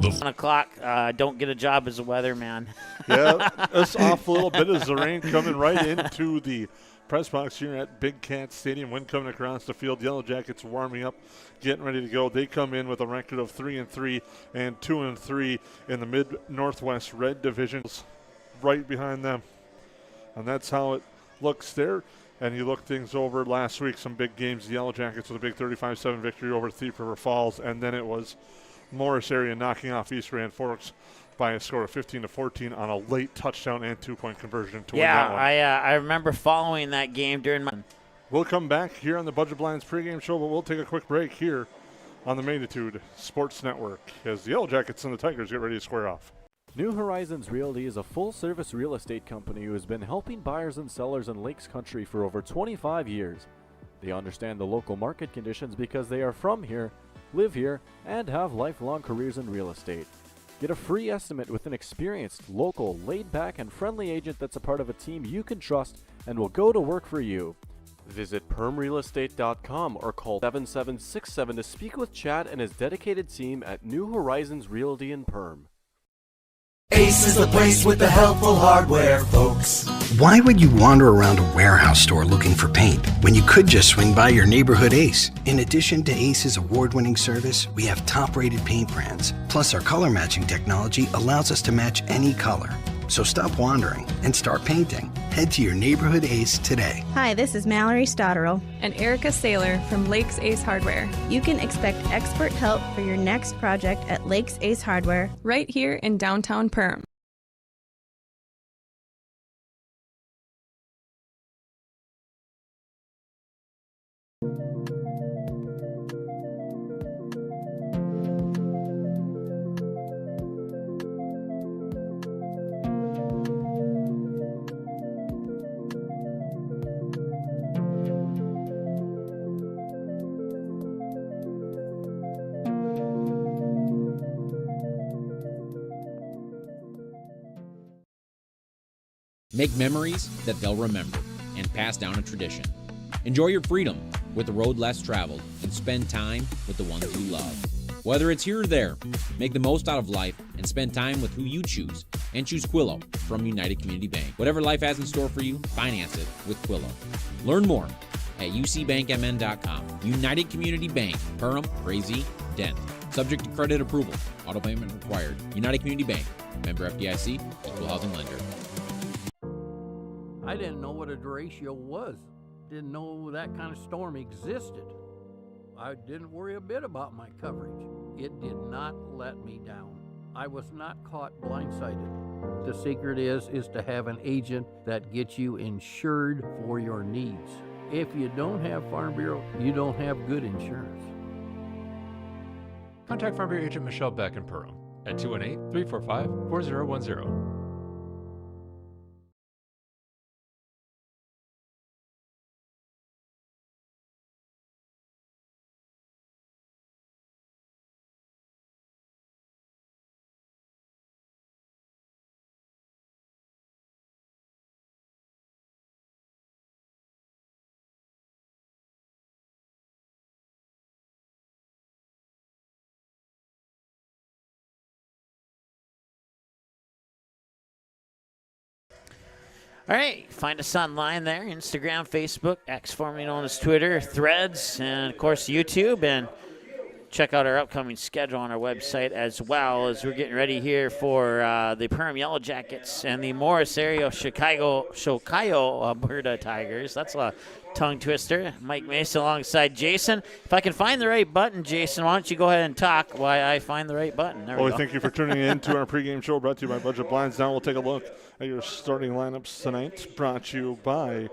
1 o'clock, don't get a job as a weatherman. Yeah, it's off a little bit as the rain coming right into the press box here at Big Cat Stadium. Wind coming across the field. Yellow Jackets warming up, getting ready to go. They come in with a record of 3-3 and 2-3 in the Mid-Northwest Red Divisions, right behind them. And that's how it looks there. And you look things over last week, some big games. The Yellow Jackets with a big 35-7 victory over Thief River Falls. And then it was Morris area knocking off East Grand Forks by a score of 15-14 on a late touchdown and 2-point conversion to win that one. I remember following that game during my... We'll come back here on the Budget Blinds pregame show, but we'll take a quick break here on the Magnitude Sports Network as the Yellow Jackets and the Tigers get ready to square off. New Horizons Realty is a full-service real estate company who has been helping buyers and sellers in Lakes Country for over 25 years. They understand the local market conditions because they are from here, live here, and have lifelong careers in real estate. Get a free estimate with an experienced, local, laid-back, and friendly agent that's a part of a team you can trust and will go to work for you. Visit permrealestate.com or call 7767 to speak with Chad and his dedicated team at New Horizons Realty in Perm. Ace is the place with the helpful hardware, folks. Why would you wander around a warehouse store looking for paint when you could just swing by your neighborhood Ace? In addition to Ace's award-winning service, we have top-rated paint brands. Plus, our color matching technology allows us to match any color. So stop wandering and start painting. Head to your neighborhood Ace today. Hi, this is Mallory Stotterell and Erica Saylor from Lakes Ace Hardware. You can expect expert help for your next project at Lakes Ace Hardware, right here in downtown Perham. Make memories that they'll remember and pass down a tradition. Enjoy your freedom with the road less traveled and spend time with the ones you love. Whether it's here or there, make the most out of life and spend time with who you choose. And choose Quillo from United Community Bank. Whatever life has in store for you, finance it with Quillo. Learn more at ucbankmn.com. United Community Bank, Perham, Frazee, Dent. Subject to credit approval. Auto payment required. United Community Bank. Member FDIC. Equal housing lender. I didn't know what a derecho was. Didn't know that kind of storm existed. I didn't worry a bit about my coverage. It did not let me down. I was not caught blindsided. The secret is to have an agent that gets you insured for your needs. If you don't have Farm Bureau, you don't have good insurance. Contact Farm Bureau agent Michelle Beck in Perham at 218-345-4010. All right, find us online there, Instagram, Facebook, X formerly known as Twitter, Threads, and, of course, YouTube. And check out our upcoming schedule on our website as well, as we're getting ready here for the Perham Yellow Jackets and the Morris area Chicago Alberta Tigers. That's a tongue twister. Mike Mason alongside Jason. If I can find the right button, Jason, why don't you go ahead and talk while I find the right button. There we go. Thank you for tuning in to our pregame show brought to you by Budget Blinds. Now we'll take a look at your starting lineups tonight, brought to you by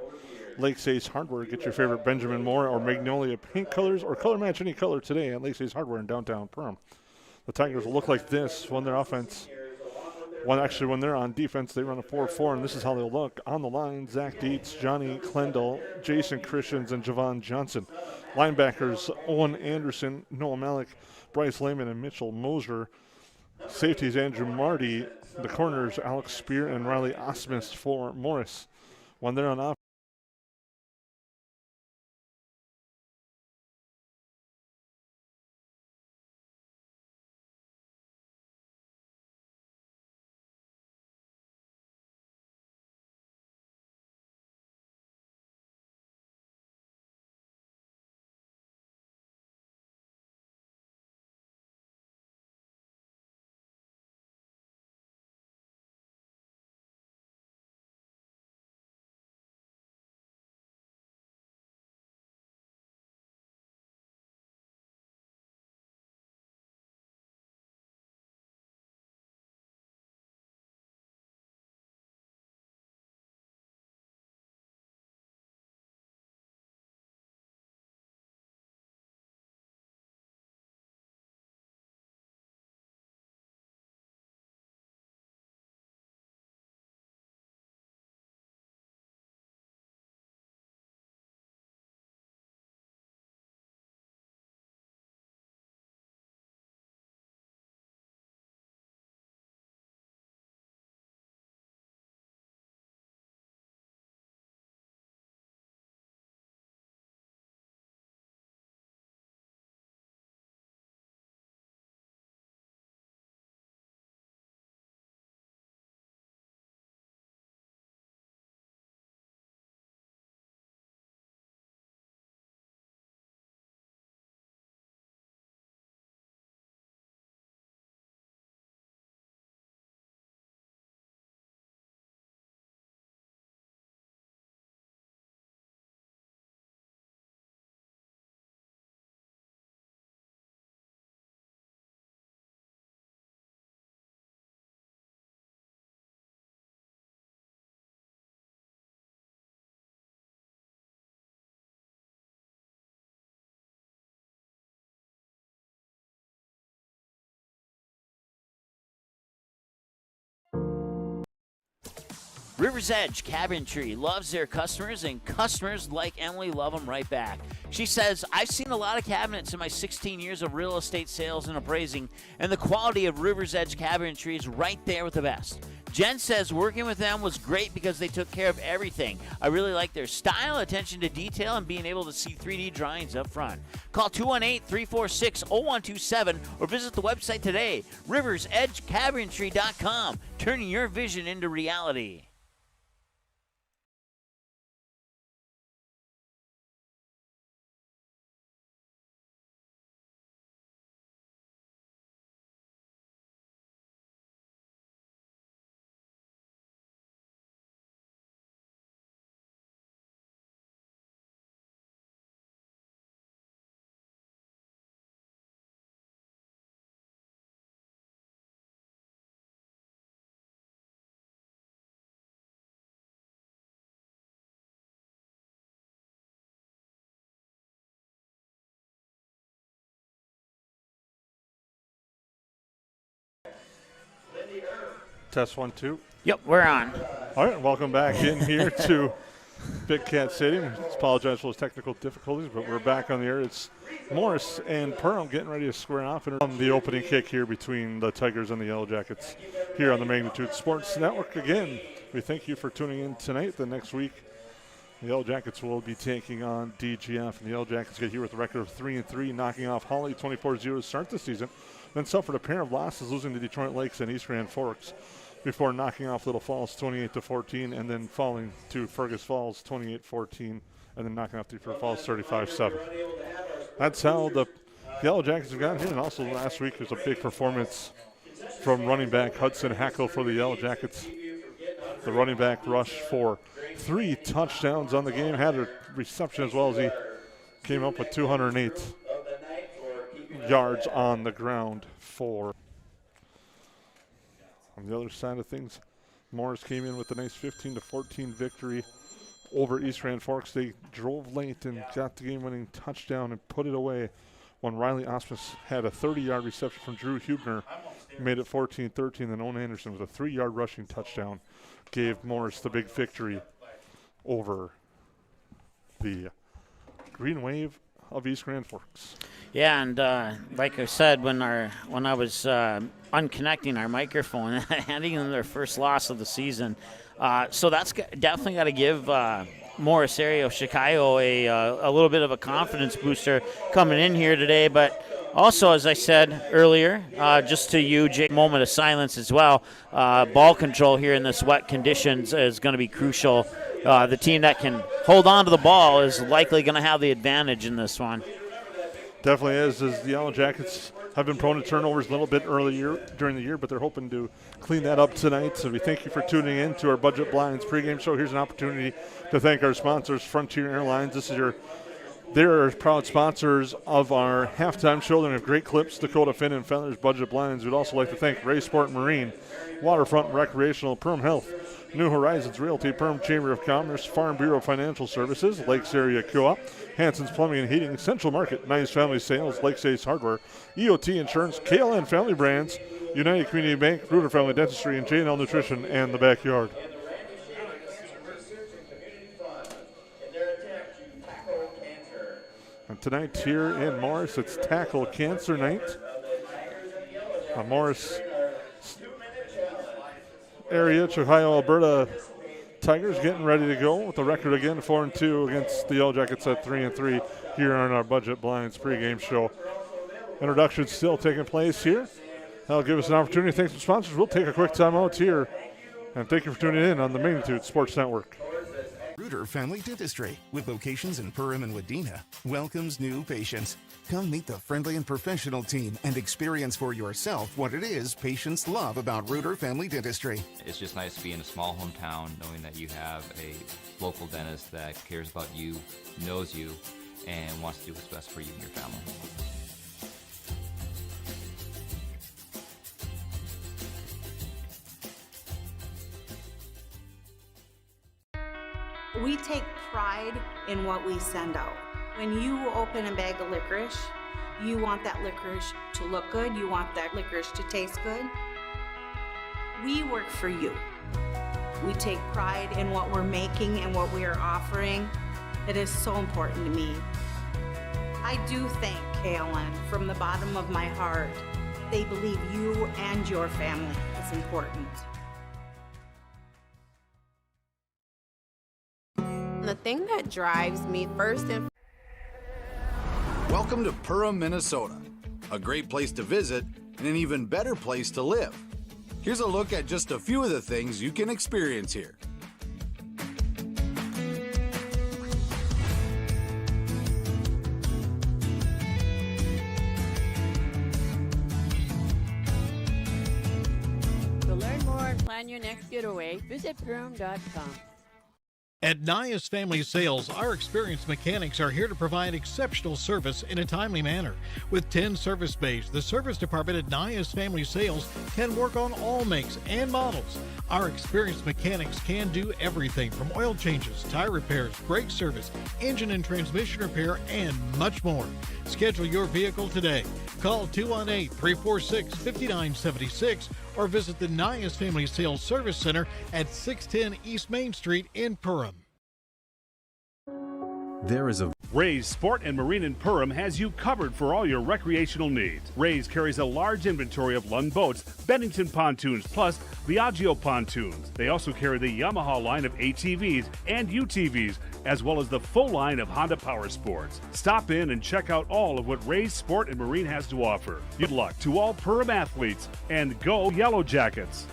Lakes Ace Hardware. Get your favorite Benjamin Moore or Magnolia paint colors or color match any color today at Lakes Ace Hardware in downtown Perham. The Tigers will look like this when their offense, when they're on defense, they run a 4-4, and this is how they'll look. On the line, Zach Dietz, Johnny Klendall, Jason Christians, and Javon Johnson. Linebackers, Owen Anderson, Noah Malik, Bryce Lehman, and Mitchell Moser. Safeties, Andrew Marty. The corners, Alex Spear and Riley Osmus for Morris. When they're on offense, River's Edge Cabinetry loves their customers, and customers like Emily love them right back. She says, I've seen a lot of cabinets in my 16 years of real estate sales and appraising, and the quality of River's Edge Cabinetry is right there with the best. Jen says working with them was great because they took care of everything. I really like their style, attention to detail, and being able to see 3D drawings up front. Call 218-346-0127 or visit the website today, riversedgecabinetry.com, turning your vision into reality. Test 1, 2. Yep, we're on. All right, welcome back in here to Big Cat Stadium. Apologize for those technical difficulties, but we're back on the air. It's Morris and Perham getting ready to square off on the opening kick here between the Tigers and the Yellow Jackets here on the Magnitude Sports Network. Again, we thank you for tuning in tonight. The next week, the Yellow Jackets will be taking on DGF, and the Yellow Jackets get here with a record of 3-3, knocking off Holly 24-0 to start the season. Then suffered a pair of losses, losing to Detroit Lakes and East Grand Forks before knocking off Little Falls 28-14, and then falling to Fergus Falls 28-14, and then knocking off Detroit Falls 35-7. That's how the Yellow Jackets have gotten here. And also last week was a big performance from running back Hudson Hackle for the Yellow Jackets. The running back rushed for 3 touchdowns on the game, had a reception as well as he came up with 208 yards on the ground for. On the other side of things, Morris came in with a nice 15-14 victory over East Grand Forks. They drove late and got the game-winning touchdown and put it away when Riley Osmus had a 30-yard reception from Drew Hubner, made it 14-13. Then Owen Anderson with a 3-yard rushing touchdown gave Morris the big victory over the Green Wave of East Grand Forks. Yeah, and like I said, when I was unconnecting our microphone, handing them their first loss of the season, so that's definitely got to give Morris Area of Chicago a little bit of a confidence booster coming in here today. But also, as I said earlier, just to you, Jake, moment of silence as well. Ball control here in this wet conditions is going to be crucial. The team that can hold on to the ball is likely going to have the advantage in this one. Definitely is, as the Yellow Jackets have been prone to turnovers a little bit earlier during the year, but they're hoping to clean that up tonight. So we thank you for tuning in to our Budget Blinds pregame show. Here's an opportunity to thank our sponsors, Frontier Airlines. They're proud sponsors of our halftime show. They have great clips, Dakota Finn and Feathers Budget Blinds. We'd also like to thank Ray Sport Marine, Waterfront and Recreational, Perham Health, New Horizons Realty, Perham Chamber of Commerce, Farm Bureau Financial Services, Lakes Area Co-op, Hanson's Plumbing and Heating, Central Market, Nice Family Sales, Lakes Ace Hardware, EOT Insurance, KLN Family Brands, United Community Bank, Ruder Family Dentistry, and J&L Nutrition, and The Backyard. And tonight here in Morris, it's Tackle Cancer Night. Morris area, Ohio, Alberta Tigers getting ready to go with the record again 4-2 against the Yellow Jackets at 3-3 here on our Budget Blinds pregame show. Introductions still taking place here. That'll give us an opportunity to thank some sponsors. We'll take a quick timeout here, and thank you for tuning in on the Magnitude Sports Network. Ruder Family Dentistry, with locations in Perham and Wadena, welcomes new patients. Come meet the friendly and professional team and experience for yourself what it is patients love about Ruder Family Dentistry. It's just nice to be in a small hometown knowing that you have a local dentist that cares about you, knows you, and wants to do what's best for you and your family. We take pride in what we send out. When you open a bag of licorice, you want that licorice to look good, you want that licorice to taste good. We work for you. We take pride in what we're making and what we are offering. It is so important to me. I do thank KLN from the bottom of my heart. They believe you and your family is important. The thing that drives me first and Welcome to Perham, Minnesota. A great place to visit and an even better place to live. Here's a look at just a few of the things you can experience here. To learn more and plan your next getaway, visit Perham.com. At Nias Family Sales, our experienced mechanics are here to provide exceptional service in a timely manner. With 10 service bays, the service department at Nias Family Sales can work on all makes and models. Our experienced mechanics can do everything from oil changes, tire repairs, brake service, engine and transmission repair, and much more. Schedule your vehicle today. Call 218-346-5976 or visit the Nias Family Sales Service Center at 610 East Main Street in Perham. There is a Ray's Sport and Marine in Perham has you covered for all your recreational needs. Ray's carries a large inventory of Lund boats, Bennington pontoons, plus Viaggio pontoons. They also carry the Yamaha line of ATVs and UTVs, as well as the full line of Honda Power Sports. Stop in and check out all of what Ray's Sport and Marine has to offer. Good luck to all Perham athletes, and go Yellow Jackets!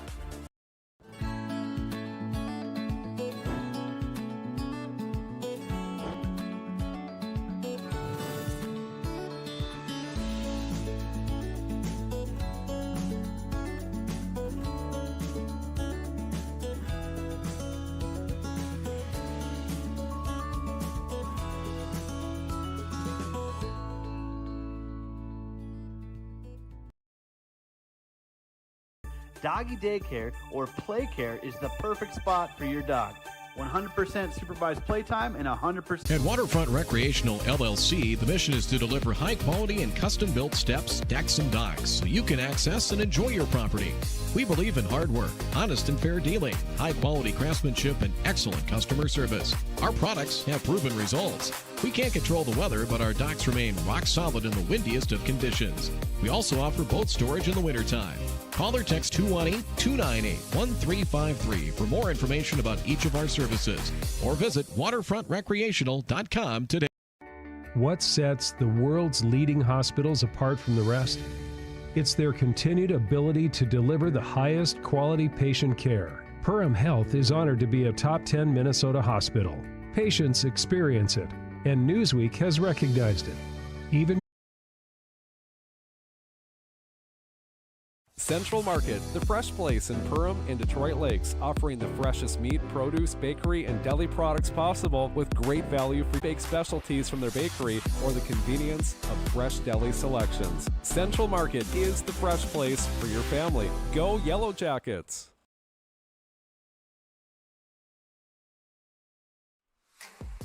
Doggy daycare or play care is the perfect spot for your dog. 100% supervised playtime and 100%. At Waterfront Recreational LLC, the mission is to deliver high quality and custom built steps, decks, and docks so you can access and enjoy your property. We believe in hard work, honest and fair dealing, high quality craftsmanship, and excellent customer service. Our products have proven results. We can't control the weather, but our docks remain rock solid in the windiest of conditions. We also offer boat storage in the wintertime. Call or text 218-298-1353 for more information about each of our services, or visit waterfrontrecreational.com today. What sets the world's leading hospitals apart from the rest? It's their continued ability to deliver the highest quality patient care. Perham Health is honored to be a top 10 Minnesota hospital. Patients experience it, and Newsweek has recognized it. Even Central Market, the fresh place in Perham and Detroit Lakes, offering the freshest meat, produce, bakery, and deli products possible with great value for baked specialties from their bakery or the convenience of fresh deli selections. Central Market is the fresh place for your family. Go Yellow Jackets!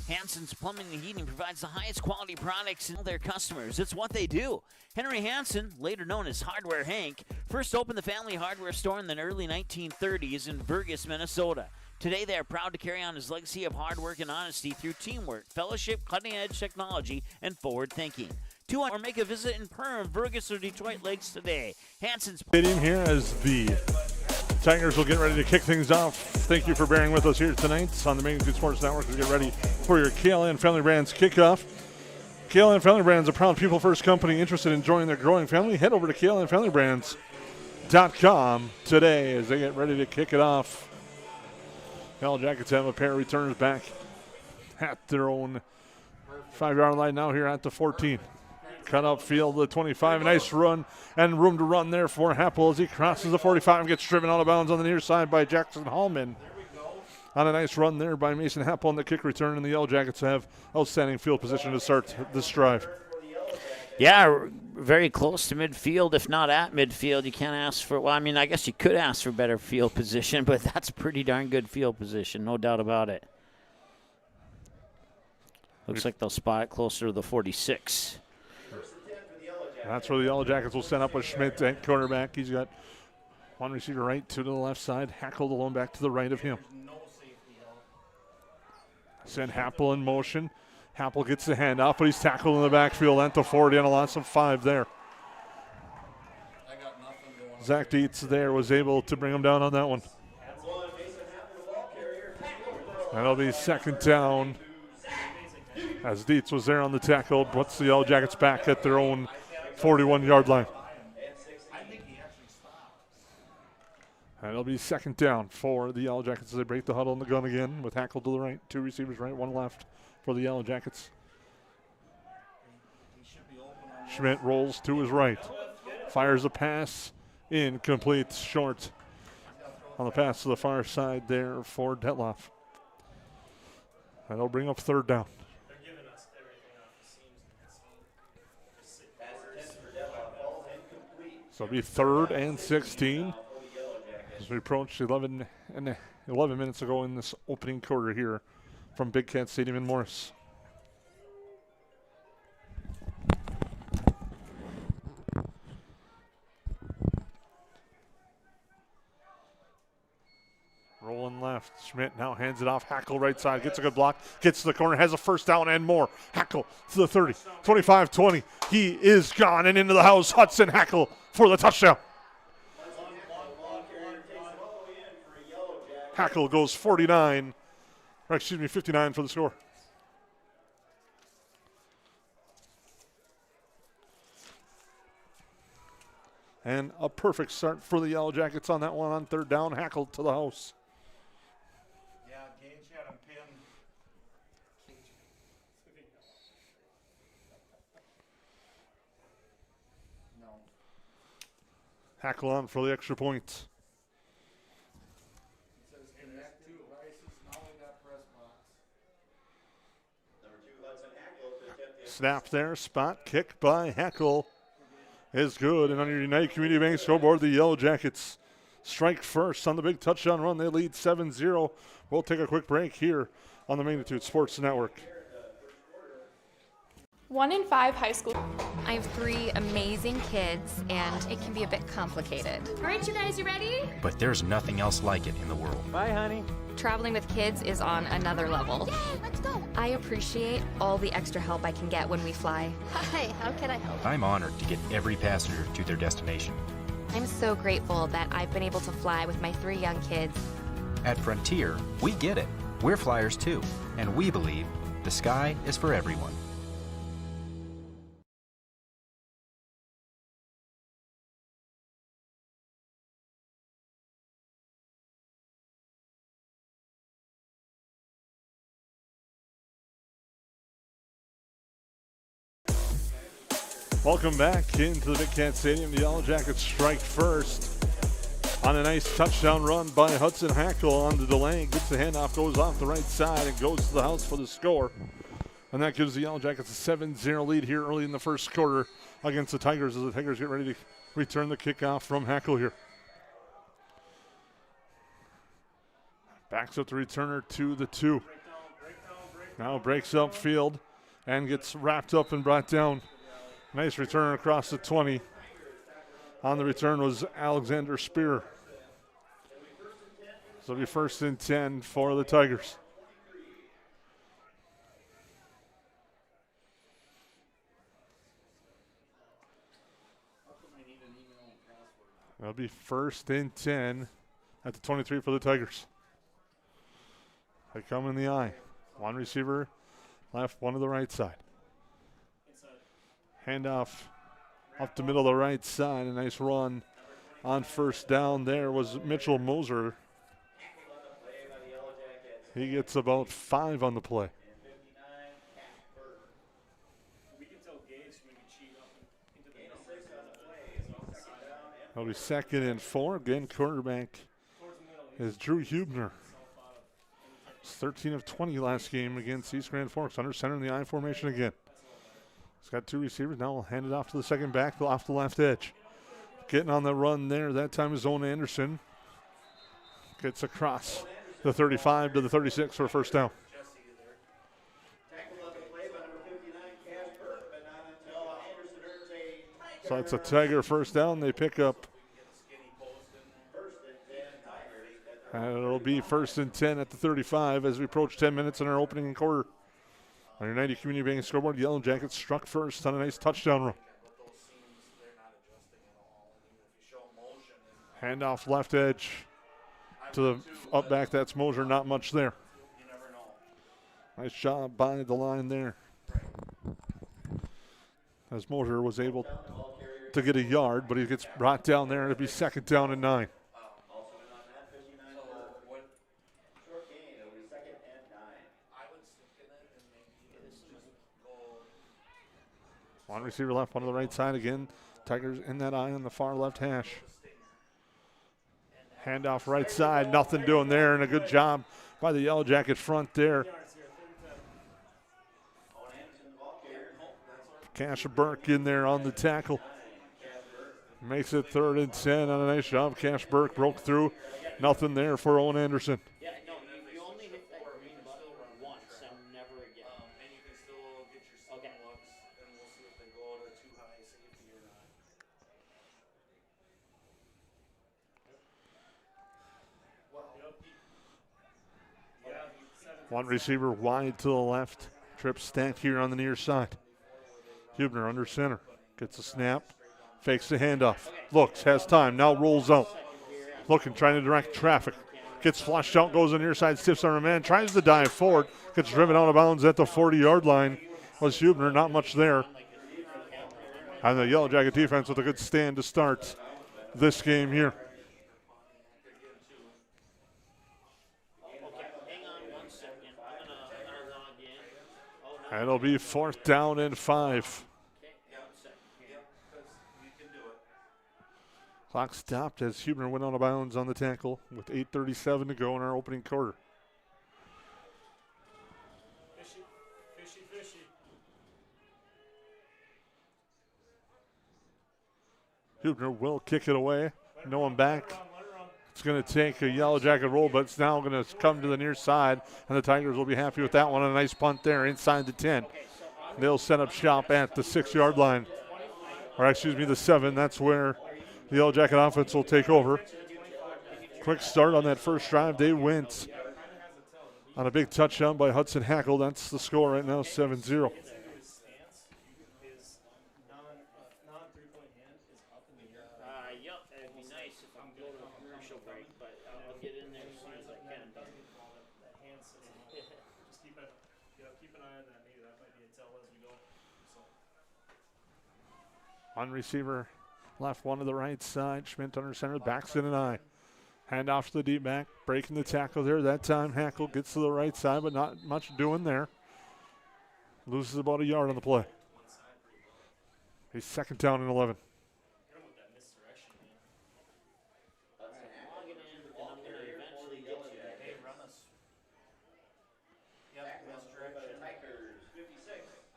Hansen's Plumbing and Heating provides the highest quality products to their customers. It's what they do. Henry Hansen, later known as Hardware Hank, first opened the family hardware store in the early 1930s in Burgess, Minnesota. Today, they are proud to carry on his legacy of hard work and honesty through teamwork, fellowship, cutting-edge technology, and forward thinking. Or make a visit in Perham, Burgess, or Detroit Lakes today. Hansen's Stadium here as the Tigers will get ready to kick things off. Thank you for bearing with us here tonight on the Magnitude Sports Network. We get ready for your KLN Family Brands kickoff. KLN Family Brands, a proud people-first company interested in joining their growing family. Head over to KLNFamilyBrands.com today as they get ready to kick it off. Yellow Jackets have a pair of returners back at their own 5-yard line now here at the 14. Cut up field, the 25. A nice run and room to run there for Happel as he crosses the 45 and gets driven out of bounds on the near side by Jackson Hallman. On a nice run there by Mason Happel on the kick return, and the Yellow Jackets have outstanding field position to start this drive. Yeah, very close to midfield, if not at midfield. You can't ask for, well, I mean, I guess you could ask for better field position, but that's a pretty darn good field position, no doubt about it. Looks like they'll spot it closer to the 46. That's where the Yellow Jackets will send up with Schmidt at quarterback. He's got One receiver right, two to the left side. Hackle the lone back to the right of him. Send Happel in motion. Happel gets the handoff, but he's tackled in the backfield at the 40 and a loss of 5 there. Zach Dietz there was able to bring him down on that one. That'll be second down as Dietz was there on the tackle, puts the Yellow Jackets back at their own 41-yard line. That'll be second down for the Yellow Jackets as they break the huddle in the gun again with Hackle to the right, two receivers right, one left for the Yellow Jackets. Schmidt rolls to his right, fires a pass, incomplete, short on the pass to the far side there for Detloff. That'll bring up third down. So it'll be 3rd and 16 as we approach 11 minutes ago in this opening quarter here from Big Cat Stadium in Morris. Rolling left. Schmidt now hands it off. Hackle right side. Gets a good block. Gets to the corner. Has a first down and more. Hackle to the 30. 25-20. He is gone and into the house. Hudson Hackle for the touchdown. Hackle goes 59 for the score. And a perfect start for the Yellow Jackets on that one on third down. Hackle to the house. Yeah, Gage had him pinned. No. Hackle on for the extra point. Snap there, spot kick by Hackle is good. And on your United Community Bank scoreboard, the Yellow Jackets strike first on the big touchdown run. They lead 7-0. We'll take a quick break here on the Magnitude Sports Network. 1 in 5 high school. I have 3 amazing kids, and it can be a bit complicated. All right, you guys, you ready? But there's nothing else like it in the world. Bye, honey. Traveling with kids is on another level. Yay, let's go. I appreciate all the extra help I can get when we fly. Hi, how can I help? I'm honored to get every passenger to their destination. I'm so grateful that I've been able to fly with my 3 young kids. At Frontier, we get it. We're flyers too, and we believe the sky is for everyone. Welcome back into the Big Cat Stadium. The Yellow Jackets strike first on a nice touchdown run by Hudson Hackle on the delay. Gets the handoff, goes off the right side, and goes to the house for the score. And that gives the Yellow Jackets a 7-0 lead here early in the first quarter against the Tigers as the Tigers get ready to return the kickoff from Hackle here. Backs up the returner to the 2. Now breaks upfield and gets wrapped up and brought down. Nice return across the 20. On the return was Alexander Spear. So it'll be 1st and 10 for the Tigers. That'll be 1st and 10 at the 23 for the Tigers. They come in the eye. One receiver left, one to the right side. Handoff up the middle of the right side. A nice run on first down there was Mitchell Moser. He gets about 5 on the play. That'll be 2nd and 4. Again, quarterback is Drew Hubner. He's 13 of 20 last game against East Grand Forks. Under center in the I formation again. He's got 2 receivers. Now we'll hand it off to the second back off the left edge. Getting on the run there. That time is Owen Anderson. Gets across the 35 to the 36 for a first down. So it's a Tiger first down. They pick up And it'll be 1st and 10 at the 35 as we approach 10 minutes in our opening quarter. On your 90 Community Bank scoreboard, Yellow Jackets struck first on a nice touchdown run. Handoff left edge to the up back. That's Mosier. Not much there. Nice job by the line there. As Mosier was able to get a yard, but he gets brought down there. It'll be 2nd down and 9. One receiver left, one to the right side again. Tigers in that eye on the far left hash. Handoff right side, nothing doing there, and a good job by the Yellow Jacket front there. Cash Burke in there on the tackle. Makes it 3rd and 10 on a nice job. Cash Burke broke through. Nothing there for Owen Anderson. Yeah, no, you only hit that green button once, so never again. And you can still get your second looks, and we'll see if they go to too high safety or not. One receiver wide to the left. Trip Stack here on the near side. Hubner under center. Gets a snap. Fakes the handoff. Looks, has time. Now rolls out. Looking, trying to direct traffic. Gets flushed out, goes on the near side, stiffs on a man. Tries to dive forward. Gets driven out of bounds at the 40-yard line. Was Hubner, not much there. And the Yellow Jacket defense with a good stand to start this game here. And it'll be 4th down and 5. Clock stopped as Hubner went out of bounds on the tackle with 8:37 to go in our opening quarter. Fishy. Hubner will kick it away. No one back. It's going to take a Yellow Jacket roll, but it's now going to come to the near side, and the Tigers will be happy with that one. A nice punt there inside the 10. They'll set up shop at the 6-yard line. Or excuse me, the 7. That's where the Yellow Jacket offense will take over. Quick start on that first drive. They went on a big touchdown by Hudson Hackle. That's the score right now, 7-0. It'd be nice if I'm going to a commercial break, but I'll get in there as soon as I can. Just keep an eye on that. Maybe that might be a tell as we go. On receiver, left one to the right side. Schmidt under center, backs in an eye. Hand off to the deep back, breaking the tackle there. That time Hackle gets to the right side, but not much doing there. Loses about a yard on the play. He's 2nd down and 11.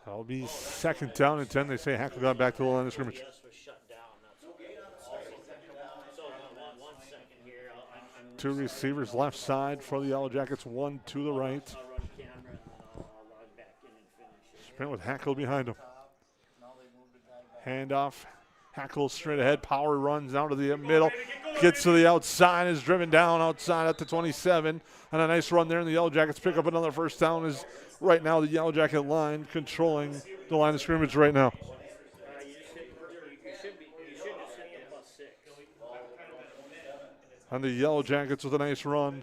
That'll be 2nd down and 10. They say Hackle got back to the line of scrimmage. Two receivers left side for the Yellow Jackets, one to the right. Sprint with Hackle behind him. Handoff. Hackle straight ahead. Power runs out to the middle. Gets to the outside. Is driven down outside at the 27. And a nice run there. And the Yellow Jackets pick up another 1st down. Is right now the Yellow Jacket line controlling the line of scrimmage right now. And the Yellow Jackets with a nice run. And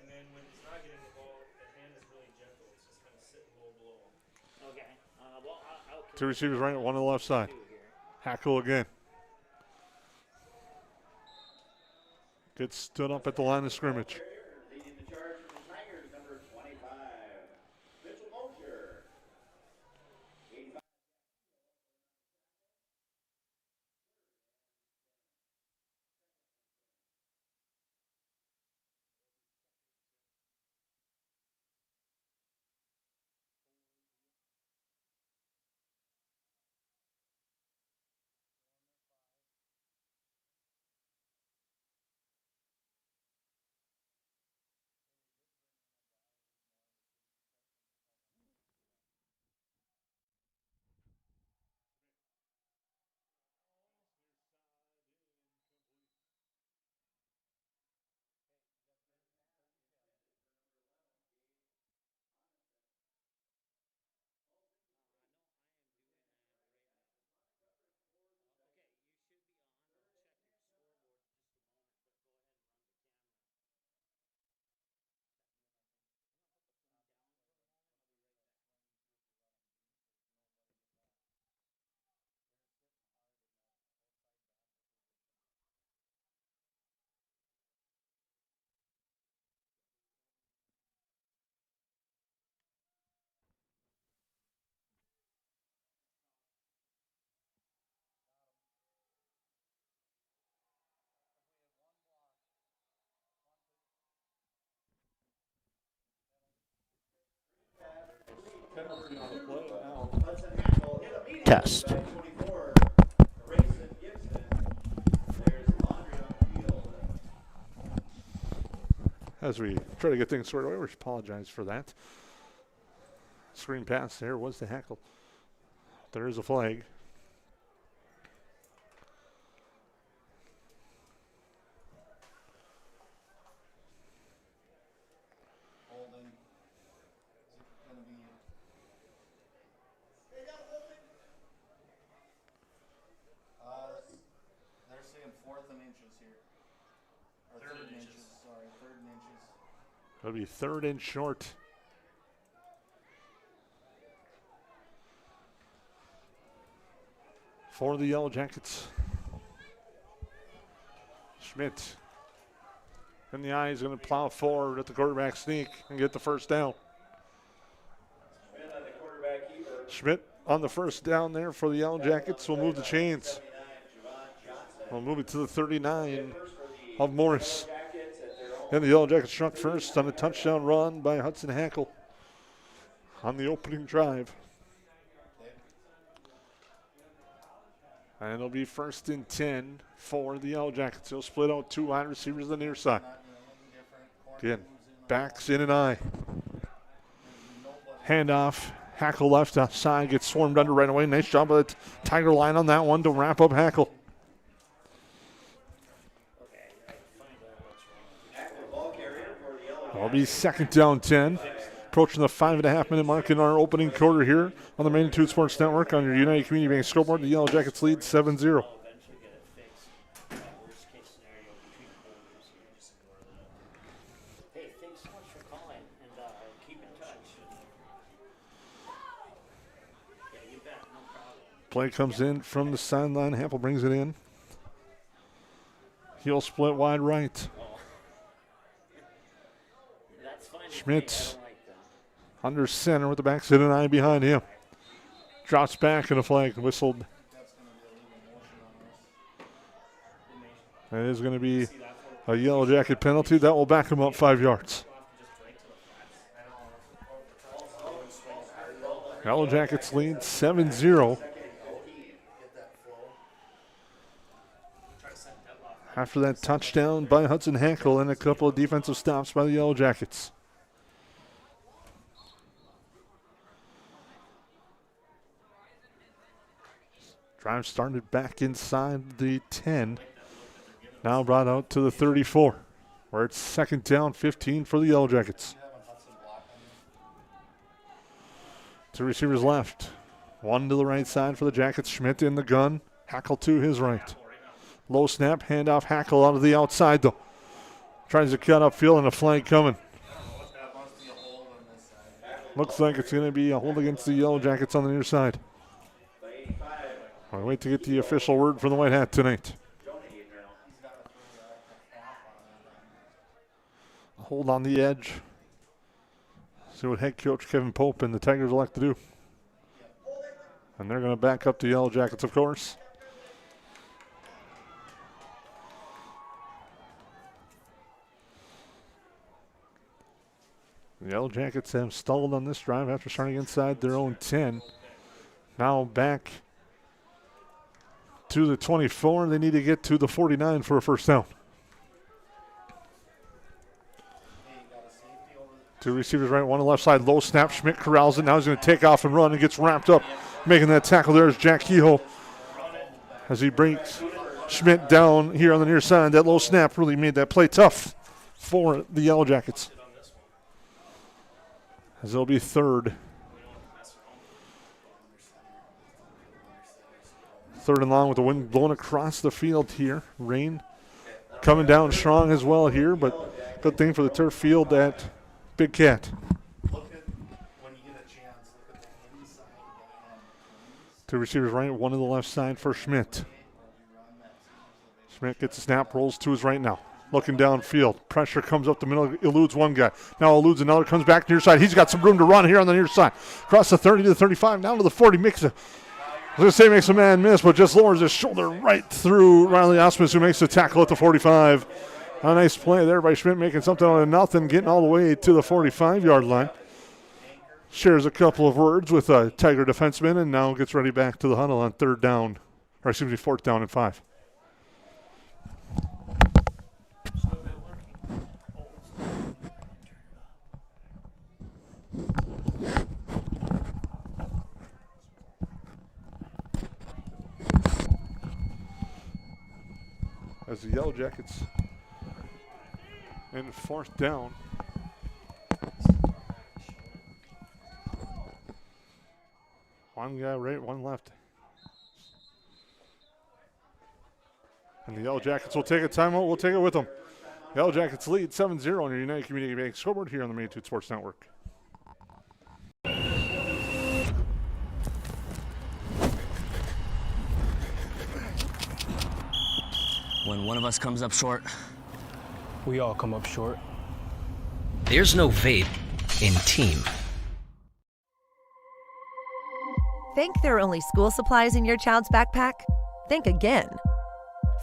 then when he's not getting the ball, the hand is really gentle. It's just kind of sitting low below. Okay. Two receivers right, one on the left side. Hackle again. Gets stood up at the line of scrimmage. Test. As we try to get things sorted away, we apologize for that. Screen pass there was the hackle. There is a flag. They're saying 4th and inches here. Or 3rd and inches. Sorry, 3rd and inches. It'll be 3rd and short. For the Yellow Jackets. Schmidt in the eye is going to plow forward at the quarterback sneak and get the first down. Schmidt on the first down there for the Yellow Jackets will move the chains. We'll move it to the 39 of Morris. And the Yellow Jackets struck first on a touchdown run by Hudson Hackle on the opening drive. And it'll be 1st and 10 for the Yellow Jackets. They'll split out 2 wide receivers on the near side. Again, backs in and eye. Handoff. Hackle left outside, gets swarmed under right away. Nice job of the Tiger line on that one to wrap up Hackle. It'll be 2nd down 10. Approaching the 5.5-minute mark in our opening quarter here on the Magnitude Sports Network on your United Community Bank scoreboard. The Yellow Jackets lead 7-0. Play comes in from the sideline. Hampel brings it in. Heel split wide right. Schmidt under center with the backs in and eye behind him. Drops back and a flag whistled. That is going to be a Yellow Jacket penalty. That will back him up 5 yards. Yellow Jackets lead 7-0. After that touchdown by Hudson Hackle and a couple of defensive stops by the Yellow Jackets. Drive started back inside the 10. Now brought out to the 34, where it's 2nd down 15 for the Yellow Jackets. 2 receivers left. 1 to the right side for the Jackets. Schmidt in the gun. Hackle to his right. Low snap, handoff. Hackle out of the outside, though. Tries to cut upfield and a flag coming. Looks like it's going to be a hold against the Yellow Jackets on the near side. I wait to get the official word from the White Hat tonight. Hold on the edge. See what head coach Kevin Pope and the Tigers elect to do. And they're going to back up the Yellow Jackets, of course. The Yellow Jackets have stalled on this drive after starting inside their own 10. Now back to the 24. They need to get to the 49 for a first down. 2 receivers right, 1 on the left side. Low snap. Schmidt corrals it. Now he's going to take off and run and gets wrapped up. Making that tackle there is Jack Kehoe as he brings Schmidt down here on the near side. That low snap really made that play tough for the Yellow Jackets. As it'll be 3rd. 3rd and long with the wind blowing across the field here. Rain coming down strong as well here, but good thing for the turf field at Big Cat. 2 receivers right, 1 to the left side for Schmidt. Schmidt gets a snap, rolls to his right now. Looking downfield. Pressure comes up the middle, eludes one guy. Now eludes another, comes back near side. He's got some room to run here on the near side. Across the 30 to the 35, down to the 40. Makes a man miss, but just lowers his shoulder right through Riley Osmus, who makes the tackle at the 45. A nice play there by Schmidt, making something out of nothing, getting all the way to the 45-yard line. shares a couple of words with a Tiger defenseman and now gets ready back to the huddle on 4th down and 5. As the Yellow Jackets in 4th down. One guy right, one left. And the Yellow Jackets will take a timeout. We'll take it with them. Yellow Jackets lead 7-0 on your United Community Bank scoreboard here on the Main Sports Network. When one of us comes up short, we all come up short. There's no vape in team. Think there are only school supplies in your child's backpack? Think again.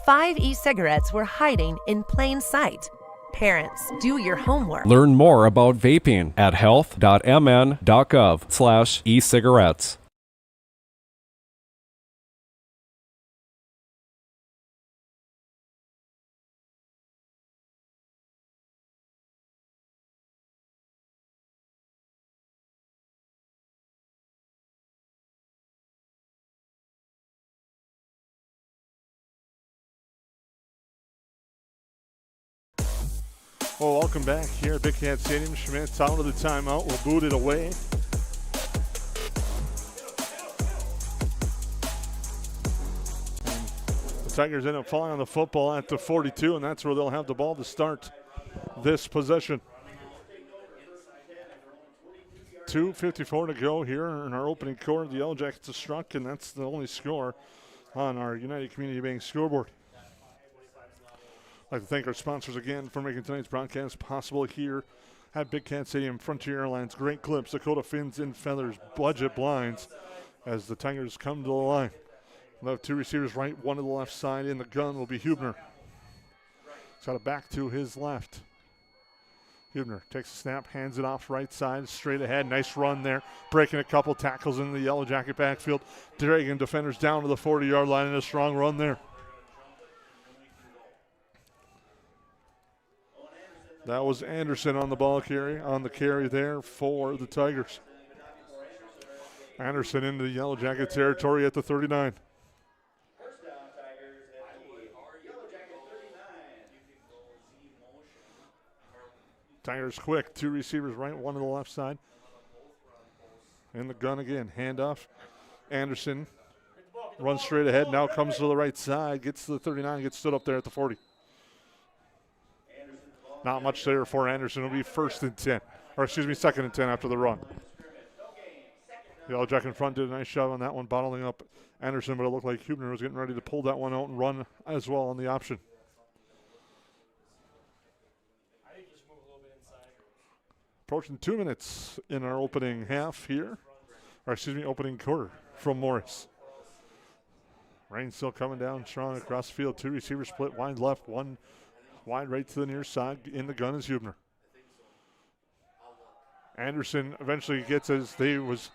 5 e-cigarettes were hiding in plain sight. Parents, do your homework. Learn more about vaping at health.mn.gov/e-cigarettes. Well, welcome back here at Big Cat Stadium. Schmidt's out of the timeout. We'll boot it away. The Tigers end up falling on the football at the 42, and that's where they'll have the ball to start this possession. 2:54 to go here in our opening quarter. The Yellow Jackets are struck, and that's the only score on our United Community Bank scoreboard. I'd like to thank our sponsors again for making tonight's broadcast possible here at Big Cat Stadium. Frontier Airlines, Great Clips, Dakota Fins and Feathers, Budget Blinds as the Tigers come to the line. We'll have 2 receivers right, 1 to the left side. In the gun will be Hubner. He's got it back to his left. Hubner takes a snap, hands it off right side, straight ahead. Nice run there, breaking a couple tackles in the Yellow Jacket backfield. Dragging defenders down to the 40-yard line and a strong run there. That was Anderson on the ball carry, on the carry there for the Tigers. Anderson into the Yellow Jacket territory at the 39. Tigers quick, 2 receivers right, 1 to the left side. In the gun again, handoff. Anderson runs straight ahead, now comes to the right side, gets to the 39, gets stood up there at the 40. Not much there for Anderson. It'll be 1st and 10. Or excuse me, 2nd and 10 after the run. The Yellow Jacket in front did a nice job on that one, bottling up Anderson, but it looked like Hubner was getting ready to pull that one out and run as well on the option. Approaching 2 minutes in our opening half here. Or excuse me, opening quarter from Morris. Rain still coming down strong across the field. 2 receivers split, wide left, 1 wide right to the near side. In the gun is Hubner. Anderson eventually gets as there was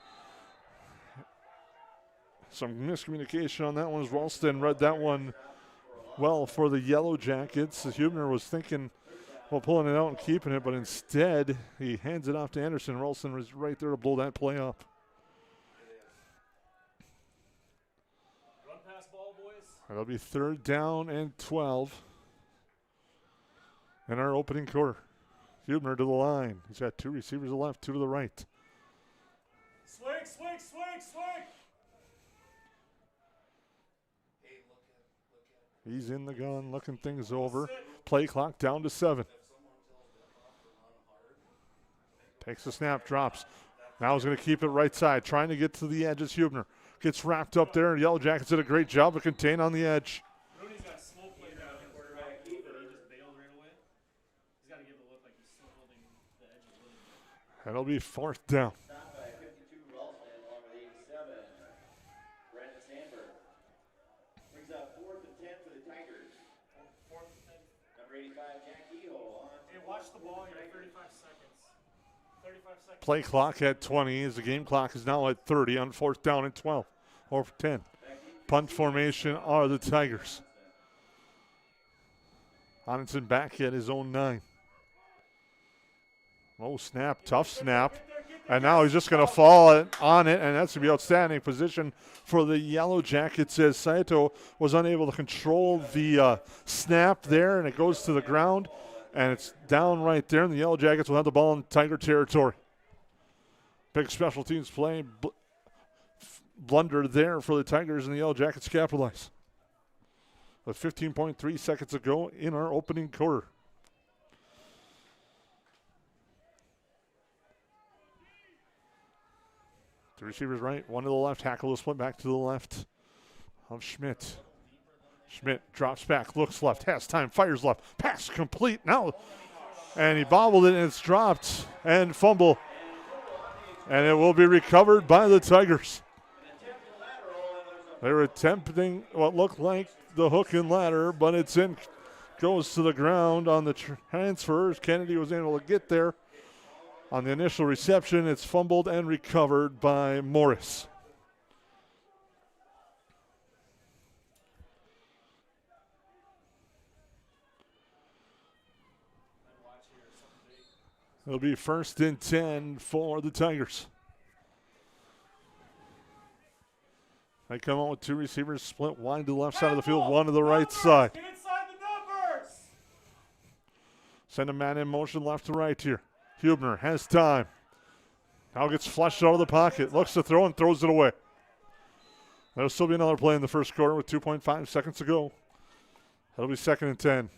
some miscommunication on that one as Ralston read that one well for the Yellow Jackets. Hubner was thinking, well, pulling it out and keeping it, but instead he hands it off to Anderson. Ralston was right there to blow that play up. Run pass ball, boys. That'll be 3rd down and 12. In our opening quarter. Hubner to the line. He's got 2 receivers to the left, 2 to the right. Swing, swing, swing, swing. He's in the gun, looking things over. Play clock down to 7. Takes a snap, drops. Now he's going to keep it right side, trying to get to the edge. It's Hubner. Gets wrapped up there. Yellow Jackets did a great job to contain on the edge. That'll be 4th down. Hey, watch the ball. You have 35 seconds. Play clock at 20 as the game clock is now at 30 on 4th down and 12. Or 10. Punt formation are the Tigers. Honiton back at his own 9. Oh, snap. Tough snap. And now he's just going to fall on it, and that's going to be outstanding position for the Yellow Jackets as Saito was unable to control the snap there, and it goes to the ground, and it's down right there, and the Yellow Jackets will have the ball in Tiger territory. Big special teams play. Blunder there for the Tigers, and the Yellow Jackets capitalize. With 15.3 seconds to go in our opening quarter. The receiver's right, one to the left. Hackle will split back to the left of Schmidt. Schmidt drops back, looks left, has time, fires left. Pass complete now. And he bobbled it, and it's dropped and fumble. And it will be recovered by the Tigers. They were attempting what looked like the hook and ladder, but it's in, goes to the ground on the transfers. Kennedy was able to get there. On the initial reception, it's fumbled and recovered by Morris. It'll be 1st and 10 for the Tigers. They come out with 2 receivers split wide to the left side of the field, one to the right side. Get inside the numbers. Send a man in motion left to right here. Hubner has time. Now gets flushed out of the pocket. Looks to throw and throws it away. There'll still be another play in the first quarter with 2.5 seconds to go. That'll be 2nd and 10.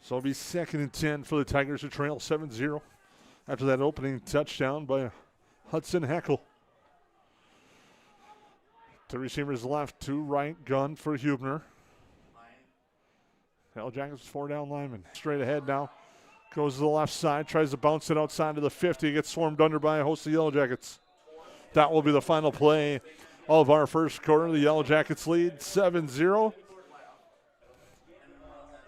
So it'll be 2nd and 10 for the Tigers to trail 7-0 after that opening touchdown by Hudson Hackle. 2 receivers left, 2 right, gun for Hubner. Yellow Jackets 4 down lineman. Straight ahead now. Goes to the left side, tries to bounce it outside to the 50. Gets swarmed under by a host of Yellow Jackets. That will be the final play of our first quarter. The Yellow Jackets lead 7-0.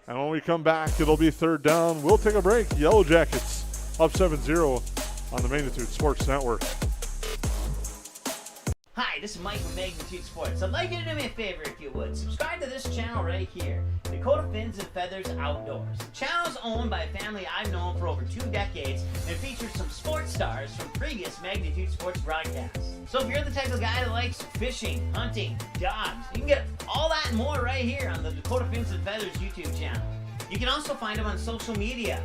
And when we come back, it'll be 3rd down. We'll take a break. Yellow Jackets up 7-0 on the Magnitude Sports Network. Hi, this is Mike from Magnitude Sports. I'd like you to do me a favor if you would. Subscribe to this channel right here, Dakota Fins and Feathers Outdoors. The channel is owned by a family I've known for over 2 decades and features some sports stars from previous Magnitude Sports broadcasts. So if you're the type of guy that likes fishing, hunting, dogs, you can get all that and more right here on the Dakota Fins and Feathers YouTube channel. You can also find them on social media,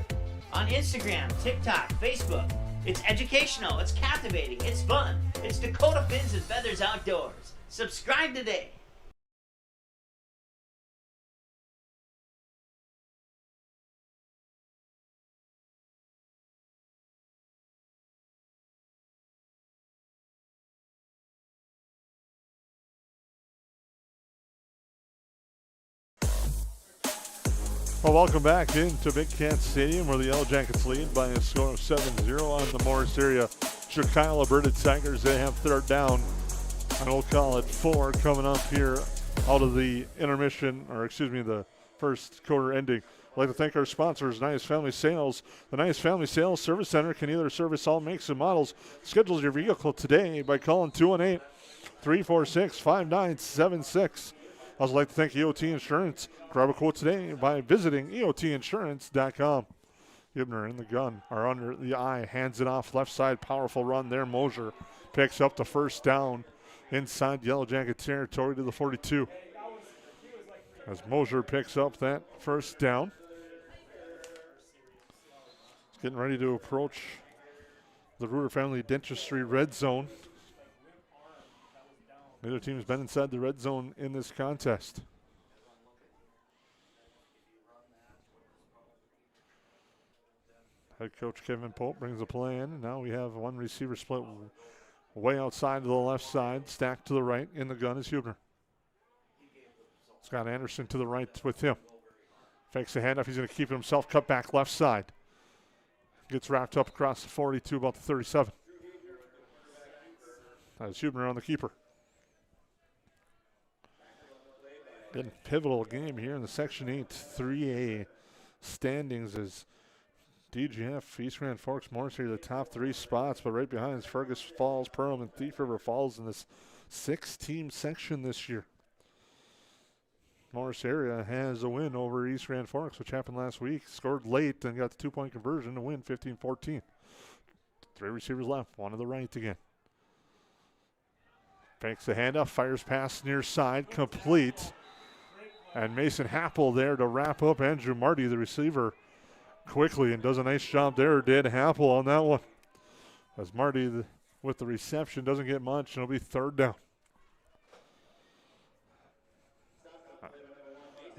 on Instagram, TikTok, Facebook. It's educational, it's captivating, it's fun. It's Dakota Fins and Feathers Outdoors. Subscribe today. Well, welcome back into Big Cat Stadium where the Yellow Jackets lead by a score of 7-0 on the Morris area. Chicago Alberta Tigers, they have 3rd down, and we'll call it 4 coming up here out of the intermission, or excuse me, the first quarter ending. I'd like to thank our sponsors, Nice Family Sales. The Nice Family Sales Service Center can either service all makes and models. Schedule your vehicle today by calling 218-346-5976. I'd also like to thank EOT Insurance. Grab a quote today by visiting EOTinsurance.com. Hubner in the gun, or under the eye, hands it off left side. Powerful run there. Mosier picks up the 1st down inside Yellow Jacket territory to the 42. As Mosier picks up that 1st down. He's getting ready to approach the Reuter Family Dentistry red zone. Neither team has been inside the red zone in this contest. Head coach Kevin Pope brings the play in, and now we have 1 receiver split way outside to the left side, stacked to the right. In the gun is Hubner. Scott Anderson to the right with him. Fakes the handoff. He's going to keep it himself. Cut back left side. Gets wrapped up across the 42, about the 37. That's Hubner on the keeper. Been a pivotal game here in the Section 8 3A standings as DGF, East Grand Forks, Morris here, the top 3 spots, but right behind is Fergus Falls, Perham, and Thief River Falls in this 6-team section this year. Morris area has a win over East Grand Forks, which happened last week. Scored late and got the 2-point conversion to win 15-14. 3 receivers left, one to the right again. Fakes the handoff, fires pass near side, complete. And Mason Happel there to wrap up Andrew Marty, the receiver, quickly, and does a nice job there, did Happel on that one. As Marty with the reception doesn't get much, and it'll be 3rd down.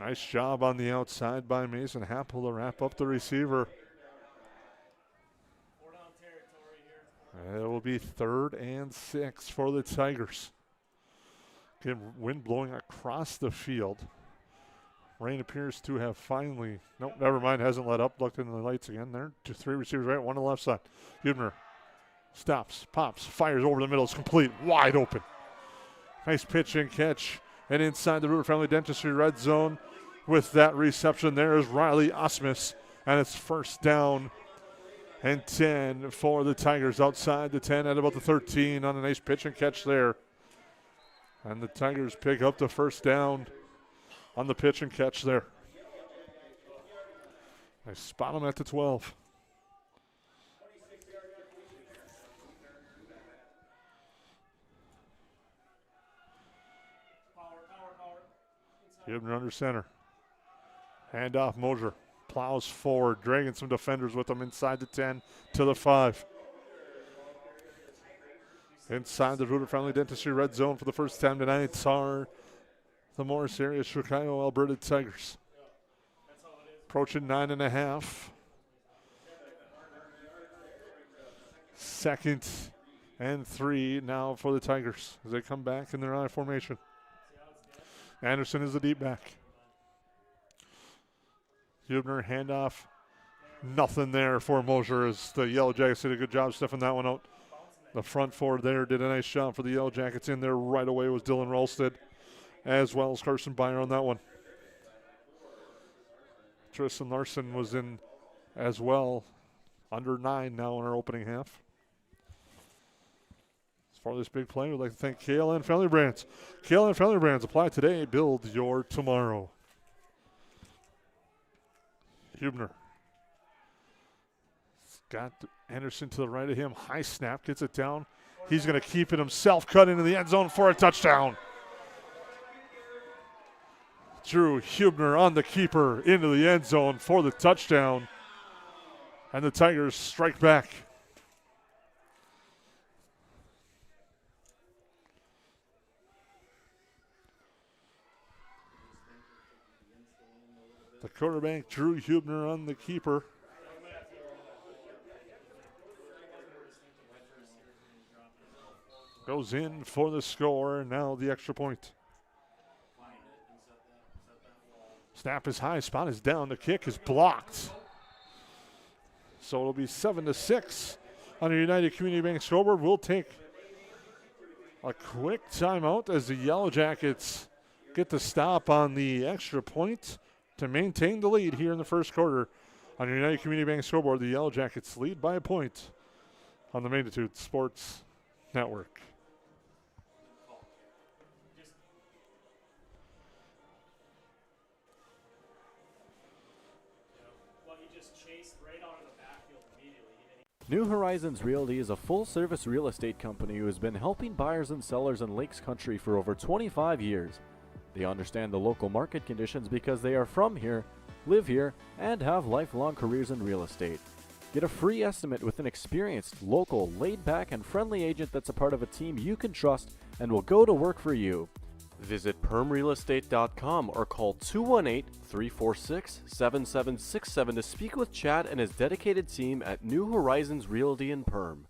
Nice job on the outside by Mason Happel to wrap up the receiver. It will be 3rd and 6 for the Tigers. Again, wind blowing across the field. Rain appears to have finally, nope, never mind, hasn't let up. Looked into the lights again there. 3 receivers right, 1 on the left side. Hubner stops, pops, fires over the middle. It's complete, wide open. Nice pitch and catch. And inside the Ruder Family Dentistry red zone with that reception there is Riley Osmus. And it's 1st down and 10 for the Tigers outside the 10 at about the 13 on a nice pitch and catch there. And the Tigers pick up the 1st down on the pitch and catch there. They spot him at the 12. Hubner under center. Handoff, Mosier plows forward, dragging some defenders with him inside the 10 to the 5. Inside the Ruder Family Dentistry red zone for the first time tonight are the Morris area Chicago Alberta Tigers. Approaching 9.5. 2nd and 3 now for the Tigers as they come back in their I formation. Anderson is the deep back. Hubner handoff. Nothing there for Mosier as the Yellow Jackets did a good job sniffing that one out. The front four there did a nice job for the Yellow Jackets. In there right away was Dylan Rolstead, as well as Carson Byer on that one. Tristan Larson was in as well, under 9 now in our opening half. As far as this big play, we'd like to thank KLN Family Brands. KLN Family Brands, apply today, build your tomorrow. Hubner. Got Anderson to the right of him. High snap, gets it down. He's going to keep it himself, cut into the end zone for a touchdown. Drew Hubner on the keeper into the end zone for the touchdown. And the Tigers strike back. The quarterback, Drew Hubner, on the keeper. Goes in for the score, and now the extra point. Snap is high, spot is down, the kick is blocked. So it'll be 7-6 on the United Community Bank scoreboard. We'll take a quick timeout as the Yellow Jackets get the stop on the extra point to maintain the lead here in the first quarter. On the United Community Bank scoreboard, the Yellow Jackets lead by a point on the Magnitude Sports Network. New Horizons Realty is a full-service real estate company who has been helping buyers and sellers in Lakes Country for over 25 years. They understand the local market conditions because they are from here, live here, and have lifelong careers in real estate. Get a free estimate with an experienced, local, laid-back, and friendly agent that's a part of a team you can trust and will go to work for you. Visit permrealestate.com or call 218-346-7767 to speak with Chad and his dedicated team at New Horizons Realty in Perm.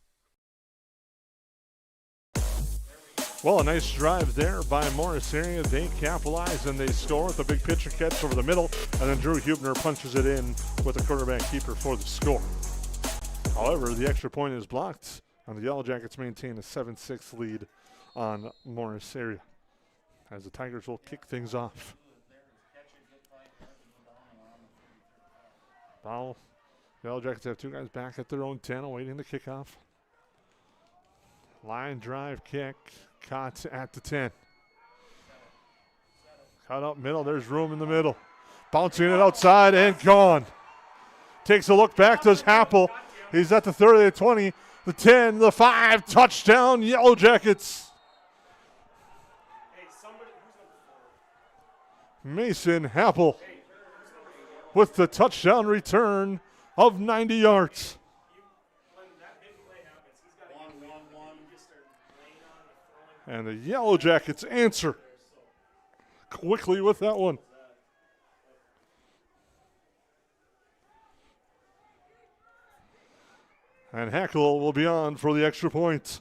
Well, a nice drive there by Morris area. They capitalize and they score with a big pitch and catch over the middle, and then Drew Hubner punches it in with the quarterback keeper for the score. However, the extra point is blocked, and the Yellow Jackets maintain a 7-6 lead on Morris area, as the Tigers will kick things off. Foul. Yellow Jackets have two guys back at their own 10 awaiting the kickoff. Line drive kick. Caught at the 10. Cut up middle. There's room in the middle. Bouncing it outside and gone. Takes a look back. Does Happel. He's at the 30, the 20, the 10, the 5. Touchdown, Yellow Jackets. Mason Happel with the touchdown return of 90 yards. And the Yellow Jackets answer quickly with that one. And Hackle will be on for the extra point.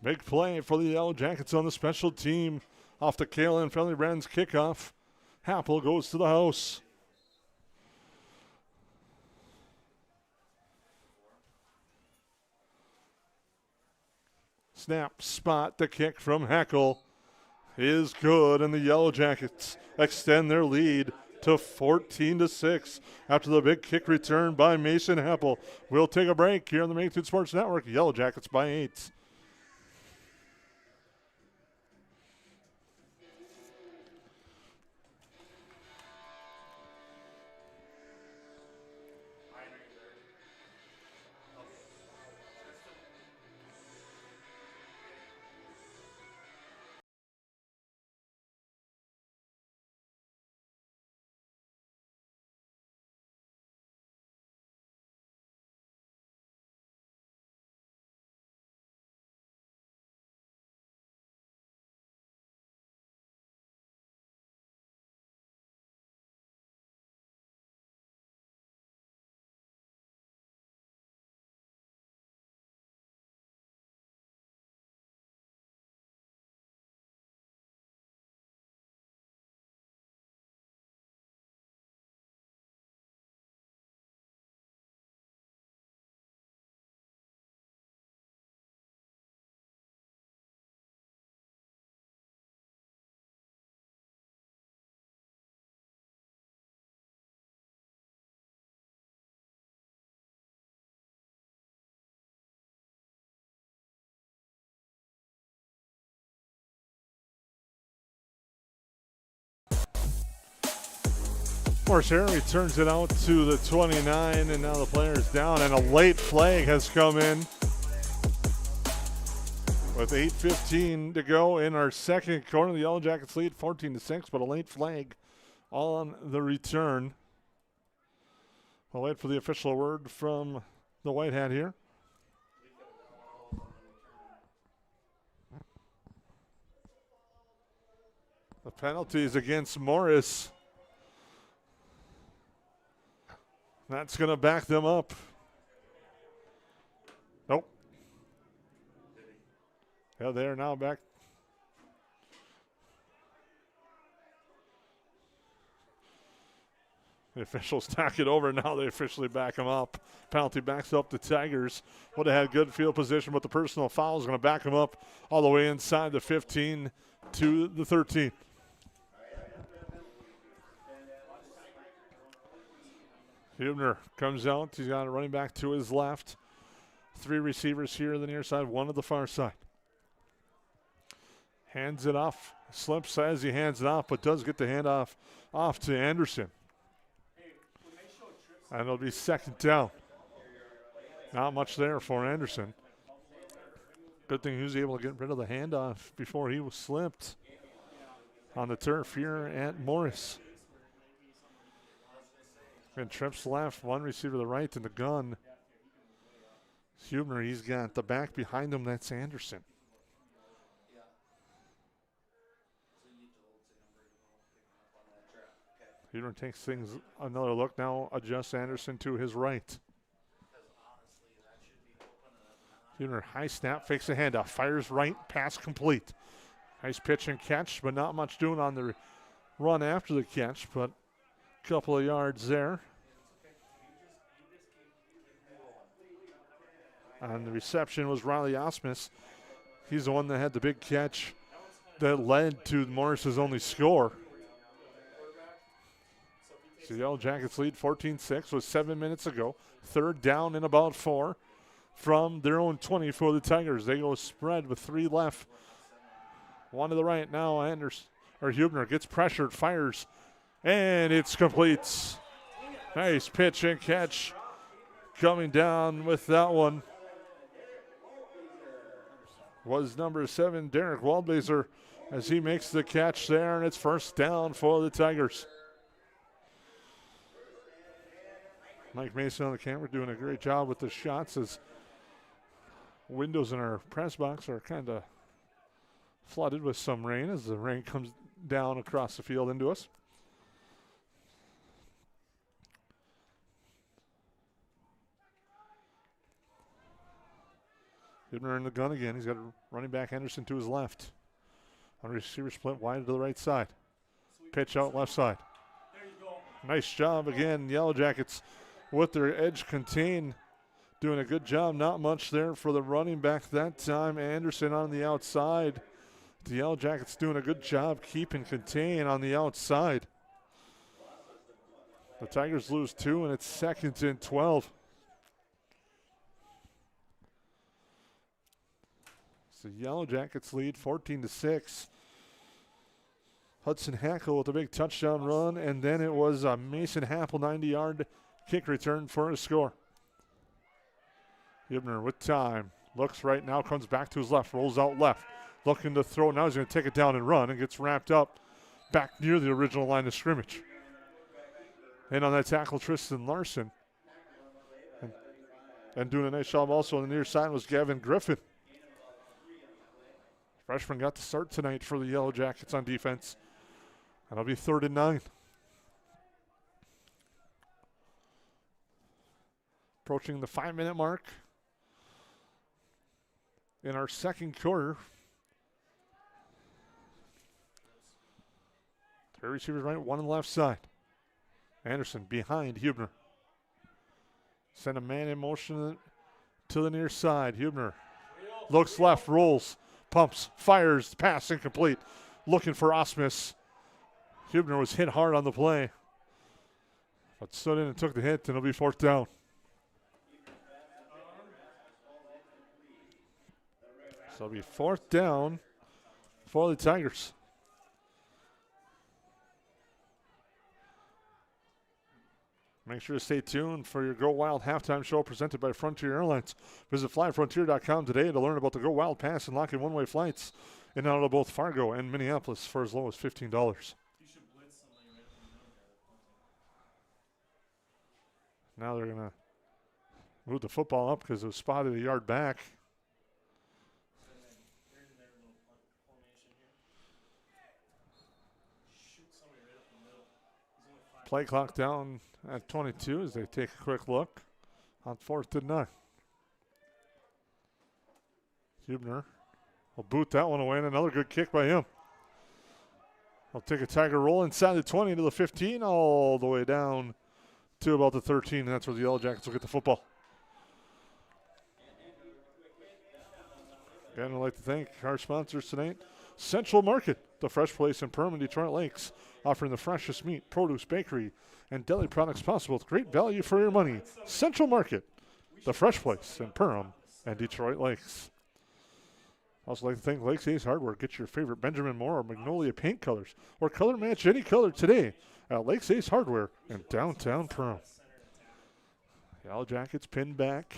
Big play for the Yellow Jackets on the special team off the Kalen Friendly Brands kickoff. Happel goes to the house. Snap, spot, the kick from Hackle is good, and the Yellow Jackets extend their lead to 14-6 after the big kick return by Mason Happel. We'll take a break here on the Magnitude Sports Network. Yellow Jackets by 8. Harry turns it out to the 29, and now the player is down, and a late flag has come in with 8:15 to go in our second quarter. The Yellow Jackets lead 14-6, but a late flag on the return. I'll wait for the official word from the White Hat here. The penalty is against Morris. That's going to back them up. Nope. Yeah, they are now back. The officials tack it over. Now they officially back them up. Penalty backs up the Tigers. Would have had good field position, but the personal foul is going to back them up all the way inside the 15 to the 13. Hubner comes out. He's got a running back to his left. 3 receivers here on the near side, 1 to the far side. Hands it off. Slips as he hands it off, but does get the handoff off to Anderson. And it'll be second down. Not much there for Anderson. Good thing he was able to get rid of the handoff before he was slipped on the turf here at Morris. And trips left, 1 receiver to the right in the gun. Hubner, he's got the back behind him. That's Anderson. Hubner takes things another look now, adjusts Anderson to his right. Hubner, high snap, fakes a handoff, fires right, pass complete. Nice pitch and catch, but not much doing on the run after the catch, but a couple of yards there. And the reception was Riley Osmus. He's the one that had the big catch that led to Morris's only score. So the Yellow Jackets lead 14-6 with 7 minutes ago. Third down and about 4 from their own 20 for the Tigers. They go spread with 3 left. One to the right now. Hubner gets pressured, fires, and it's complete. Nice pitch and catch coming down with that one was number 7, Derek Waldbaser, as he makes the catch there, and it's first down for the Tigers. Mike Mason on the camera doing a great job with the shots as windows in our press box are kind of flooded with some rain as the rain comes down across the field into us. Hibner in the gun again. He's got running back Henderson to his left. On receiver split wide to the right side. Pitch out left side. Nice job again. Yellow Jackets with their edge contain. Doing a good job. Not much there for the running back that time. Anderson on the outside. The Yellow Jackets doing a good job keeping contain on the outside. The Tigers lose 2, and it's 2nd and 12. So Yellow Jackets lead 14-6. Hudson Hackle with a big touchdown run, and then it was a Mason Happel 90-yard kick return for a score. Hibner with time. Looks right now, comes back to his left, rolls out left. Looking to throw. Now he's going to take it down and run and gets wrapped up back near the original line of scrimmage. And on that tackle, Tristan Larson. And doing a nice job also on the near side was Gavin Griffin. Freshman got the start tonight for the Yellow Jackets on defense. And it'll be 3rd and 9. Approaching the 5-minute mark in our second quarter. 3 receivers right, 1 on the left side. Anderson behind Hubner. Send a man in motion to the near side. Hubner looks left, rolls, pumps, fires, pass incomplete. Looking for Osmus. Hubner was hit hard on the play, but stood in and took the hit, and it'll be 4th down. So it'll be 4th down for the Tigers. Make sure to stay tuned for your Go Wild halftime show presented by Frontier Airlines. Visit flyfrontier.com today to learn about the Go Wild Pass and lock in one-way flights in and out of both Fargo and Minneapolis for as low as $15. Now they're going to move the football up because it was spotted a yard back. Play clock down at 22 as they take a quick look on 4th and 9. Hubner will boot that one away, and another good kick by him. He'll take a Tiger roll inside the 20 to the 15, all the way down to about the 13, and that's where the Yellow Jackets will get the football. Again, I'd like to thank our sponsors tonight. Central Market, the fresh place in Perham and Detroit Lakes, offering the freshest meat, produce, bakery, and deli products possible with great value for your money. Central Market, the fresh place in Perham and Detroit Lakes. Also like to thank Lakes Ace Hardware. Get your favorite Benjamin Moore or Magnolia paint colors or color match any color today at Lakes Ace Hardware in downtown Perham. Yellow Jackets pinned back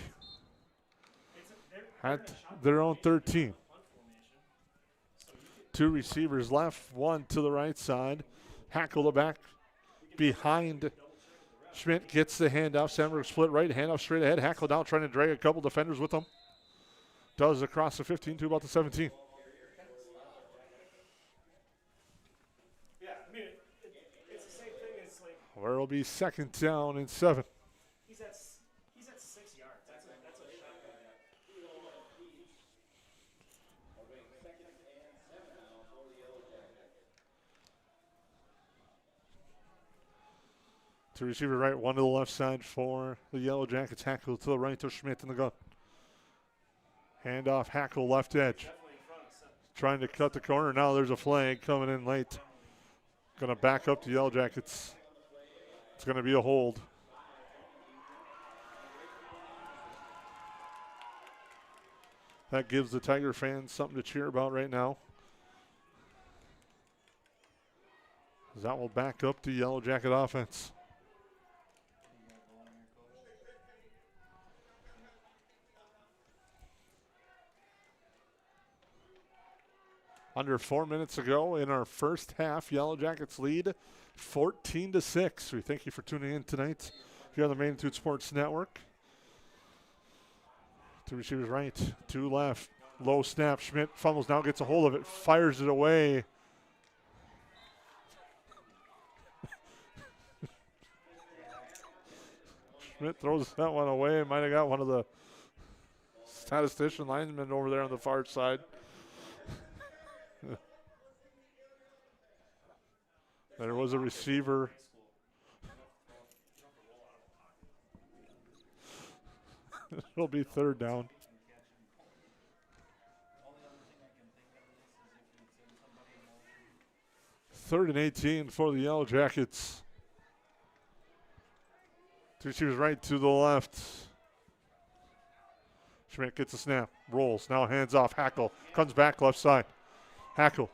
at their own 13. 2 receivers left, 1 to the right side. Hackle the back behind. Schmidt gets the handoff. Sandberg split right, handoff straight ahead. Hackle down, trying to drag a couple defenders with him. Does across the 15 to about the 17. Yeah, I mean, it's the same thing as like. Where it'll be 2nd down and 7. He's at 6 yards. That's a shotgun. Two receiver right, 1 to the left side for the Yellow Jackets. Hackle to the right to Schmidt in the gun. Handoff, Hackle left edge. trying to cut the corner. Now there's a flag coming in late. Going to back up the Yellow Jackets. It's going to be a hold. That gives the Tiger fans something to cheer about right now. That will back up the Yellow Jacket offense. Under 4 minutes ago in our first half, Yellow Jackets lead 14-6. We thank you for tuning in tonight here on the Magnitude Sports Network. 2 receivers right, 2 left. Low snap. Schmidt fumbles, now gets a hold of it, fires it away. Schmidt throws that one away. Might have got one of the statistician linemen over there on the far side. There was a receiver. It'll be 3rd down. Third and 18 for the Yellow Jackets. 2 receivers right to the left. Schmidt gets a snap, rolls, now hands off. Hackle comes back left side. Hackle.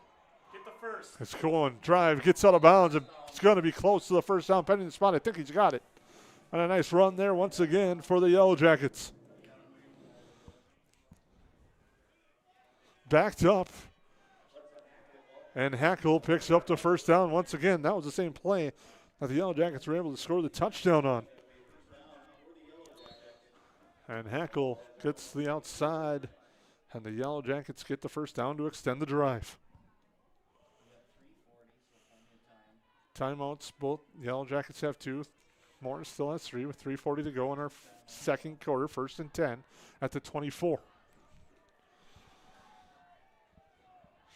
Get the first. It's going, drive, gets out of bounds, and it's going to be close to the first down, pending the spot. I think he's got it. And a nice run there once again for the Yellow Jackets. Backed up. And Hackle picks up the first down once again. That was the same play that the Yellow Jackets were able to score the touchdown on. And Hackle gets the outside, and the Yellow Jackets get the first down to extend the drive. Timeouts, both Yellow Jackets have 2. Morris still has 3 with 3:40 to go in our second quarter, 1st and 10 at the 24.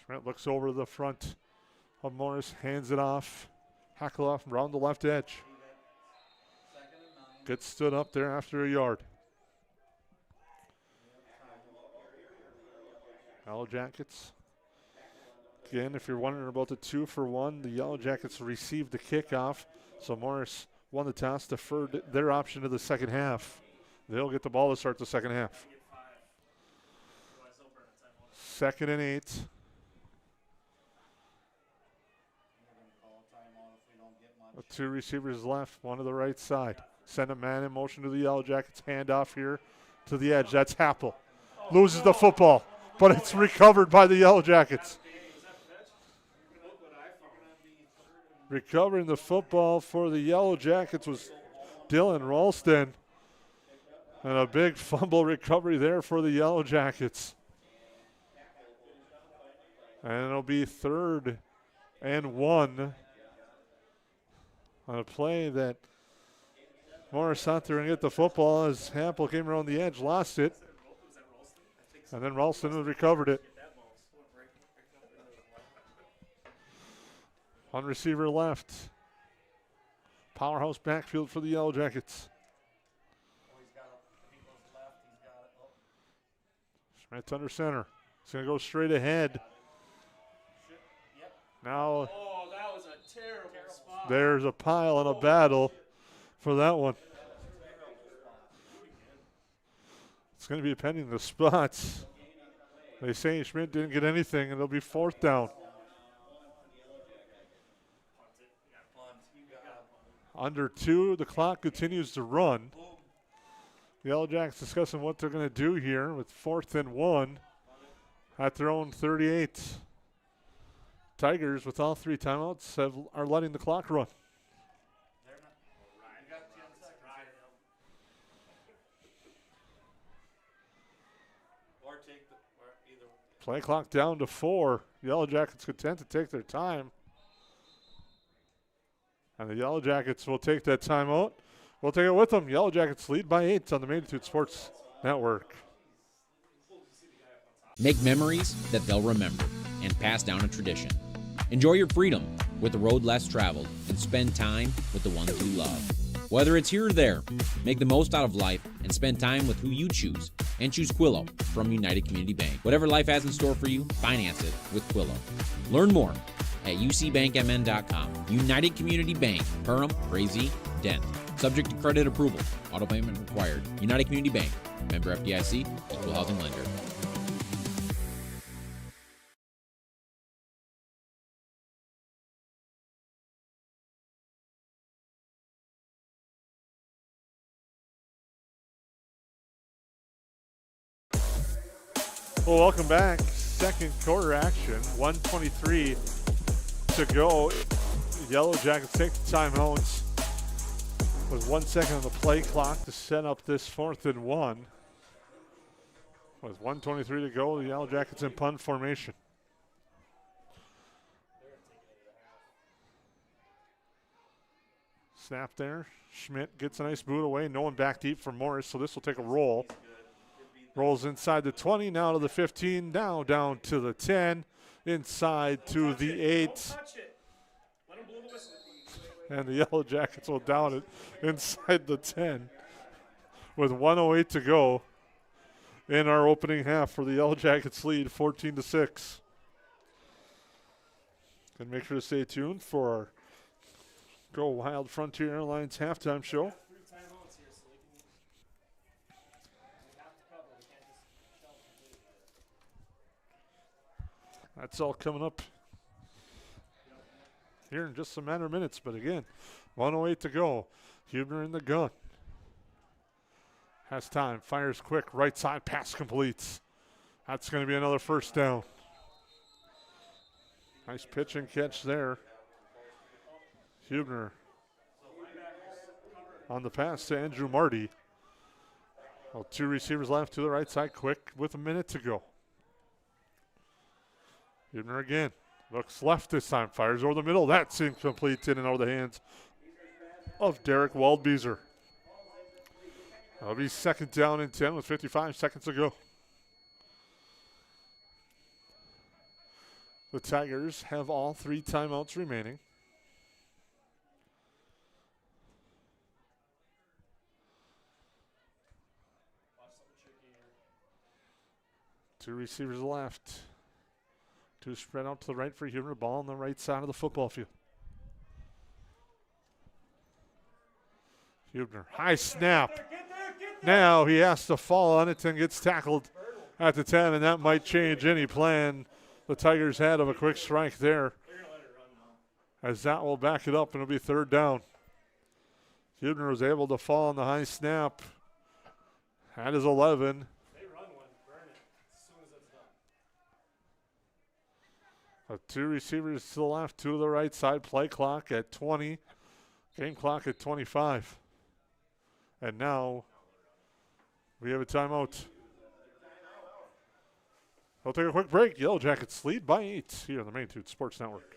Schmidt looks over to the front of Morris, hands it off. Hackle off around the left edge. Gets stood up there after a yard. Yellow Jackets. Again, if you're wondering about the 2-for-1, the Yellow Jackets received the kickoff. So Morris won the toss, deferred their option to the second half. They'll get the ball to start the second half. 2nd and 8. With 2 receivers left, one to the right side. Send a man in motion to the Yellow Jackets. Hand off here to the edge. That's Happel. Loses the football, but it's recovered by the Yellow Jackets. Recovering the football for the Yellow Jackets was Dylan Ralston. And a big fumble recovery there for the Yellow Jackets. And it'll be 3rd and 1 on a play that Morris out there and get the football as Hampel came around the edge, lost it. And then Ralston recovered it. One receiver left. Powerhouse backfield for the Yellow Jackets. Schmidt's under center. He's going to go straight ahead. Now Oh, that was a terrible spot. there's a pile and a battle for that one. It's going to be pending the spots. They say Schmidt didn't get anything, and it'll be 4th down. Under 2, the clock continues to run. The Yellow Jackets discussing what they're going to do here with 4th and 1 at their own 38. Tigers, with all 3 timeouts, are letting the clock run. Play clock down to 4. Yellow Jackets content to take their time. And the Yellow Jackets will take that timeout. We'll take it with them. Yellow Jackets lead by 8 on the Magnitude Sports Network. Make memories that they'll remember and pass down a tradition. Enjoy your freedom with a road less traveled and spend time with the ones you love. Whether it's here or there, make the most out of life and spend time with who you choose. And choose Quillo from United Community Bank. Whatever life has in store for you, finance it with Quillo. Learn more at ucbankmn.com. United Community Bank, Perham, Crazy, Dent. Subject to credit approval. Auto payment required. United Community Bank. Member FDIC. Equal housing lender. Well, welcome back. Second quarter action. 1:23 to go. Yellow Jackets take the timeouts with 1 second on the play clock to set up this 4th and 1. With 1:23 to go, the Yellow Jackets in punt formation. Snap there. Schmidt gets a nice boot away. No one back deep for Morris, so this will take a roll. Rolls inside the 20, now to the 15, now down to the 10, inside to the 8. And the Yellow Jackets will down it inside the 10 with 1:08 to go in our opening half for the Yellow Jackets lead, 14-6. And make sure to stay tuned for our Go Wild Frontier Airlines halftime show. That's all coming up here in just a matter of minutes. But again, 1:08 to go. Huebner in the gun. Has time, fires quick, right side, pass completes. That's going to be another first down. Nice pitch and catch there. Huebner on the pass to Andrew Marty. Well, 2 receivers left to the right side, quick with a minute to go. Huebner again. Looks left this time. Fires over the middle. That's incomplete, in and out of the hands of Derek Waldbeezer. That'll be 2nd down and 10 with 55 seconds to go. The Tigers have all 3 timeouts remaining. Two receivers left. 2 spread out to the right for Huebner. Ball on the right side of the football field. Huebner, high snap. Now he has to fall on it and gets tackled at the 10, and that might change any plan the Tigers had of a quick strike there, as that will back it up and it'll be 3rd down. Huebner was able to fall on the high snap at his 11. Two receivers to the left, 2 to the right side. Play clock at 20. Game clock at 25. And now we have a timeout. We'll take a quick break. Yellow Jackets lead by 8 here on the Magnitude Sports Network.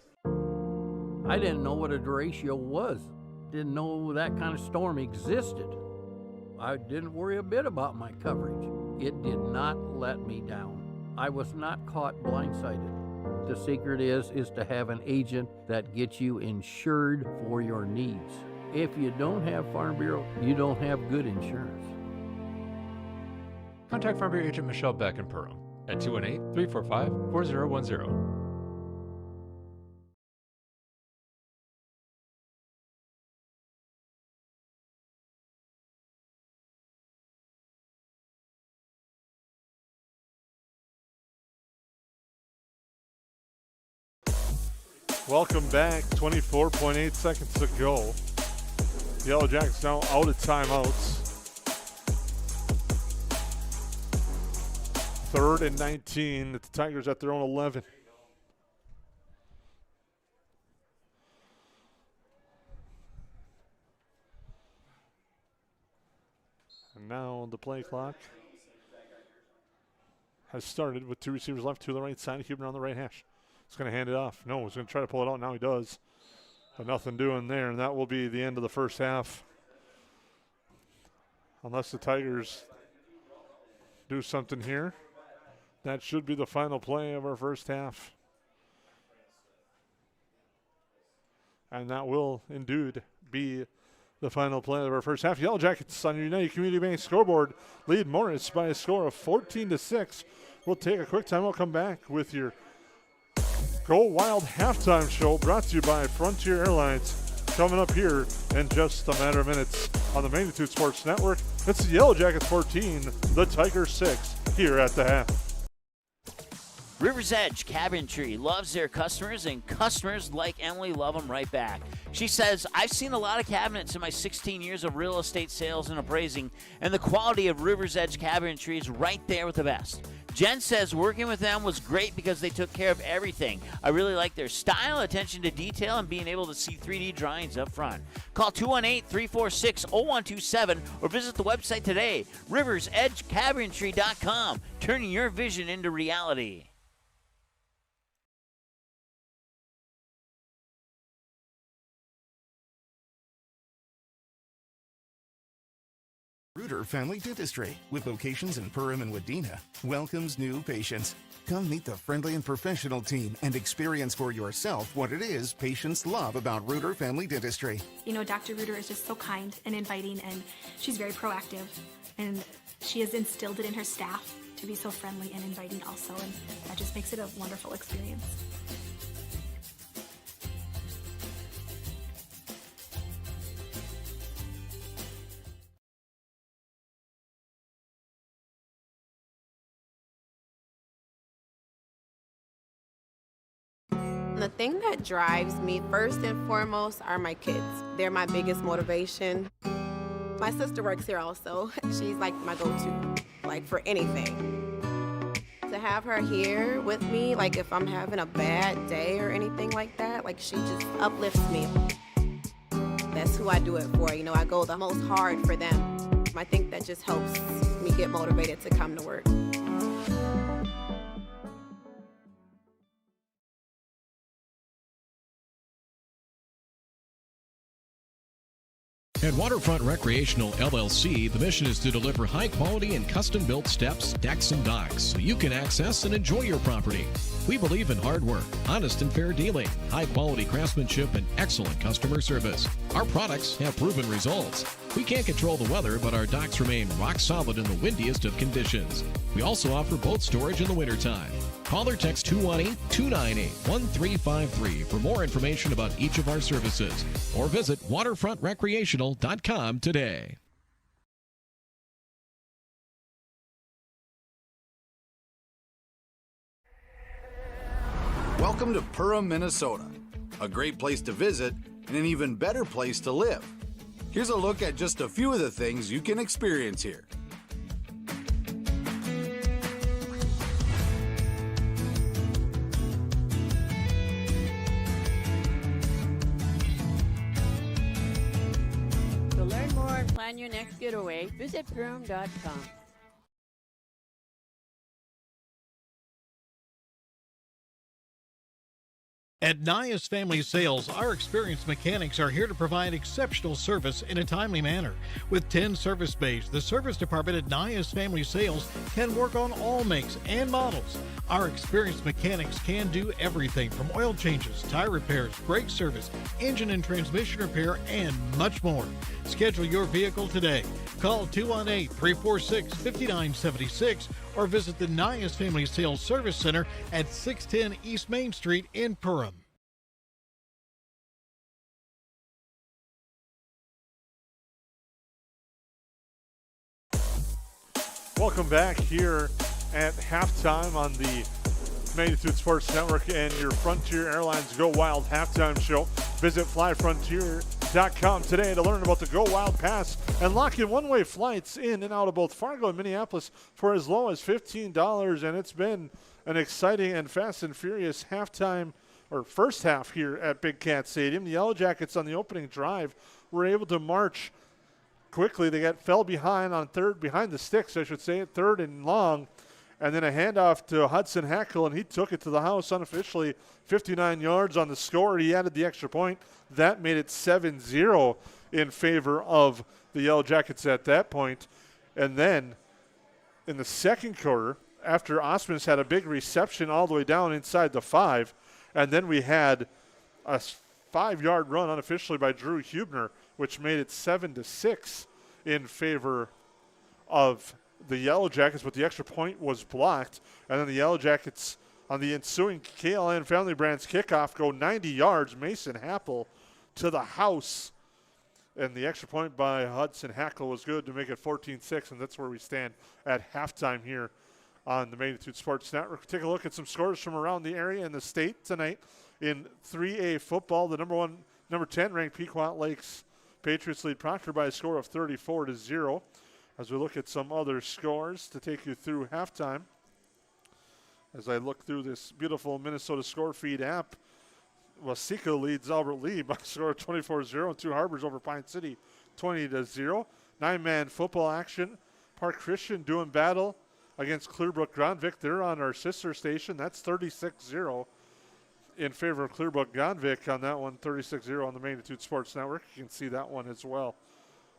I didn't know what a derecho was. Didn't know that kind of storm existed. I didn't worry a bit about my coverage. It did not let me down. I was not caught blindsided. The secret is to have an agent that gets you insured for your needs. If you don't have Farm Bureau, you don't have good insurance. Contact Farm Bureau agent Michelle Beck in Perham at 218-345-4010. Welcome back. 24.8 seconds to go. Yellow Jackets now out of timeouts. 3rd and 19. The Tigers at their own 11. And now the play clock has started with 2 receivers left to the right side. Huebner on the right hash. He's going to hand it off. No, he's going to try to pull it out. Now he does. But nothing doing there, and that will be the end of the first half. Unless the Tigers do something here. That should be the final play of our first half. And that will indeed be The final play of our first half. Yellow Jackets on your United Community Bank scoreboard lead Morris by a score of 14-6. We'll take a quick time. We'll come back with your Go Wild halftime show brought to you by Frontier Airlines. Coming up here in just a matter of minutes on the Magnitude Sports Network. It's the Yellow Jackets 14, the Tigers 6 here at the half. River's Edge Cabinetry loves their customers, and customers like Emily love them right back. She says, I've seen a lot of cabinets in my 16 years of real estate sales and appraising, and the quality of River's Edge Cabinetry is right there with the best. Jen says working with them was great because they took care of everything. I really like their style, attention to detail, and being able to see 3D drawings up front. Call 218-346-0127 or visit the website today, riversedgecabinetry.com, turning your vision into reality. Reuter Family Dentistry, with locations in Perham and Wadena, welcomes new patients. Come meet the friendly and professional team and experience for yourself what it is patients love about Reuter Family Dentistry. You know, Dr. Reuter is just so kind and inviting, and she's very proactive, and she has instilled it in her staff to be so friendly and inviting also, and that just makes it a wonderful experience. The thing that drives me first and foremost are my kids. They're my biggest motivation. My sister works here also. She's like my go-to, like for anything. To have her here with me, like if I'm having a bad day or anything like that, like she just uplifts me. That's who I do it for. You know, I go the most hard for them. I think that just helps me get motivated to come to work. At Waterfront Recreational LLC, the mission is to deliver high-quality and custom-built steps, decks, and docks so you can access and enjoy your property. We believe in hard work, honest and fair dealing, high-quality craftsmanship, and excellent customer service. Our products have proven results. We can't control the weather, but our docks remain rock solid in the windiest of conditions. We also offer boat storage in the wintertime. Call or text 218-298-1353 for more information about each of our services, or visit waterfrontrecreational.com today. Welcome to Perham, Minnesota, a great place to visit and an even better place to live. Here's a look at just a few of the things you can experience here. To learn more and plan your next getaway, visit Perham.com. At Nias Family Sales, our experienced mechanics are here to provide exceptional service in a timely manner. With 10 service bays, the service department at Nias Family Sales can work on all makes and models. Our experienced mechanics can do everything from oil changes, tire repairs, brake service, engine and transmission repair, and much more. Schedule your vehicle today. Call 218-346-5976 or visit the Nias Family Sales Service Center at 610 East Main Street in Perham. Welcome back here at halftime on the Magnitude Sports Network and your Frontier Airlines Go Wild halftime show. Visit flyfrontier.com today to learn about the Go Wild Pass and lock in one-way flights in and out of both Fargo and Minneapolis for as low as $15. And it's been an exciting and fast and furious halftime or first half here at Big Cat Stadium. The Yellow Jackets on the opening drive were able to march quickly. They fell behind on behind the sticks, I should say, at third and long. And then a handoff to Hudson Hackle, and he took it to the house unofficially, 59 yards on the score. He added the extra point. That made it 7-0 in favor of the Yellow Jackets at that point. And then in the second quarter, after Osmus had a big reception all the way down inside the 5, and then we had a 5-yard run unofficially by Drew Hubner which made it 7-6 in favor of the Yellow Jackets, but the extra point was blocked. And then the Yellow Jackets on the ensuing KLN Family Brands kickoff go 90 yards. Mason Happel to the house. And the extra point by Hudson Hackle was good to make it 14-6, and that's where we stand at halftime here on the Magnitude Sports Network. Take a look at some scores from around the area and the state tonight in 3A football. The number 10 ranked Pequot Lakes Patriots lead Proctor by a score of 34-0. As we look at some other scores to take you through halftime, as I look through this beautiful Minnesota Score Feed app, Waseca leads Albert Lee by a score of 24-0, and Two Harbors over Pine City 20-0. 9-man football action. Park Christian doing battle against Clearbrook Gronvik. They're on our sister station. That's 36-0 in favor of Clearbrook Gronvik on that one, 36-0 on the Magnitude Sports Network. You can see that one as well.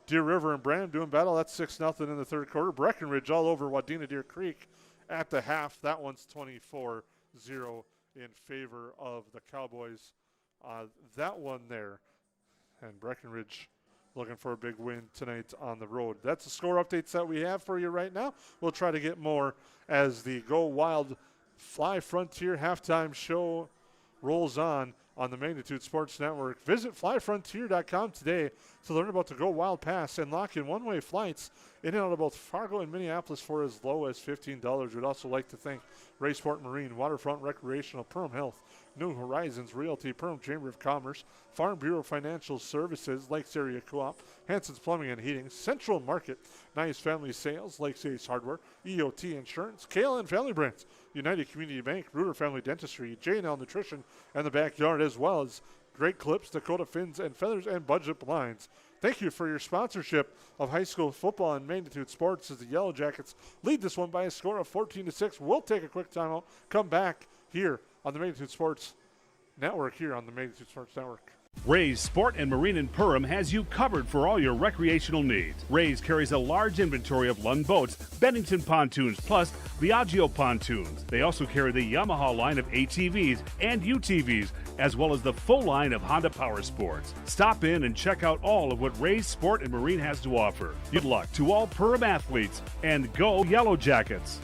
Deer River and Branham doing battle. That's 6-0 in the third quarter. Breckenridge all over Wadena Deer Creek at the half. That one's 24-0 in favor of the Cowboys. That one there. And Breckenridge looking for a big win tonight on the road. That's the score updates that we have for you right now. We'll try to get more as the Go Wild Fly Frontier halftime show rolls on the Magnitude Sports Network. Visit flyfrontier.com today to learn about the Go Wild Pass and lock in one-way flights in and out of both Fargo and Minneapolis for as low as $15. We'd also like to thank Ray Sport Marine, Waterfront Recreational, Perham Health, New Horizons Realty, Perham Chamber of Commerce, Farm Bureau Financial Services, Lakes Area Co-op, Hanson's Plumbing and Heating, Central Market, Nice Family Sales, Lakes Ace Hardware, EOT Insurance, KLN Family Brands, United Community Bank, Reuter Family Dentistry, J&L Nutrition, and the Backyard, as well as Great Clips, Dakota Fins and Feathers, and Budget Blinds. Thank you for your sponsorship of high school football and Magnitude Sports as the Yellow Jackets lead this one by a score of 14-6. We'll take a quick timeout, come back here on the Magnitude Sports Network, Ray's Sport and Marine in Perham has you covered for all your recreational needs. Ray's carries a large inventory of Lund boats, Bennington pontoons, plus Viaggio pontoons. They also carry the Yamaha line of ATVs and UTVs, as well as the full line of Honda Power Sports. Stop in and check out all of what Ray's Sport and Marine has to offer. Good luck to all Perham athletes, and go Yellow Jackets!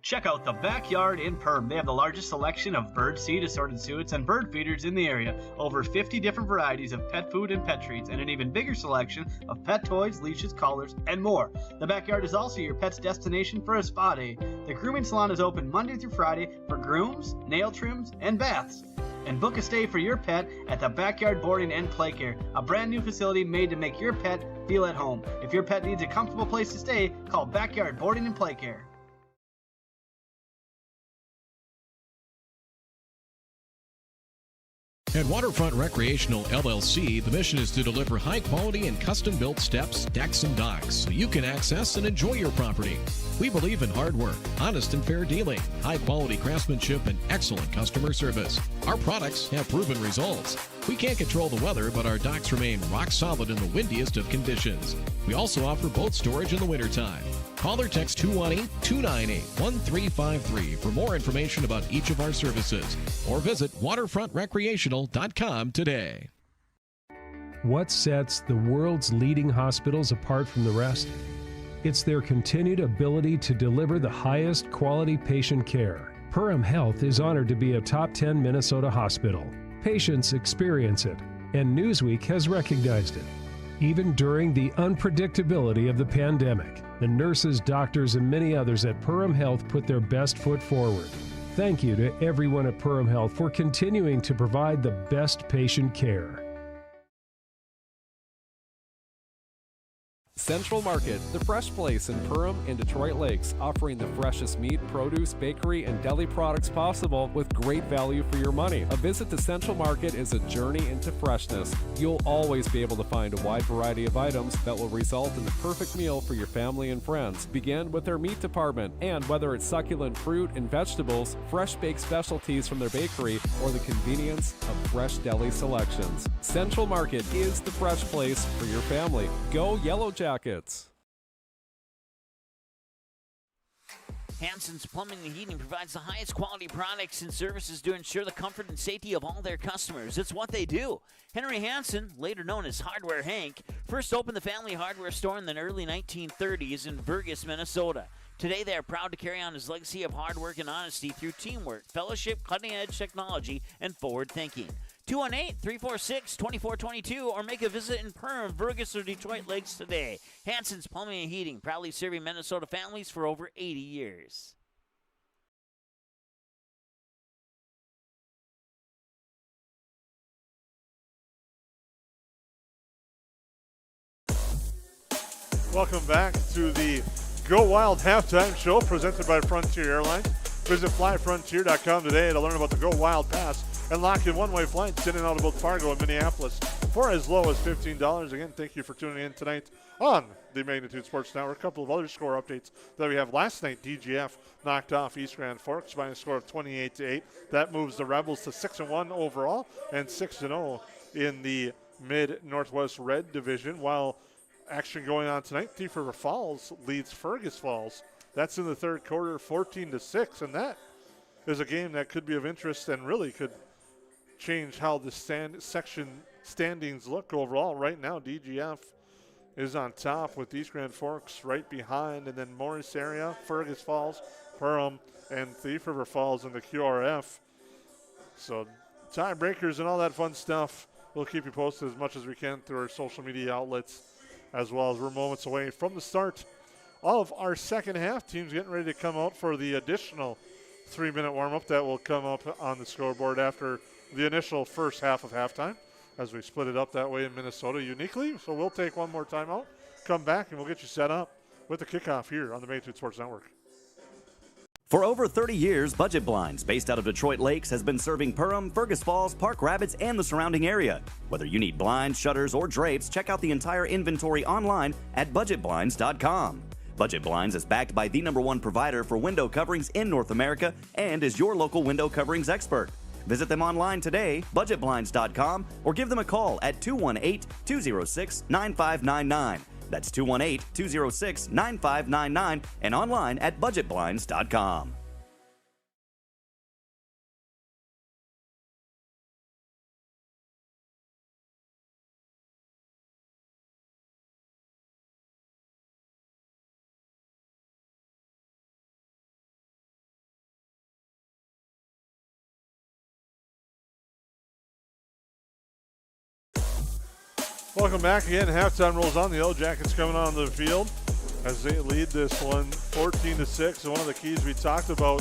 Check out the Backyard in Perham. They have the largest selection of bird seed, assorted suets, and bird feeders in the area. Over 50 different varieties of pet food and pet treats, and an even bigger selection of pet toys, leashes, collars, and more. The Backyard is also your pet's destination for a spa day. The grooming salon is open Monday through Friday for grooms, nail trims, and baths. And book a stay for your pet at the Backyard Boarding and Play Care, a brand new facility made to make your pet feel at home. If your pet needs a comfortable place to stay, call Backyard Boarding and Play Care. At Waterfront Recreational LLC, the mission is to deliver high-quality and custom-built steps, decks, and docks so you can access and enjoy your property. We believe in hard work, honest and fair dealing, high-quality craftsmanship, and excellent customer service. Our products have proven results. We can't control the weather, but our docks remain rock solid in the windiest of conditions. We also offer boat storage in the wintertime. Call or text 218-298-1353 for more information about each of our services, or visit waterfrontrecreational.com today. What sets the world's leading hospitals apart from the rest? It's their continued ability to deliver the highest quality patient care. Perham Health is honored to be a top 10 Minnesota hospital. Patients experience it, and Newsweek has recognized it. Even during the unpredictability of the pandemic, the nurses, doctors, and many others at Perham Health put their best foot forward. Thank you to everyone at Perham Health for continuing to provide the best patient care. Central Market, the fresh place in Perham and Detroit Lakes, offering the freshest meat, produce, bakery, and deli products possible with great value for your money. A visit to Central Market is a journey into freshness. You'll always be able to find a wide variety of items that will result in the perfect meal for your family and friends. Begin with their meat department, and whether it's succulent fruit and vegetables, fresh baked specialties from their bakery, or the convenience of fresh deli selections, Central Market is the fresh place for your family. Go Yellow Jackets! Hansen's Plumbing and Heating provides the highest quality products and services to ensure the comfort and safety of all their customers. It's what they do. Henry Hansen, later known as Hardware Hank, first opened the family hardware store in the early 1930s in Burgess, Minnesota. Today, they are proud to carry on his legacy of hard work and honesty through teamwork, fellowship, cutting-edge technology, and forward thinking. 218-346-2422 or make a visit in Perham, Burgess, or Detroit Lakes today. Hansen's Plumbing and Heating, proudly serving Minnesota families for over 80 years. Welcome back to the Go Wild halftime show presented by Frontier Airlines. Visit flyfrontier.com today to learn about the Go Wild Pass and lock in one-way flights in and out of both Fargo and Minneapolis for as low as $15. Again, thank you for tuning in tonight on the Magnitude Sports Network. A couple of other score updates that we have. Last night, DGF knocked off East Grand Forks by a score of 28-8. That moves the Rebels to 6-1 overall and 6-0 in the Mid-Northwest Red Division, while action going on tonight, Thief River Falls leads Fergus Falls. That's in the third quarter, 14-6, and that is a game that could be of interest and really could change how the section standings look overall. Right now, DGF is on top with East Grand Forks right behind, and then Morris area, Fergus Falls, Perham, and Thief River Falls in the QRF. So tiebreakers and all that fun stuff. We'll keep you posted as much as we can through our social media outlets, as well as we're moments away from the start of our second half. Teams getting ready to come out for the additional 3-minute warm-up that will come up on the scoreboard after the initial first half of halftime, as we split it up that way in Minnesota uniquely. So we'll take one more timeout, come back, and we'll get you set up with the kickoff here on the Magnitude Sports Network. For over 30 years, Budget Blinds, based out of Detroit Lakes, has been serving Perham, Fergus Falls, Park Rapids, and the surrounding area. Whether you need blinds, shutters, or drapes, check out the entire inventory online at budgetblinds.com. Budget Blinds is backed by the #1 provider for window coverings in North America and is your local window coverings expert. Visit them online today, budgetblinds.com, or give them a call at 218-206-9599. That's 218-206-9599 and online at budgetblinds.com. Welcome back again. Halftime rolls on. The Yellow Jackets coming on the field as they lead this one 14-6. And one of the keys we talked about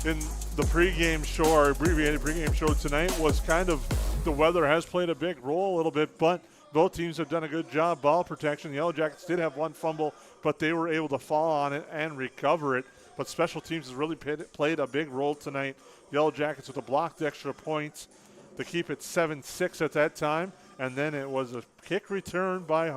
in the pregame show, our abbreviated pregame show tonight, was kind of the weather has played a big role a little bit, but both teams have done a good job ball protection. The Yellow Jackets did have one fumble, but they were able to fall on it and recover it. But special teams has really played a big role tonight. The Yellow Jackets with a blocked extra points to keep it 7-6 at that time. And then it was a kick return by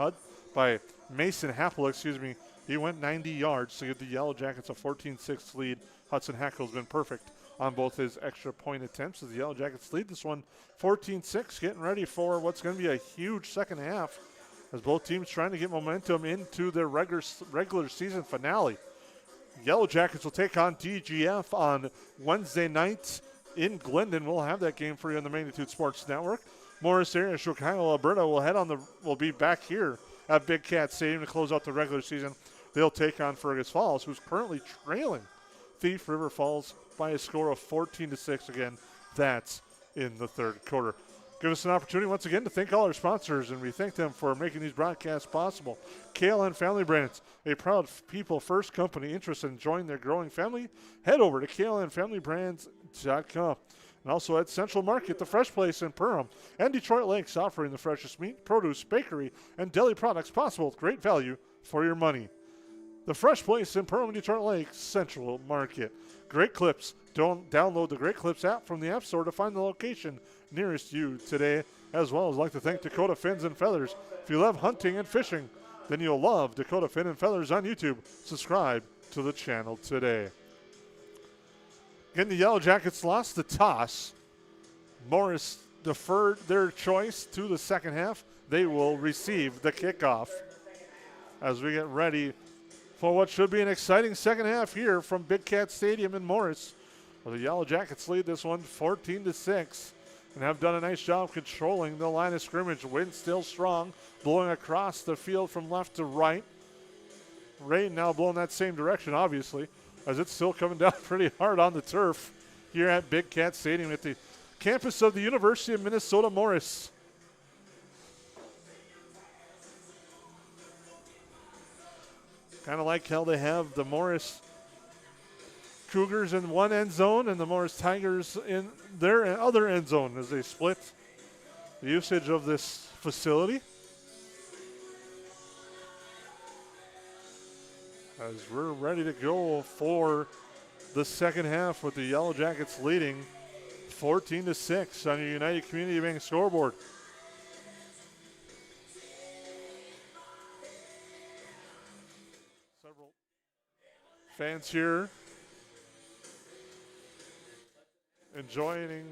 Mason Happel, He went 90 yards to give the Yellow Jackets a 14-6 lead. Hudson Hackle's been perfect on both his extra point attempts as the Yellow Jackets lead this one 14-6, getting ready for what's going to be a huge second half as both teams trying to get momentum into their regular season finale. Yellow Jackets will take on DGF on Wednesday night in Glendon. We'll have that game for you on the Magnitude Sports Network. Morris area, Chicago, Alberta will be back here at Big Cat Stadium to close out the regular season. They'll take on Fergus Falls, who's currently trailing Thief River Falls by a score of 14-6. Again, that's in the third quarter. Give us an opportunity once again to thank all our sponsors, and we thank them for making these broadcasts possible. KLN Family Brands, a proud people-first company interested in joining their growing family. Head over to klnfamilybrands.com. And also at Central Market, the fresh place in Perham, and Detroit Lakes, offering the freshest meat, produce, bakery, and deli products possible with great value for your money. The Fresh Place in Perham, Detroit Lakes Central Market. Great Clips. Don't download the Great Clips app from the App Store to find the location nearest you today. As well as like to thank Dakota Fins and Feathers. If you love hunting and fishing, then you'll love Dakota Fin and Feathers on YouTube. Subscribe to the channel today. Again, the Yellow Jackets lost the toss. Morris deferred their choice to the second half. They will receive the kickoff as we get ready for what should be an exciting second half here from Big Cat Stadium in Morris, where the Yellow Jackets lead this one 14-6 and have done a nice job controlling the line of scrimmage. Wind still strong, blowing across the field from left to right. Rain now blowing that same direction, obviously, as it's still coming down pretty hard on the turf here at Big Cat Stadium at the campus of the University of Minnesota Morris. Kind of like how they have the Morris Cougars in one end zone and the Morris Tigers in their other end zone as they split the usage of this facility. As we're ready to go for the second half with the Yellow Jackets leading 14-6 on your United Community Bank scoreboard. Several fans here enjoying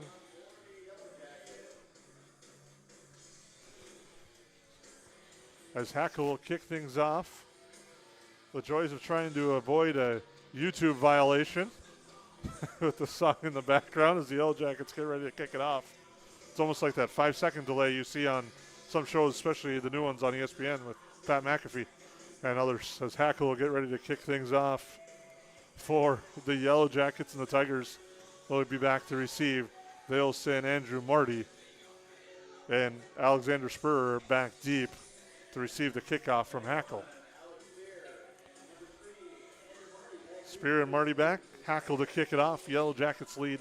as Hackle will kick things off. The joys of trying to avoid a YouTube violation with the song in the background as the Yellow Jackets get ready to kick it off. It's almost like that 5-second delay you see on some shows, especially the new ones on ESPN with Pat McAfee and others, as Hackle will get ready to kick things off for the Yellow Jackets, and the Tigers will be back to receive. They'll send Andrew Marty and Alexander Spur back deep to receive the kickoff from Hackle. Spear and Marty back. Hackle to kick it off. Yellow Jackets lead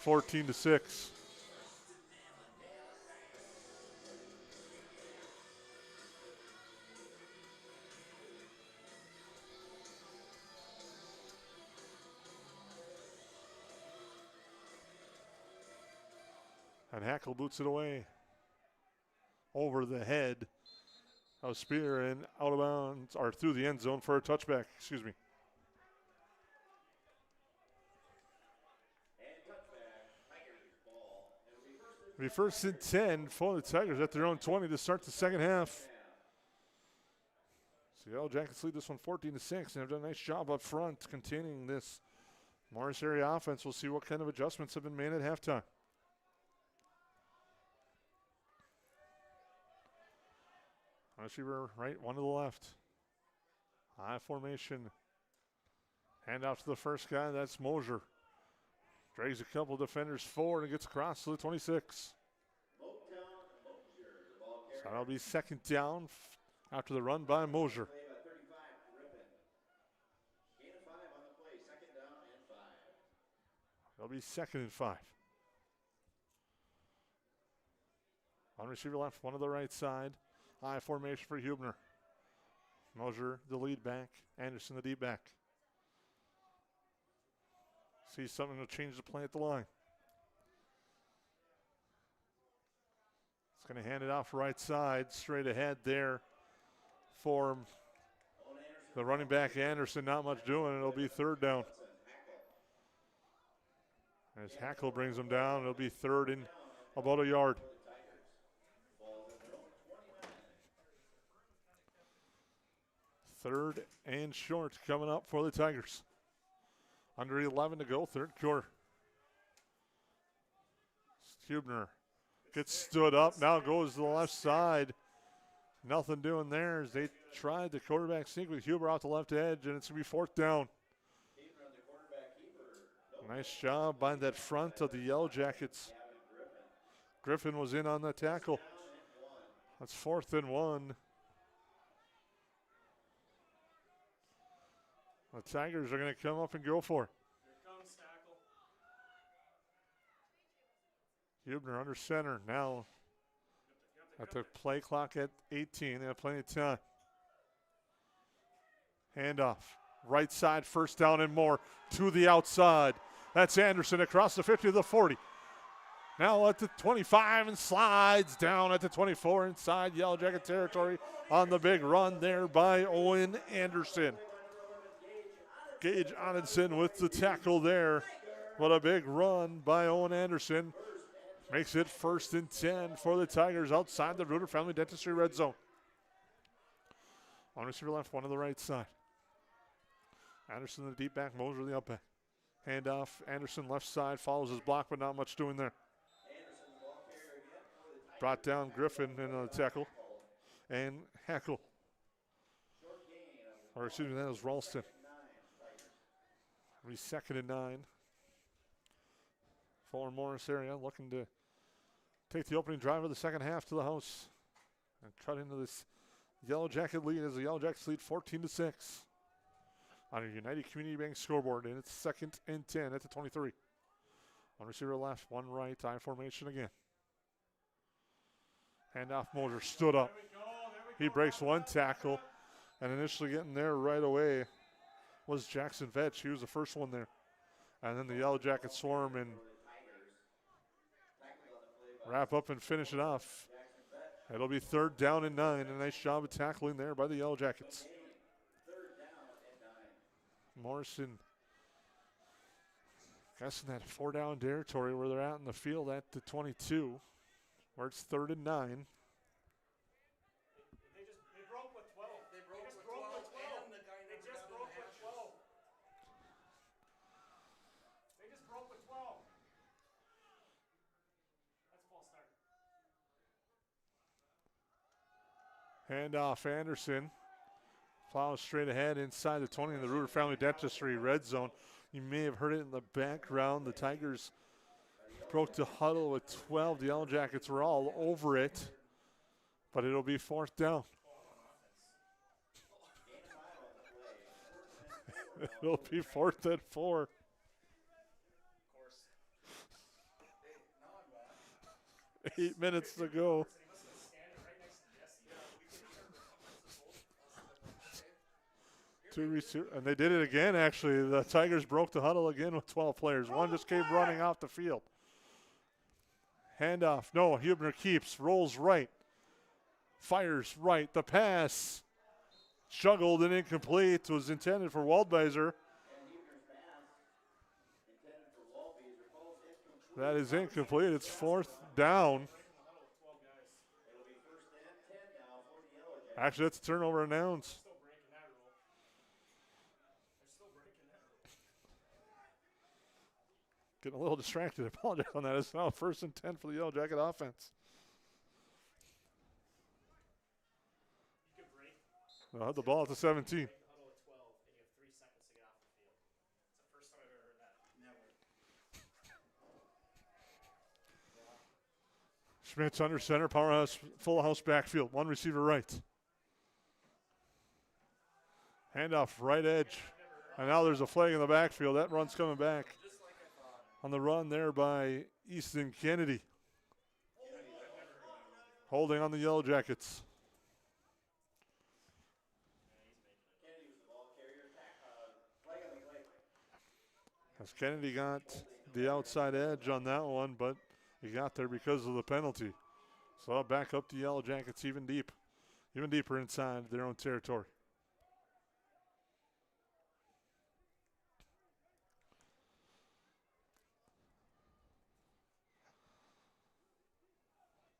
14-6. And Hackle boots it away over the head of Spear and out of bounds, or through the end zone for a touchback. Excuse me. It'll be first and 10 for the Tigers at their own 20 to start the second half. So the Yellow Jackets lead this one 14-6 and have done a nice job up front containing this Morris area offense. We'll see what kind of adjustments have been made at halftime. Receiver right, one to the left. High formation. Hand off to the first guy, that's Mosier. Drags a couple defenders forward and gets across to the 26. So that'll be second down after the run by Mosier. It'll be 2nd and 5. One receiver left, one to the right side. High formation for Hubner. Mosier, the lead back. Anderson, the deep back. See something to change the play at the line. It's going to hand it off right side, straight ahead there for the running back Anderson. Not much doing. It'll be third down. As Hackle brings him down, it'll be third and about a yard. Third and short coming up for the Tigers. Under 11 to go, third quarter. Hubner gets stood up, now goes to the left side. Nothing doing there as they tried the quarterback sneak with Huber off the left edge, and it's going to be fourth down. Nice job by that front of the Yellow Jackets. Griffin was in on the tackle. That's 4th and 1. The Tigers are going to come up and go for it. Hubner under center now at the play clock at 18. They have plenty of time. Handoff. Right side, first down and more to the outside. That's Anderson across the 50 to the 40. Now at the 25 and slides down at the 24 inside Yellow Jacket territory on the big run there by Owen Anderson. Gage Onenson with the tackle there. What a big run by Owen Anderson. Makes it 1st and 10 for the Tigers outside the Reuter Family Dentistry red zone. One receiver left, one to the right side. Anderson the deep back, Moser the up back. Handoff, Anderson left side, follows his block, but not much doing there. Brought down Griffin in a tackle. And Hackle. Or excuse me, that was Ralston. 2nd and 9. Fuller Morris area looking to take the opening drive of the second half to the house. And cut into this Yellow Jacket lead as the Yellow Jackets lead 14-6. On a United Community Bank scoreboard, and it's 2nd and 10 at the 23. One receiver left, one right, I formation again. Handoff, Moser stood up. He breaks one tackle, and initially getting there right away was Jackson Vetch. He was the first one there. And then the Yellow Jackets swarm and wrap up and finish it off. It'll be 3rd down and 9. A nice job of tackling there by the Yellow Jackets. Morrison guessing that 4-down territory where they're at in the field at the 22, where it's 3rd and 9. They broke with 12. They broke with 12. They just broke with 12. They just broke with 12. That's a false start. Handoff, Anderson. Plows straight ahead inside the 20 in the Reuter Family Dentistry red zone. You may have heard it in the background. The Tigers broke to huddle with 12. The Yellow Jackets were all over it, but it'll be 4th down. It'll be 4th and 4. 8 minutes to go. And they did it again, actually. The Tigers broke the huddle again with 12 players. One just came running off the field. Handoff. No, Hubner keeps. Rolls right. Fires right. The pass. Juggled and incomplete. Was intended for Waldbeiser. That is incomplete. It's 4th down. Actually, that's a turnover announced. Getting a little distracted. I apologize on that. It's now 1st and 10 for the Yellow Jacket offense. They'll have the ball at the 17. Schmitz under center, powerhouse, full house backfield. One receiver right. Handoff right edge. And now there's a flag in the backfield. That run's coming back. On the run there by Easton Kennedy. Holding on the Yellow Jackets. As Kennedy got the outside edge on that one, but he got there because of the penalty. So I'll back up the Yellow Jackets even deeper inside their own territory.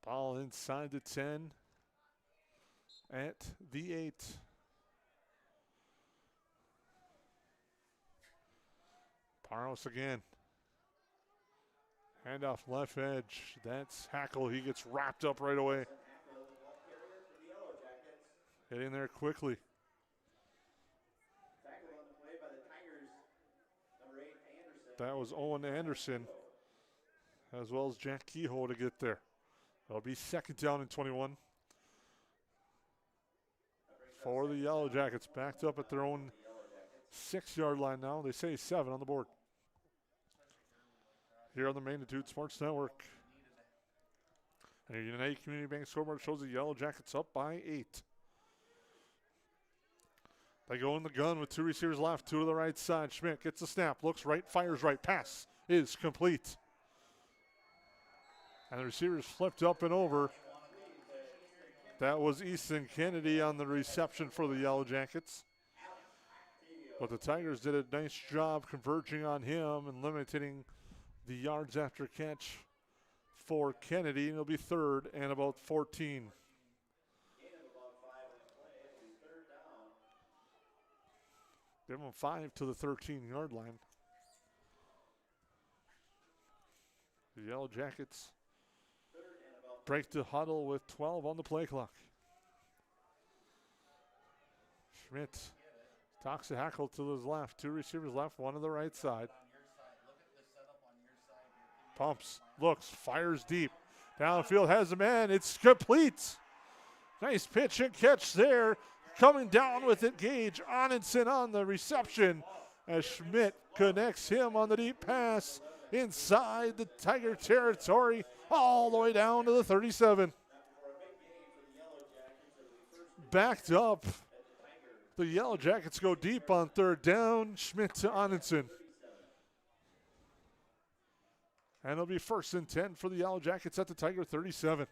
Ball inside the 10 at the 8. Parros again. Handoff left edge. That's Hackle. He gets wrapped up right away. Get in there quickly. That was Owen Anderson, as well as Jack Kehoe to get there. It'll be 2nd down and 21 for the Yellow Jackets. Backed up at their own 6-yard line now. They say 7 on the board. Here on the Magnitude Sports Network. And your United Community Bank scoreboard shows the Yellow Jackets up by 8. They go in the gun with 2 receivers left, 2 to the right side. Schmidt gets the snap, looks right, fires right. Pass is complete. And the receivers flipped up and over. That was Easton Kennedy on the reception for the Yellow Jackets. But the Tigers did a nice job converging on him and limiting the yards after catch for Kennedy. It'll be 3rd and about 14. Give them 5 to the 13-yard line. The Yellow Jackets break the huddle with 12 on the play clock. Schmidt talks to Hackle to his left. 2 receivers left, 1 to the right side. Pumps, looks, fires deep. Downfield has a man. It's complete. Nice pitch and catch there. Coming down with it, Gage Onenson on the reception as Schmidt connects him on the deep pass inside the Tiger territory all the way down to the 37. Backed up. The Yellow Jackets go deep on 3rd down. Schmidt to Onenson. And it'll be 1st and 10 for the Yellow Jackets at the Tiger 37.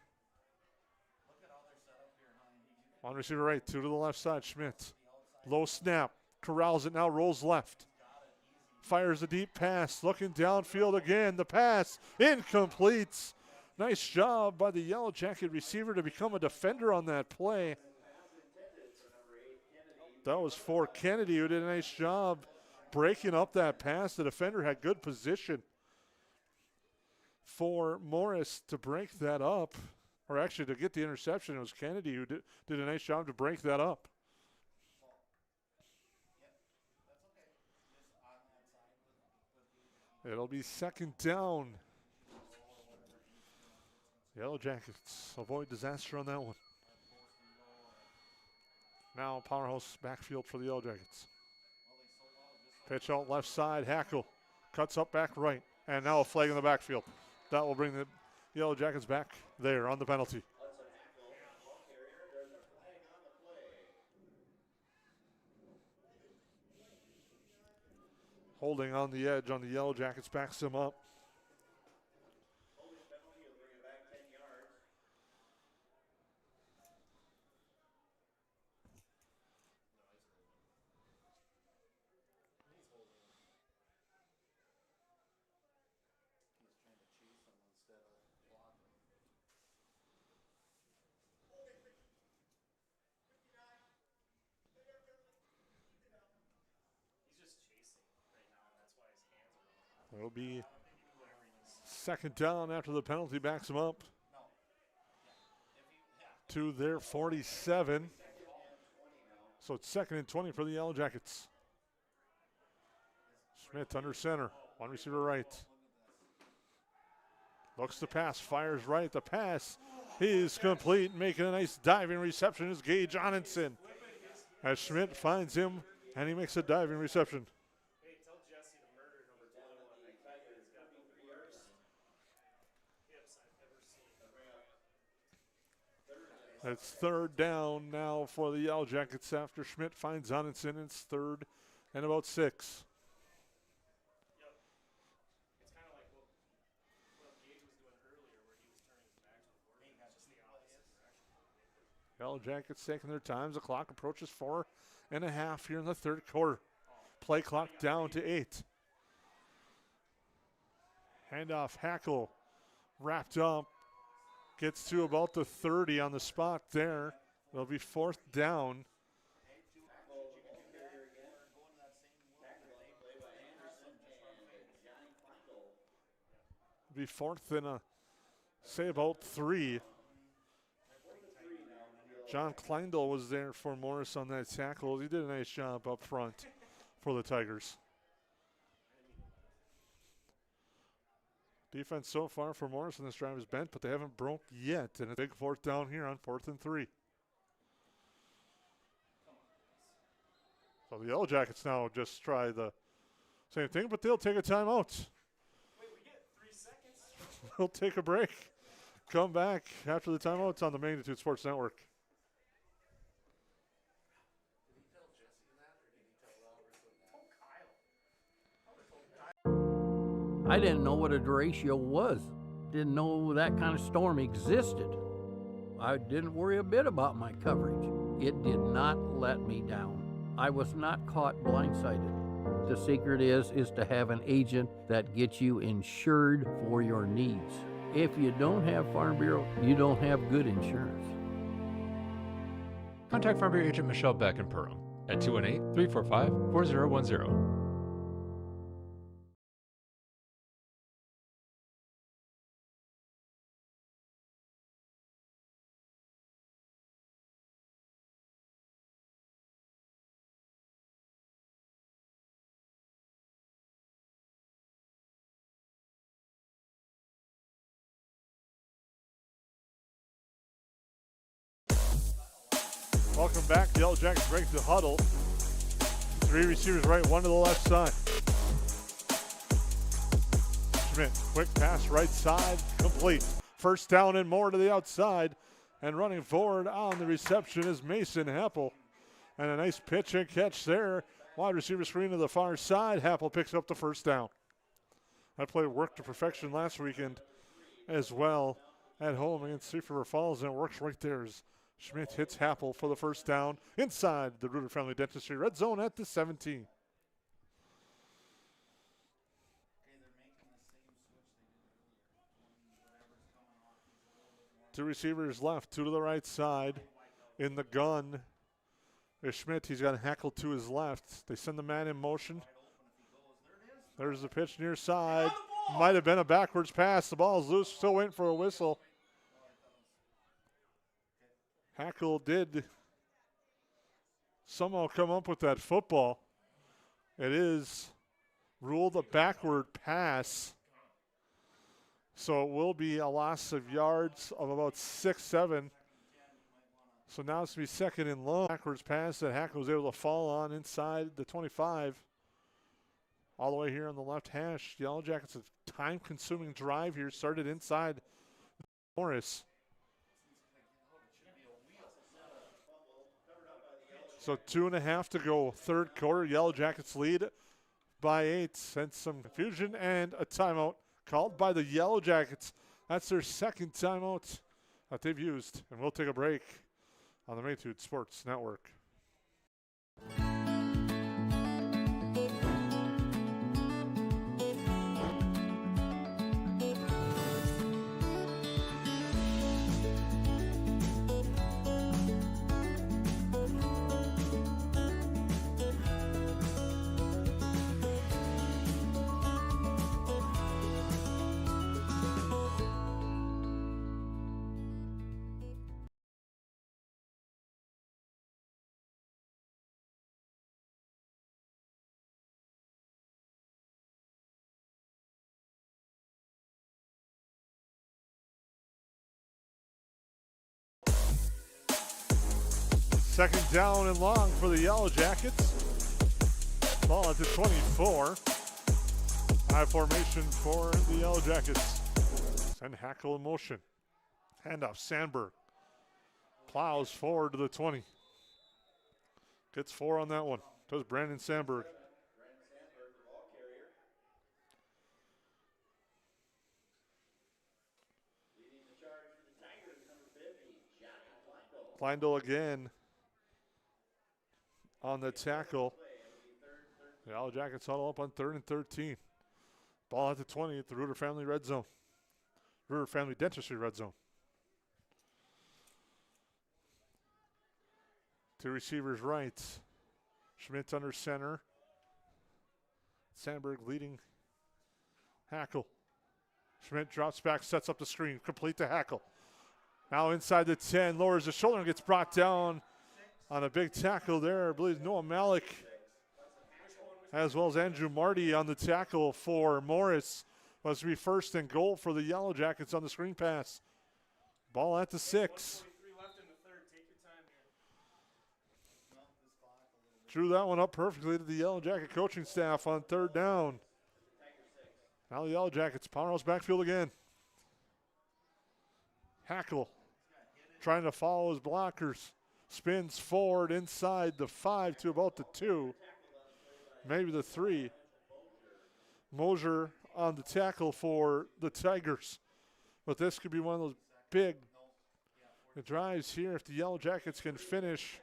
1 receiver right, 2 to the left side. Schmidt. Low snap. Corrals it now, rolls left. Fires a deep pass. Looking downfield again. The pass incomplete. Nice job by the Yellow Jacket receiver to become a defender on that play. That was for Kennedy, who did a nice job breaking up that pass. The defender had good position for Morris to break that up. Or actually to get the interception. It was Kennedy who did a nice job to break that up. It'll be 2nd down. Yellow Jackets avoid disaster on that one. Now powerhouse backfield for the Yellow Jackets. Pitch out left side. Hackle cuts up back right. And now a flag in the backfield. That will bring the Yellow Jackets back there on the penalty. Holding on the edge on the Yellow Jackets backs him up. It'll be 2nd down after the penalty backs them up to their 47. So it's 2nd and 20 for the Yellow Jackets. Schmidt under center, 1 receiver right. Looks to pass, fires right. The pass is complete. Making a nice diving reception is Gage Onenson. As Schmidt finds him and he makes a diving reception. It's 3rd down now for the Yellow Jackets after Schmidt finds Onenson. It's 3rd and about 6. Yellow Jackets taking their time. The clock approaches 4.5 here in the 3rd quarter. Play clock down to 8. Handoff, Hackle wrapped up. Gets to about the 30 on the spot there. It'll be 4th down. It'll be 4th and say about 3. John Kleindl was there for Morris on that tackle. He did a nice job up front for the Tigers. Defense so far for Morris in this drive is bent, but they haven't broke yet. And a big 4th down here on 4th and 3. So the Yellow Jackets now just try the same thing, but they'll take a timeout. Wait, we get 3 seconds? We'll take a break. Come back after the timeouts on the Magnitude Sports Network. I didn't know what a derecho was. Didn't know that kind of storm existed. I didn't worry a bit about my coverage. It did not let me down. I was not caught blindsided. The secret is to have an agent that gets you insured for your needs. If you don't have Farm Bureau, you don't have good insurance. Contact Farm Bureau agent Michelle Beck in Perham at 218-345-4010. Welcome back. The Yellow Jackets break the huddle. 3 receivers right, 1 to the left side. Schmidt, quick pass right side, complete. First down and more to the outside. And running forward on the reception is Mason Happel. And a nice pitch and catch there. Wide receiver screen to the far side. Happel picks up the first down. That play worked to perfection last weekend as well at home against Thief River Falls, and it works right there as Schmidt hits Happel for the first down inside the Reuter Family Dentistry red zone at the 17. Two receivers left, 2 to the right side. In the gun is Schmidt. He's got Hackle to his left. They send the man in motion. There's the pitch near side. Might have been a backwards pass. The ball is loose. Still waiting for a whistle. Hackle did somehow come up with that football. It is ruled a backward pass. So it will be a loss of yards of about 6-7. So now it's going to be second and long. Backwards pass that Hackle was able to fall on inside the 25. All the way here on the left hash. Yellow Jackets, a time-consuming drive here. Started inside Morris. So 2.5 to go, third quarter. Yellow Jackets lead by 8. Sent some confusion and a timeout called by the Yellow Jackets. That's their second timeout that they've used. And we'll take a break on the Maytude Sports Network. Second down and long for the Yellow Jackets. Ball at the 24. High formation for the Yellow Jackets. Send Hackle in motion. Handoff, Sandberg. Plows forward to the 20. Gets 4 on that one. Does Brandon Sandberg. Kleindl again on the tackle. The Yellow Jackets huddle up on 3rd and 13. Ball at the 20 at the Reuter Family red zone. Reuter Family Dentistry red zone. 2 receivers right. Schmidt under center. Sandberg leading Hackle. Schmidt drops back, sets up the screen. Complete to Hackle. Now inside the 10, lowers the shoulder and gets brought down on a big tackle there. I believe Noah Malik, as well as Andrew Marty on the tackle for Morris. Must be 1st and goal for the Yellow Jackets on the screen pass. Ball at the 6. Drew that one up perfectly to the Yellow Jacket coaching staff on 3rd down. Now the Yellow Jackets powerhouse backfield again. Hackle trying to follow his blockers. Spins forward inside the 5 to about the 2. Maybe the 3. Mosier on the tackle for the Tigers. But this could be one of those big drives here if the Yellow Jackets can finish.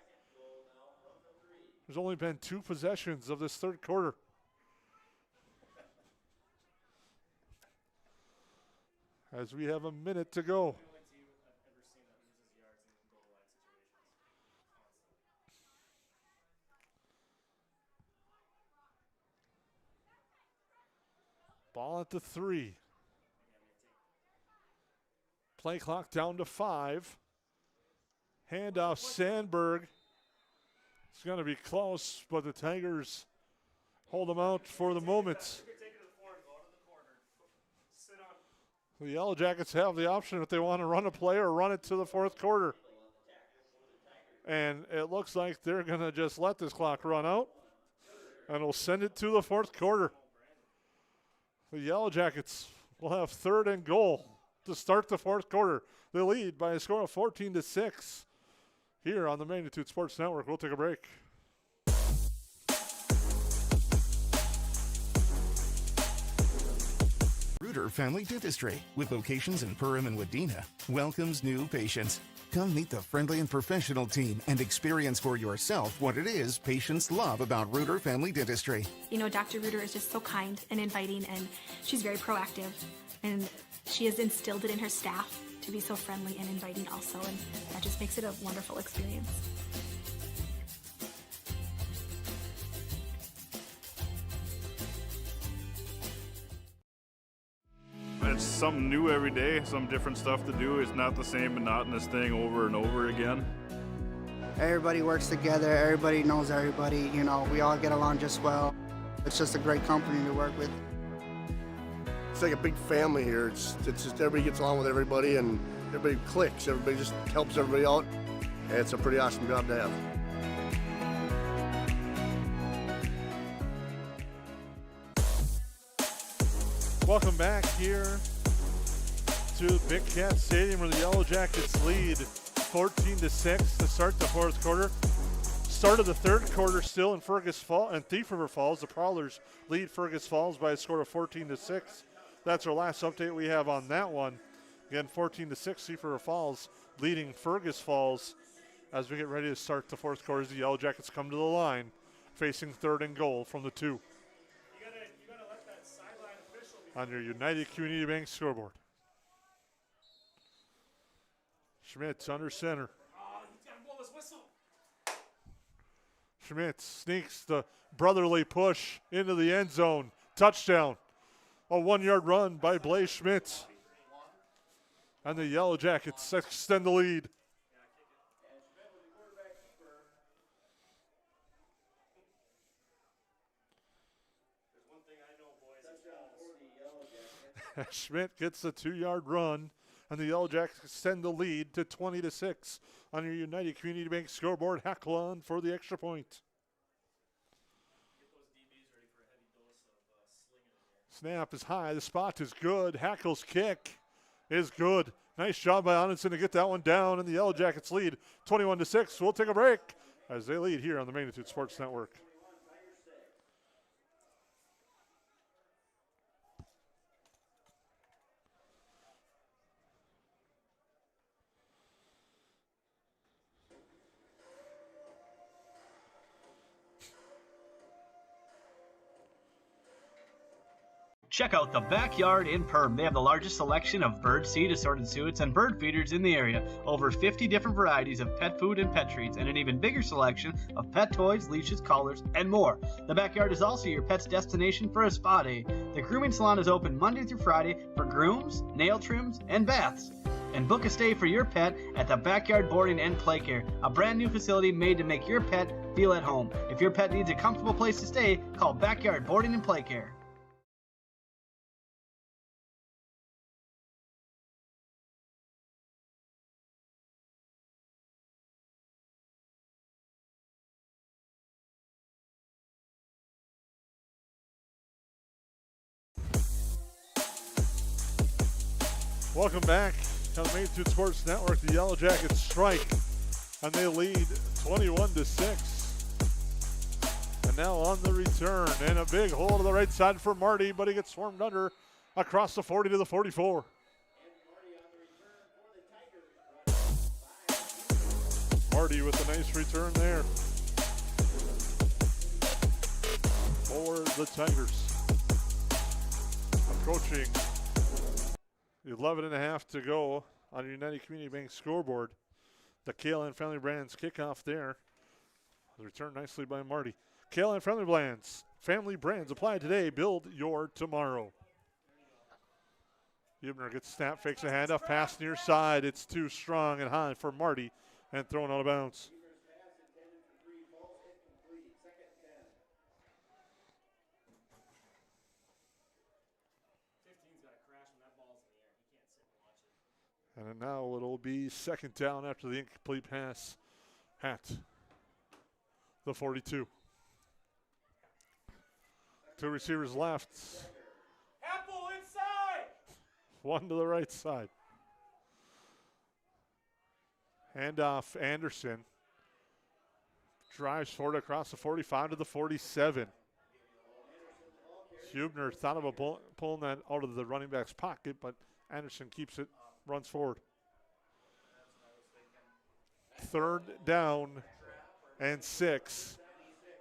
There's only been 2 possessions of this third quarter. As we have a minute to go. Ball at the 3. Play clock down to 5. Handoff Sandberg. It's going to be close, but the Tigers hold them out for the moment. The Yellow Jackets have the option if they want to run a play or run it to the fourth quarter. And it looks like they're going to just let this clock run out, and we'll send it to the fourth quarter. The Yellow Jackets will have 3rd and goal to start the fourth quarter. They lead by a score of 14-6 here on the Magnitude Sports Network. We'll take a break. Reuter Family Dentistry, with locations in Perham and Wadena, welcomes new patients. Come meet the friendly and professional team and experience for yourself what it is patients love about Reuter Family Dentistry. You know, Dr. Reuter is just so kind and inviting, and she's very proactive. And she has instilled it in her staff to be so friendly and inviting also, and that just makes it a wonderful experience. It's something new every day, some different stuff to do. It's not the same monotonous thing over and over again. Everybody works together, everybody knows everybody, you know, we all get along just well. It's just a great company to work with. It's like a big family here. It's just everybody gets along with everybody and everybody clicks. Everybody just helps everybody out. And it's a pretty awesome job to have. Welcome back here to Big Cat Stadium, where the Yellow Jackets lead 14-6 to start the fourth quarter. Start of the third quarter still in Thief River Falls. The Prowlers lead Fergus Falls by a score of 14-6. That's our last update we have on that one. Again, 14-6, Thief River Falls leading Fergus Falls as we get ready to start the fourth quarter. As the Yellow Jackets come to the line, facing 3rd and goal from the 2. On your United Community Bank scoreboard. Schmitz under center. Schmitz sneaks the brotherly push into the end zone. Touchdown. A 1-yard run by Blaze Schmitz. And the Yellow Jackets extend the lead. Schmidt gets the 2-yard run, and the Yellow Jackets extend the lead to 20-6 on your United Community Bank scoreboard. Hackle on for the extra point. Snap is high. The spot is good. Hackle's kick is good. Nice job by Onenson to get that one down, and the Yellow Jackets lead 21-6. We'll take a break as they lead here on the Magnitude Sports Network. Check out the Backyard in Perham. They have the largest selection of bird seed, assorted suets, and bird feeders in the area. Over 50 different varieties of pet food and pet treats, and an even bigger selection of pet toys, leashes, collars, and more. The Backyard is also your pet's destination for a spa day. The grooming salon is open Monday through Friday for grooms, nail trims, and baths. And book a stay for your pet at the Backyard Boarding and Play Care, a brand new facility made to make your pet feel at home. If your pet needs a comfortable place to stay, call Backyard Boarding and Play Care. Welcome back on the Magnitude Sports Network. The Yellow Jackets strike, and they lead 21-6. And now on the return, and a big hole to the right side for Marty, but he gets swarmed under across the 40 to the 44. Marty with a nice return there for the Tigers. Approaching 11 and a half to go on United Community Bank scoreboard. The KLN Family Brands kickoff there. The return nicely by Marty. KLN Family Brands apply today, build your tomorrow. Hubner gets snap, fakes a handoff, pass near side. It's too strong and high for Marty and thrown out of bounds. And now it'll be second down after the incomplete pass at the 42. Two receivers left. Apple inside! One to the right side. Handoff Anderson. Drives forward across the 45 to the 47. Hubner thought of pulling that out of the running back's pocket, but Anderson keeps it, runs forward. Third down and 6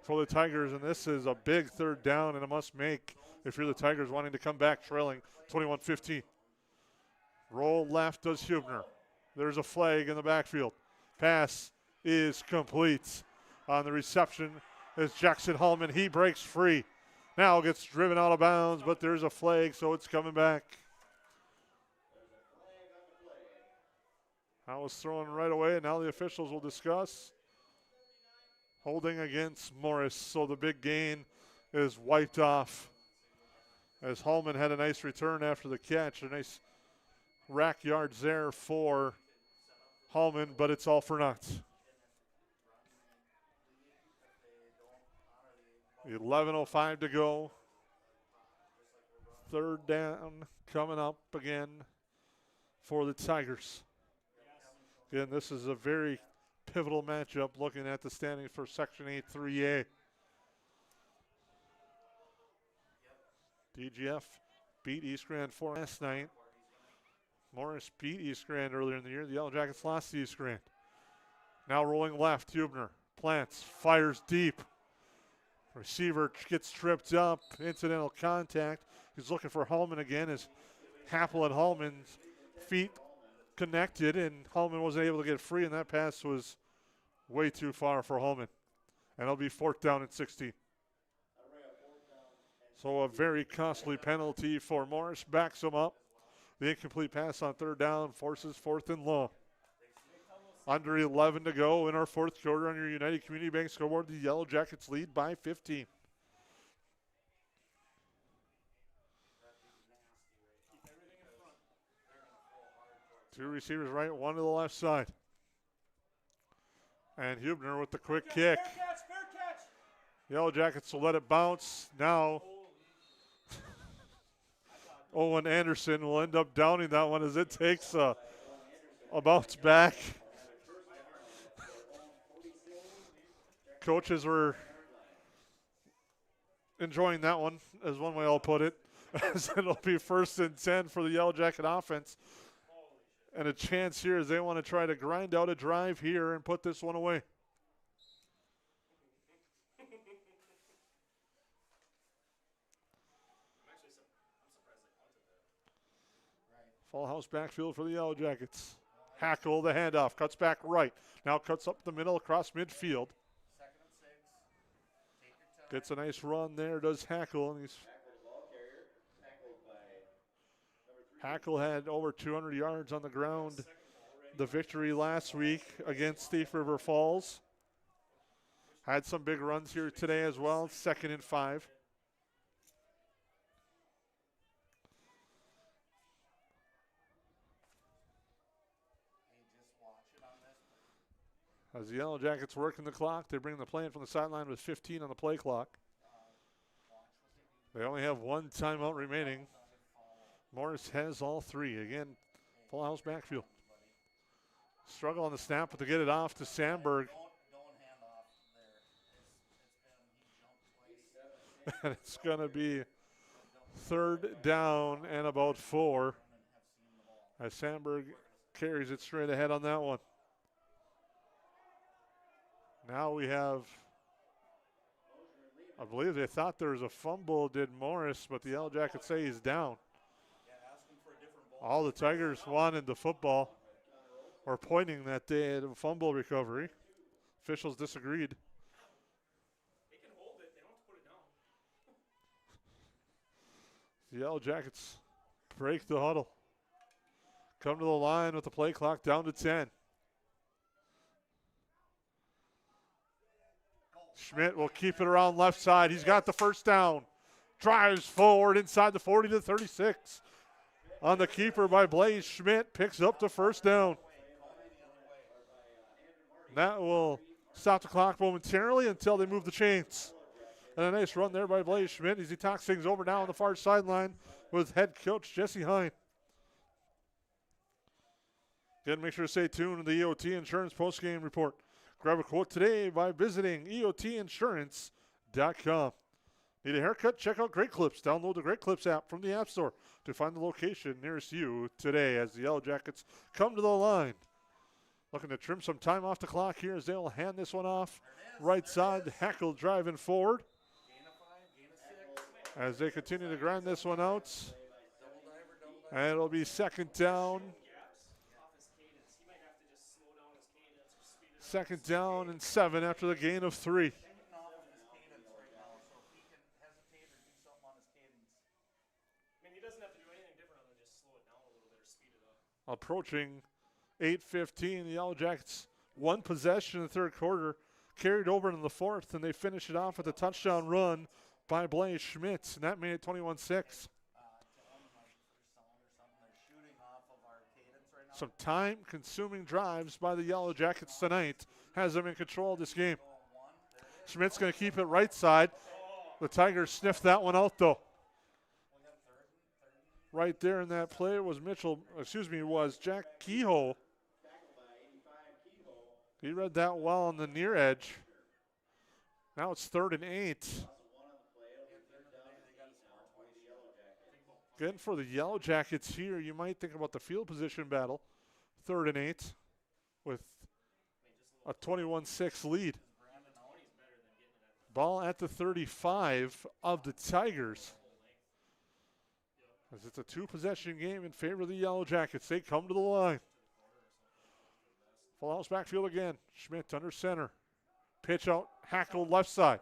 for the Tigers, and this is a big third down and a must make if you're the Tigers wanting to come back trailing 21-15. Roll left does Hubner. There's a flag in the backfield. Pass is complete. On the reception is Jackson Hallman. He breaks free. Now gets driven out of bounds, but there's a flag, so it's coming back. That was thrown right away, and now the officials will discuss. Holding against Morris, so the big gain is wiped off. As Hallman had a nice return after the catch. A nice rack yards there for Hallman, but it's all for naught. 11:05 to go. Third down coming up again for the Tigers. Again, this is a very pivotal matchup looking at the standings for Section 8 3A. DGF beat East Grand 4 last night. Morris beat East Grand earlier in the year. The Yellow Jackets lost to East Grand. Now rolling left, Hubner plants, fires deep. Receiver gets tripped up, incidental contact. He's looking for Hallman again as Happel and Hallman's feet connected, and Hallman wasn't able to get free, and that pass was way too far for Hallman. And it'll be fourth down and 16. So a very costly penalty for Morris. Backs him up. The incomplete pass on third down forces fourth and long. Under 11 to go in our fourth quarter on your United Community Bank scoreboard. The Yellow Jackets lead by 15. Two receivers right, one to the left side. And Hubner with the quick kick. Yellow Jackets will let it bounce. Now Owen Anderson will end up downing that one as it takes a bounce back. Coaches were enjoying that one, as one way I'll put it, as it'll be first and 10 for the Yellow Jacket offense. And a chance here as they want to try to grind out a drive here and put this one away. Full house backfield for the Yellow Jackets. Hackle the handoff, cuts back right. Now cuts up the middle across midfield. Gets a nice run there, does Hackle, and Hackle had over 200 yards on the ground the victory last week against Thief River Falls. Had some big runs here today as well, 2nd and 5. As the Yellow Jackets working the clock, they bring the play in from the sideline with 15 on the play clock. They only have one timeout remaining. Morris has all three. Again, full house backfield. Struggle on the snap, but to get it off to Sandberg. And it's going to be 3rd down and about 4 as Sandberg carries it straight ahead on that one. Now we have, I believe they thought there was a fumble, did Morris, but the Yellow Jackets say he's down. All the Tigers wanted the football, or pointing that they had a fumble recovery. Officials disagreed. The Yellow Jackets break the huddle. Come to the line with the play clock down to 10. Schmidt will keep it around left side. He's got the first down. Drives forward inside the 40 to 36. On the keeper by Blaze. Schmidt picks up the first down. That will stop the clock momentarily until they move the chains. And a nice run there by Blaze Schmidt as he talks things over now on the far sideline with head coach Jesse Hine. Again, make sure to stay tuned to the EOT Insurance postgame report. Grab a quote today by visiting EOTinsurance.com. Need a haircut? Check out Great Clips. Download the Great Clips app from the App Store to find the location nearest you today as the Yellow Jackets come to the line. Looking to trim some time off the clock here as they'll hand this one off. Right side, Hackle driving forward. As they continue to grind this one out. And it'll be 2nd down. 2nd down and 7 after the gain of 3. Approaching 8:15, the Yellow Jackets 1 possession in the 3rd quarter, carried over in the 4th, and they finish it off with a touchdown run by Blaze Schmidt, and that made it 21-6. Some time-consuming drives by the Yellow Jackets tonight has them in control of this game. Schmidt's going to keep it right side. The Tigers sniffed that one out, though. Right there in that play was Jack Kehoe. He read that well on the near edge. Now it's 3rd and 8. Again, for the Yellow Jackets here, you might think about the field position battle. 3rd and 8 with a 21-6 lead. Ball at the 35 of the Tigers. As it's a 2-possession game in favor of the Yellow Jackets. They come to the line. Full house backfield again. Schmidt under center. Pitch out. Hackle left side.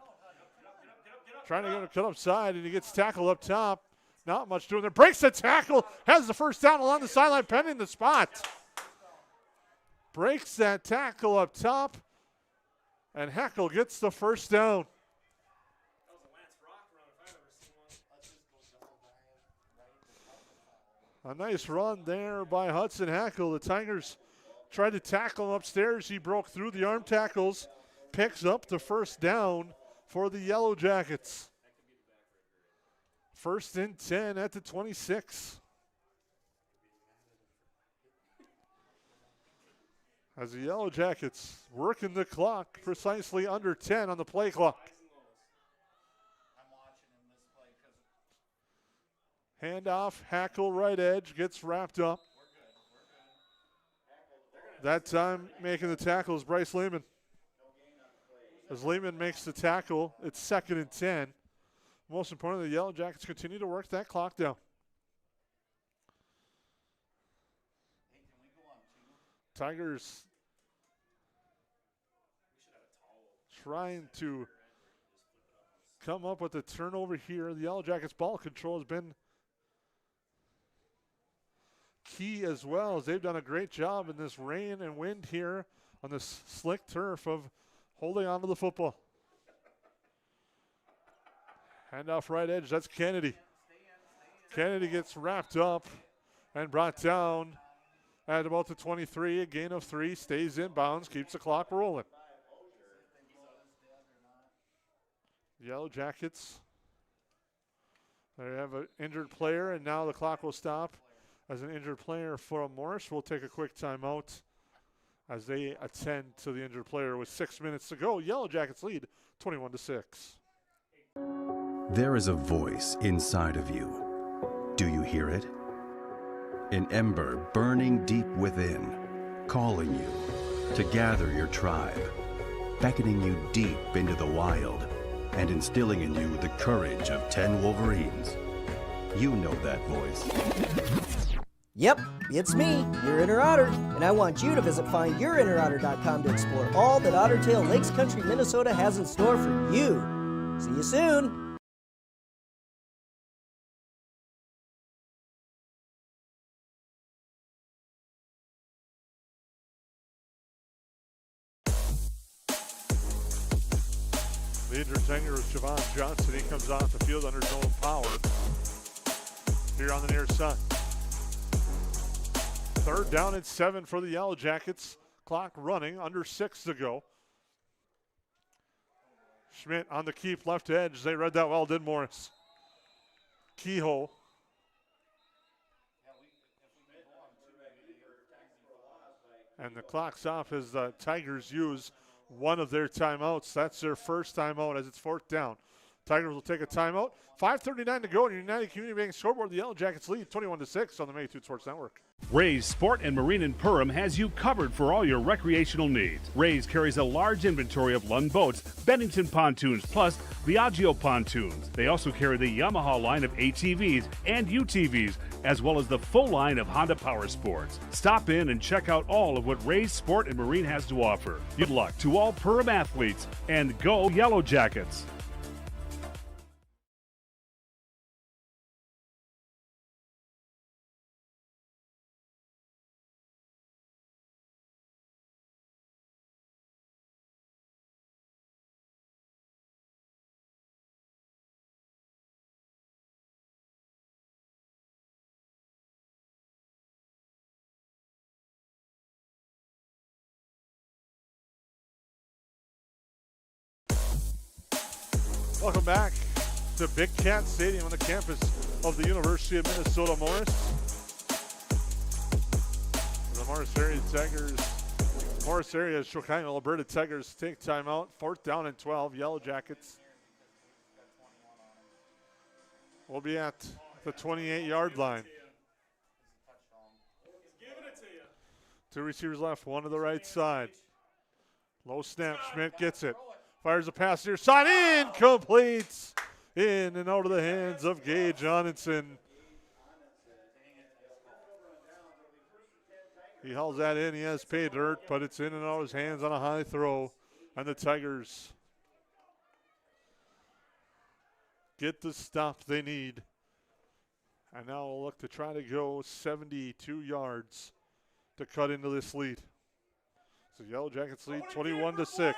Trying to get a cut upside, and he gets tackled up top. Not much doing there. Breaks the tackle. Has the first down along the sideline, pending the spot. Breaks that tackle up top, and Hackle gets the first down. A nice run there by Hudson Hackle. The Tigers tried to tackle him upstairs. He broke through the arm tackles, picks up the first down for the Yellow Jackets. 1st and 10 at the 26. As the Yellow Jackets working the clock precisely under 10 on the play clock. Handoff, Hackle right edge, gets wrapped up. That time making the tackle is Bryce Lehman. As Lehman makes the tackle, it's 2nd and 10. Most importantly, the Yellow Jackets continue to work that clock down. Tigers trying to come up with a turnover here. The Yellow Jackets ball control has been key as well, as they've done a great job in this rain and wind here on this slick turf of holding on to the football. Handoff right edge, that's Kennedy. Kennedy gets wrapped up and brought down at about the 23, a gain of 3, stays in bounds, keeps the clock rolling. Yellow Jackets, they have an injured player, and now the clock will stop as an injured player for Morris. We'll take a quick timeout as they attend to the injured player with 6 minutes to go. Yellow Jackets lead 21-6. There is a voice inside of you. Do you hear it? An ember burning deep within, calling you to gather your tribe, beckoning you deep into the wild, and instilling in you the courage of 10 Wolverines. You know that voice. Yep, it's me, your inner otter, and I want you to visit findyourinnerotter.com to explore all that Ottertail Lakes Country, Minnesota has in store for you. See you soon. The injured tenure is Javon Johnson. He comes off the field under his own power. Here on the near side. 3rd down and 7 for the Yellow Jackets. Clock running, under 6 to go. Schmidt on the keep left edge. They read that well, did Morris. Kehoe. And the clock's off as the Tigers use one of their timeouts. That's their first timeout as it's 4th down. Tigers will take a timeout. 5:39 to go in United Community Bank scoreboard. The Yellow Jackets lead 21-6 on the Magnitude Sports Network. Ray's Sport and Marine in Perham has you covered for all your recreational needs. Ray's carries a large inventory of Lund boats, Bennington pontoons, plus Viaggio pontoons. They also carry the Yamaha line of ATVs and UTVs, as well as the full line of Honda Power Sports. Stop in and check out all of what Ray's Sport and Marine has to offer. Good luck to all Perham athletes, and go Yellow Jackets! Welcome back to Big Cat Stadium on the campus of the University of Minnesota Morris. The Morris area Tigers, Morris area Shokaino, Alberta Tigers take timeout. 4th down and 12. Yellow Jackets will be at the 28-yard line. 2 receivers left, 1 to the right side. Low snap, Schmidt gets it. Fires a pass near side, incomplete. In and out of the hands of Gage Johnson. He hauls that in, he has pay dirt, but it's in and out of his hands on a high throw. And the Tigers get the stop they need. And now we'll look to try to go 72 yards to cut into this lead. So Yellow Jackets lead 21-6.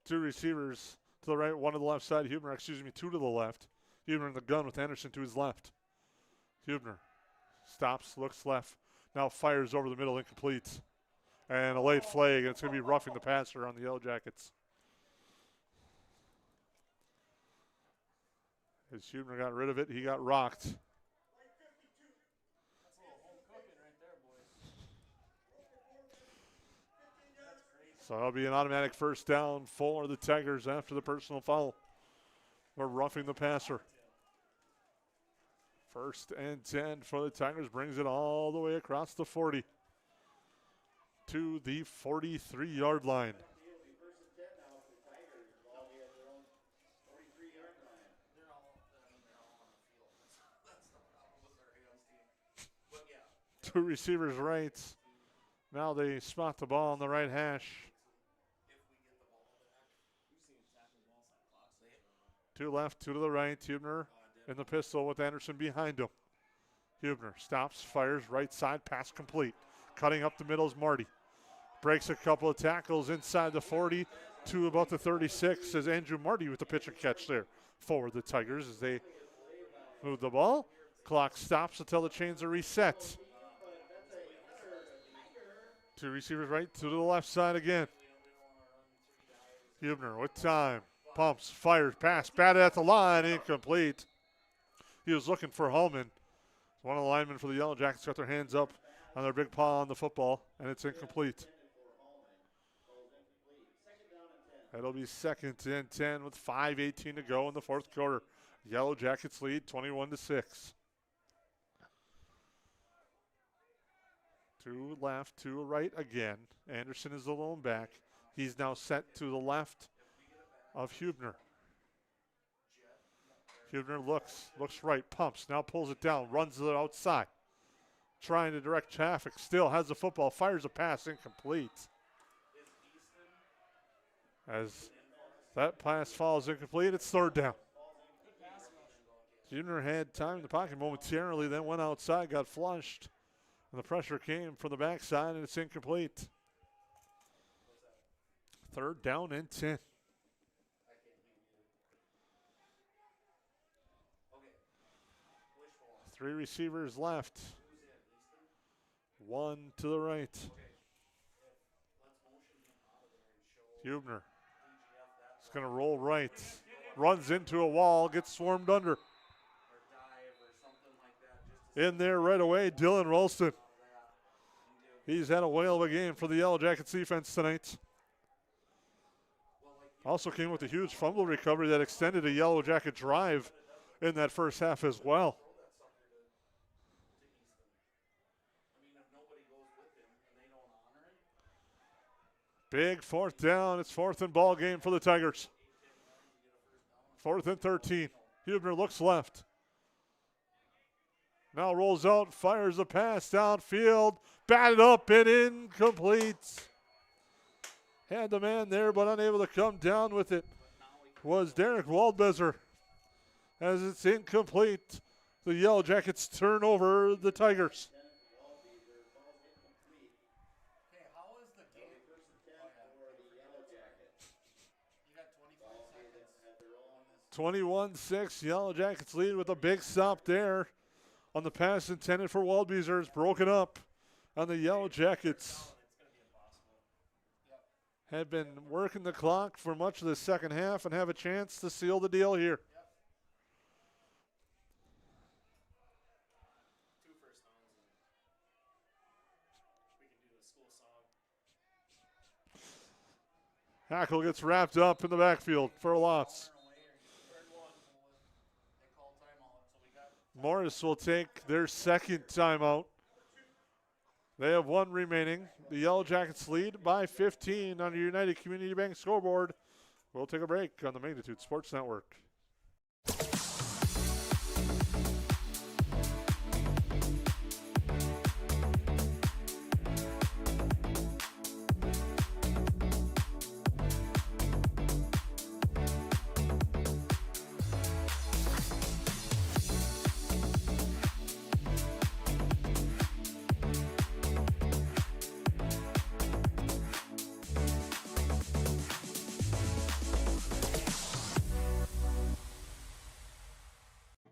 Two receivers to the right, 1 to the left side. 2 to the left. Hubner in the gun with Anderson to his left. Hubner stops, looks left. Now fires over the middle, incomplete. And a late flag, and it's going to be roughing the passer on the Yellow Jackets. As Hubner got rid of it, he got rocked. So that'll be an automatic 1st down for the Tigers after the personal foul. We're roughing the passer. 1st and 10 for the Tigers, brings it all the way across the 40 to the 43-yard line. Two receivers right. Now they spot the ball on the right hash. 2 left, 2 to the right. Hubner in the pistol with Anderson behind him. Hubner stops, fires, right side, pass complete. Cutting up the middle is Marty. Breaks a couple of tackles inside the 40 to about the 36 as Andrew Marty with the pitch and catch there for the Tigers as they move the ball. Clock stops until the chains are reset. 2 receivers right, 2 to the left side again. Hubner with time. Pumps, fires, pass, batted at the line, incomplete. He was looking for Holman. One of the linemen for the Yellow Jackets got their hands up on their big paw on the football, and it's incomplete. It'll be 2nd and 10 with 5:18 to go in the fourth quarter. Yellow Jackets lead 21-6. To left, to right again. Anderson is the lone back. He's now set to the left of Hubner. Hubner looks right, pumps, now pulls it down, runs to the outside. Trying to direct traffic, still has the football, fires a pass, incomplete. As that pass falls incomplete, it's 3rd down. Hubner had time in the pocket momentarily, then went outside, got flushed. And the pressure came from the backside, and it's incomplete. 3rd down and 10. Three receivers left. One to the right. Hubner is going to roll right. Runs into a wall, gets swarmed under. In there right away, Dylan Ralston. He's had a whale of a game for the Yellow Jackets defense tonight. Also came with a huge fumble recovery that extended a Yellow Jacket drive in that first half as well. Big 4th down. It's 4th and ball game for the Tigers. 4th and 13. Hubner looks left. Now rolls out, fires a pass downfield, batted up and incomplete. Had the man there, but unable to come down with it was Derek Waldbezer. As it's incomplete, the Yellow Jackets turn over the Tigers. 21-6, Yellow Jackets lead with a big stop there on the pass intended for Waldbezer. It's broken up on the Yellow Jackets. Have been working the clock for much of the second half and have a chance to seal the deal here. Hackle gets wrapped up in the backfield for a loss. Morris will take their 2nd timeout. They have 1 remaining. The Yellow Jackets lead by 15 on the United Community Bank scoreboard. We'll take a break on the Magnitude Sports Network.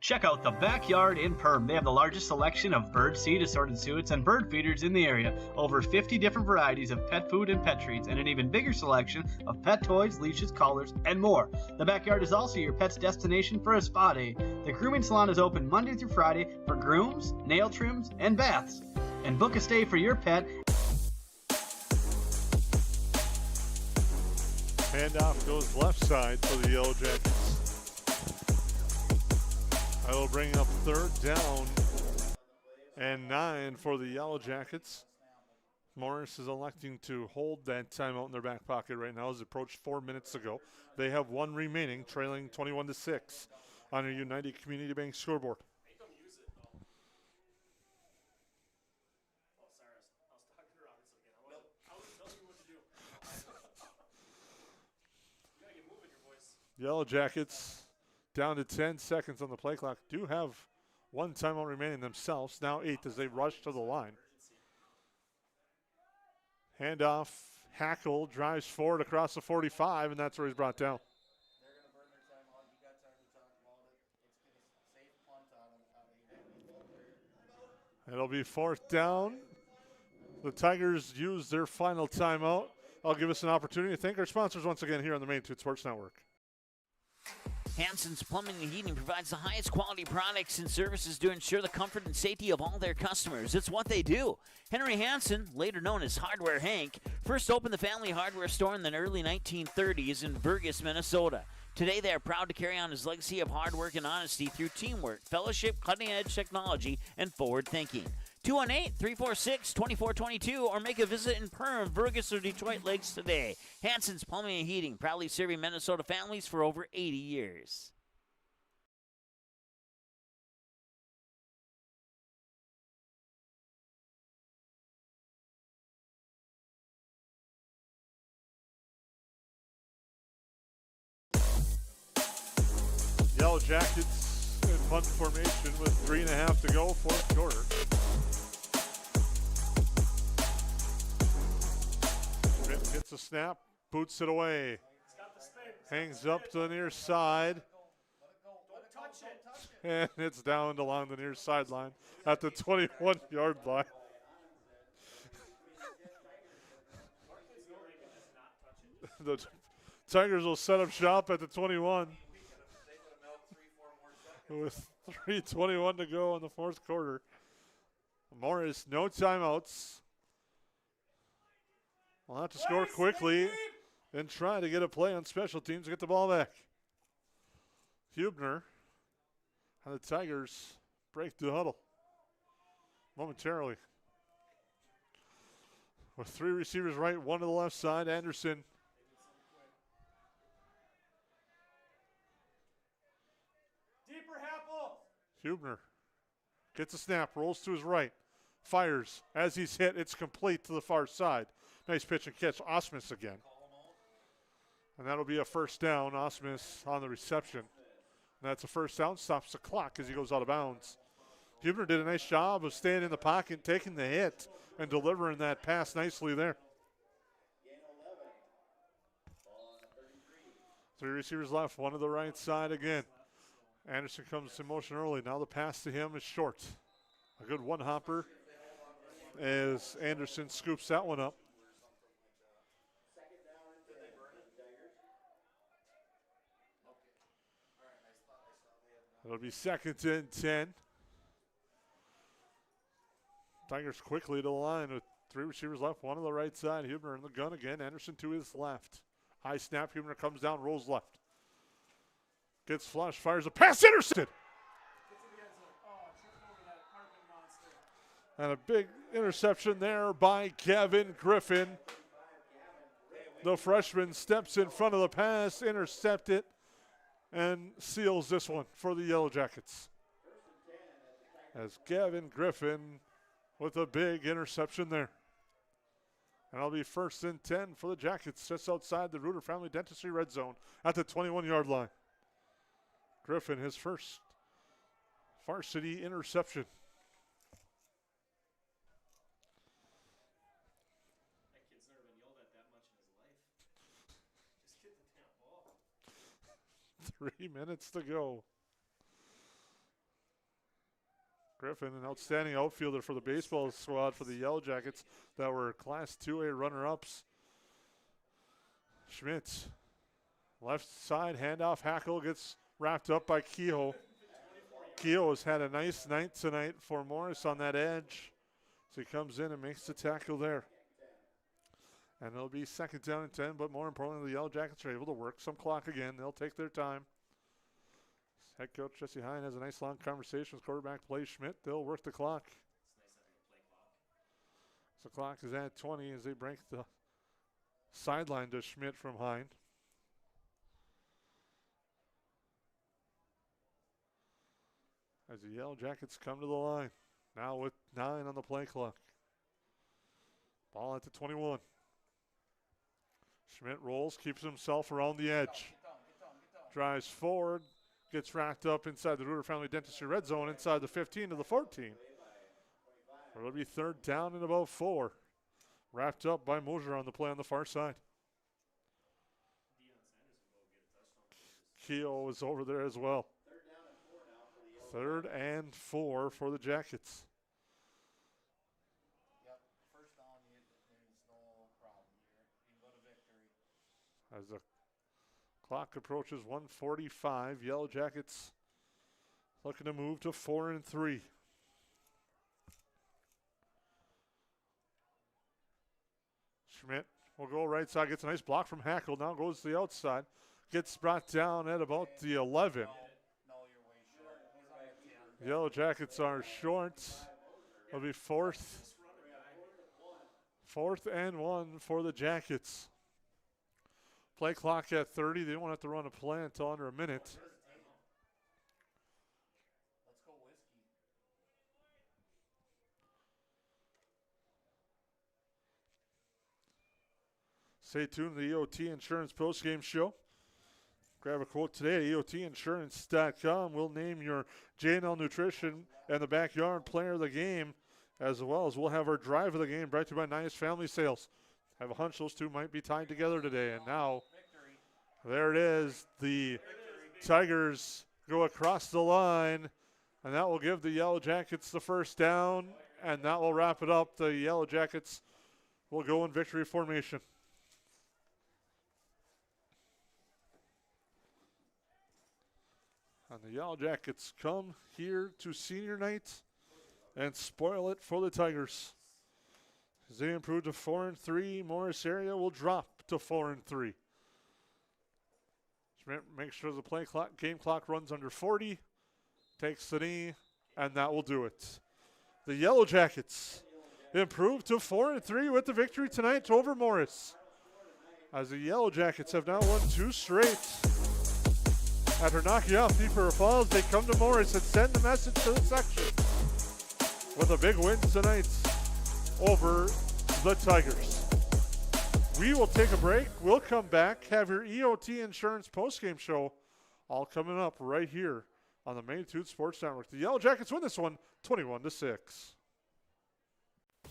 Check out the Backyard in Perham. They have the largest selection of bird seed, assorted suets, and bird feeders in the area. Over 50 different varieties of pet food and pet treats, and an even bigger selection of pet toys, leashes, collars, and more. The Backyard is also your pet's destination for a spa day. The grooming salon is open Monday through Friday for grooms, nail trims, and baths. And book a stay for your pet. Handoff goes left side for the Yellow Jackets. I will bring up 3rd down and 9 for the Yellow Jackets. Morris is electing to hold that timeout in their back pocket right now as it approached 4 minutes ago. They have 1 remaining, trailing 21-6 on a United Community Bank scoreboard. Yellow Jackets down to 10 seconds on the play clock. Do have 1 timeout remaining themselves. Now 8 as they rush to the line. Handoff. Hackle drives forward across the 45, and that's where he's brought down. It'll be 4th down. The Tigers use their final timeout. I'll give us an opportunity to thank our sponsors once again here on the Magnitude Sports Network. Hanson's Plumbing and Heating provides the highest quality products and services to ensure the comfort and safety of all their customers. It's what they do. Henry Hanson, later known as Hardware Hank, first opened the family hardware store in the early 1930s in Burgess, Minnesota. Today, they are proud to carry on his legacy of hard work and honesty through teamwork, fellowship, cutting-edge technology, and forward thinking. 218-346-2422 or make a visit in Perham, Burgess, or Detroit Lakes today. Hanson's Plumbing and Heating, proudly serving Minnesota families for over 80 years. Yellow Jackets in punt formation with 3.5 to go, fourth quarter. Schmidt hits a snap, boots it away. Hangs up to the near side. And it's down along the near sideline at the 21-yard line. The Tigers will set up shop at the 21. With 3:21 to go in the fourth quarter. Morris, no timeouts. We'll have to score quickly and try to get a play on special teams to get the ball back. Hubner and the Tigers break the huddle momentarily. With three receivers right, one to the left side. Anderson. Hubner gets a snap, rolls to his right, fires. As he's hit, it's complete to the far side. Nice pitch and catch. Osmus again. And that'll be a first down. Osmus on the reception. And that's a first down. Stops the clock as he goes out of bounds. Hubner did a nice job of staying in the pocket, taking the hit, and delivering that pass nicely there. Three receivers left, one to the right side again. Anderson comes in motion early. Now the pass to him is short. A good one-hopper as Anderson scoops that one up. It'll be second and 10. Tigers quickly to the line with three receivers left, one on the right side. Hubner in the gun again. Anderson to his left. High snap. Hubner comes down, rolls left. Gets flush, fires a pass, intercepted. And a big interception there by Kevin Griffin. The freshman steps in front of the pass, intercepts it, and seals this one for the Yellow Jackets. As Kevin Griffin with a big interception there. And it'll be first and 10 for the Jackets just outside the Reuter Family Dentistry red zone at the 21-yard line. Griffin, his first varsity interception. That kid's never been yelled at that much in his life. Just get the damn ball. 3 minutes to go. Griffin, an outstanding outfielder for the baseball squad for the Yellow Jackets that were Class 2A runner-ups. Schmidt, left side, handoff. Hackle gets wrapped up by Kehoe. Kehoe has had a nice night tonight for Morris on that edge. So he comes in and makes the tackle there. And it'll be second down and 10, but more importantly, the Yellow Jackets are able to work some clock again. They'll take their time. Head coach Jesse Hine has a nice long conversation with quarterback Blaze Schmidt. They'll work the clock. So the clock is at 20 as they break the sideline to Schmidt from Hine. As the Yellow Jackets come to the line. Now with 9 on the play clock. Ball at the 21. Schmidt rolls, keeps himself around the edge. Drives forward, gets racked up inside the Reuter Family Dentistry red zone, inside the 15 to the 14. It'll be third down and about 4. Wrapped up by Mosier on the play on the far side. Keogh is over there as well. Third and 4 for the Jackets. As the Clock approaches 1:45. Yellow Jackets looking to move to 4-3. Schmidt will go right side, gets a nice block from Hackle, now goes to the outside. Gets brought down at about the 11. Yellow Jackets are short. It'll be fourth and 1 for the Jackets. Play clock at 30. They won't have to run a play until under a minute. Stay tuned to the EOT Insurance postgame show. Grab a quote today at EOTinsurance.com. We'll name your J&L Nutrition and the Backyard Player of the Game, as well as we'll have our Drive of the Game brought to you by Nias Family Sales. I have a hunch those two might be tied together today. And now, there it is. The Tigers go across the line, and that will give the Yellow Jackets the first down, and that will wrap it up. The Yellow Jackets will go in victory formation. And the Yellow Jackets come here to senior night and spoil it for the Tigers. As they improve to 4-3, Morris area will drop to 4-3. Make sure the game clock runs under 40, takes the knee, and that will do it. The Yellow Jackets improve to 4-3 with the victory tonight over Morris. As the Yellow Jackets have now won 2 straight. After knocking off Deeper Falls, they come to Morris and send the message to the section with a big win tonight over the Tigers. We will take a break. We'll come back, have your EOT Insurance postgame show all coming up right here on the Magnitude Sports Network. The Yellow Jackets win this one 21-6.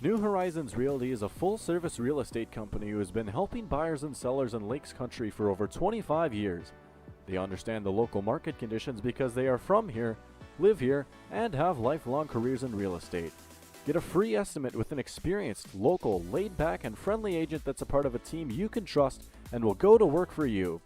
New Horizons Realty is a full-service real estate company who has been helping buyers and sellers in Lakes Country for over 25 years. They understand the local market conditions because they are from here, live here, and have lifelong careers in real estate. Get a free estimate with an experienced, local, laid-back, and friendly agent that's a part of a team you can trust and will go to work for you.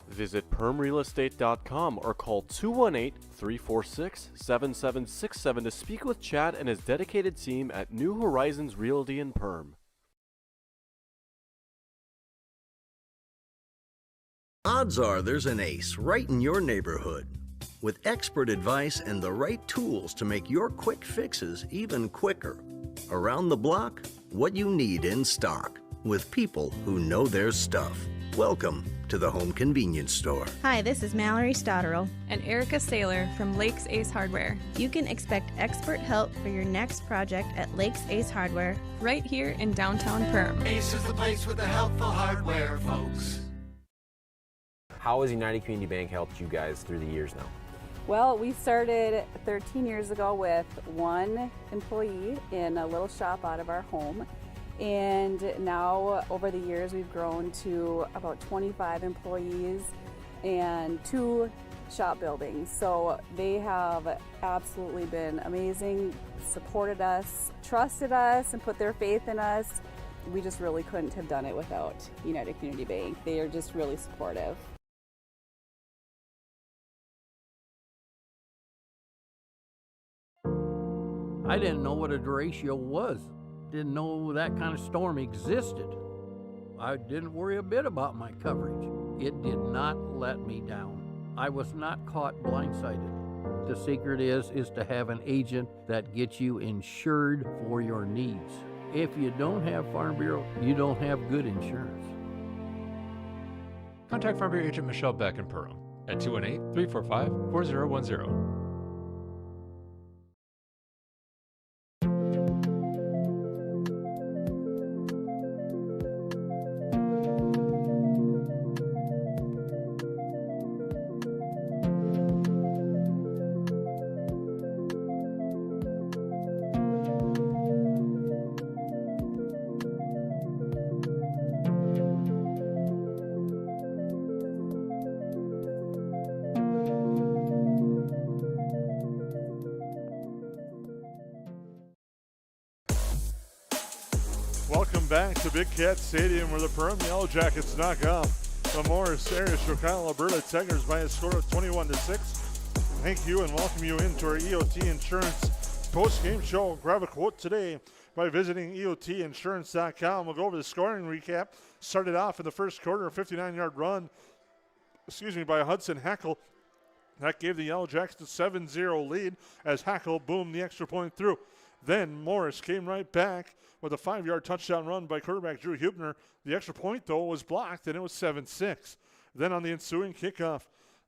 Visit permrealestate.com or call 218-346-7767 to speak with Chad and his dedicated team at New Horizons Realty in Perm. Odds are there's an ace right in your neighborhood. With expert advice and the right tools to make your quick fixes even quicker. Around the block, what you need in stock, with people who know their stuff. Welcome to the Home Convenience Store. Hi, this is Mallory Stotterell and Erica Saylor from Lakes Ace Hardware. You can expect expert help for your next project at Lakes Ace Hardware, right here in downtown Perham. Ace is the place with the helpful hardware, folks. How has United Community Bank helped you guys through the years now? Well, we started 13 years ago with 1 employee in a little shop out of our home. And now over the years we've grown to about 25 employees and 2 shop buildings. So they have absolutely been amazing, supported us, trusted us, and put their faith in us. We just really couldn't have done it without United Community Bank. They are just really supportive. I didn't know what a derecho was. Didn't know that kind of storm existed. I didn't worry a bit about my coverage. It did not let me down. I was not caught blindsided. The secret is to have an agent that gets you insured for your needs. If you don't have Farm Bureau, you don't have good insurance. Contact Farm Bureau agent Michelle Beck in Perham at 218-345-4010. Welcome back to Big Cat Stadium, where the Perham Yellow Jackets knock off the Morris area Chicago, Alberta Tigers by a score of 21-6. Thank you and welcome you into our EOT Insurance post-game show. Grab a quote today by visiting EOTinsurance.com. We'll go over the scoring recap. Started off in the first quarter, a 59-yard run, by Hudson Hackle. That gave the Yellow Jackets a 7-0 lead as Hackle boomed the extra point through. Then Morris came right back with a 5-yard touchdown run by quarterback Drew Hubner. The extra point, though, was blocked, and it was 7-6. Then on the ensuing kickoff,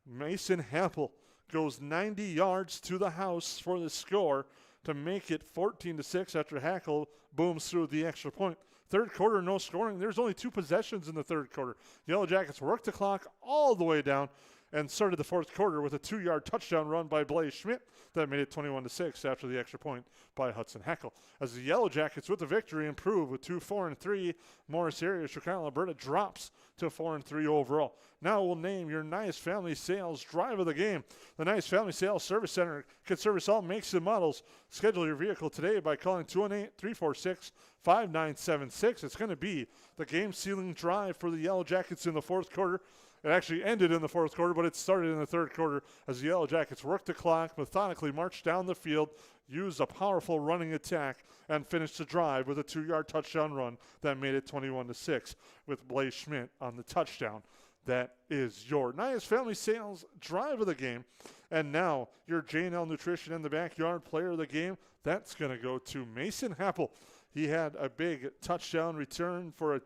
Mason Happel goes 90 yards to the house for the score to make it 14-6 after Hackle booms through the extra point. Third quarter, no scoring. There's only 2 possessions in the third quarter. Yellow Jackets worked the clock all the way down and started the fourth quarter with a 2-yard touchdown run by Blaze Schmidt that made it 21-6 after the extra point by Hudson Hackle. As the Yellow Jackets with the victory improve with 2-4-3, Morris area Chicago, Alberta drops to 4-3 overall. Now we'll name your Nice Family Sales drive of the game. The Nice Family Sales Service Center can service all makes and models. Schedule your vehicle today by calling 218-346-5976. It's going to be the game-sealing drive for the Yellow Jackets in the fourth quarter. It actually ended in the fourth quarter, but it started in the third quarter as the Yellow Jackets worked the clock, methodically marched down the field, used a powerful running attack, and finished the drive with a 2-yard touchdown run that made it 21-6 with Blaze Schmidt on the touchdown. That is your Nias Family Sales drive of the game. And now your J&L Nutrition in the Backyard player of the game, that's going to go to Mason Happel. He had a big touchdown return for a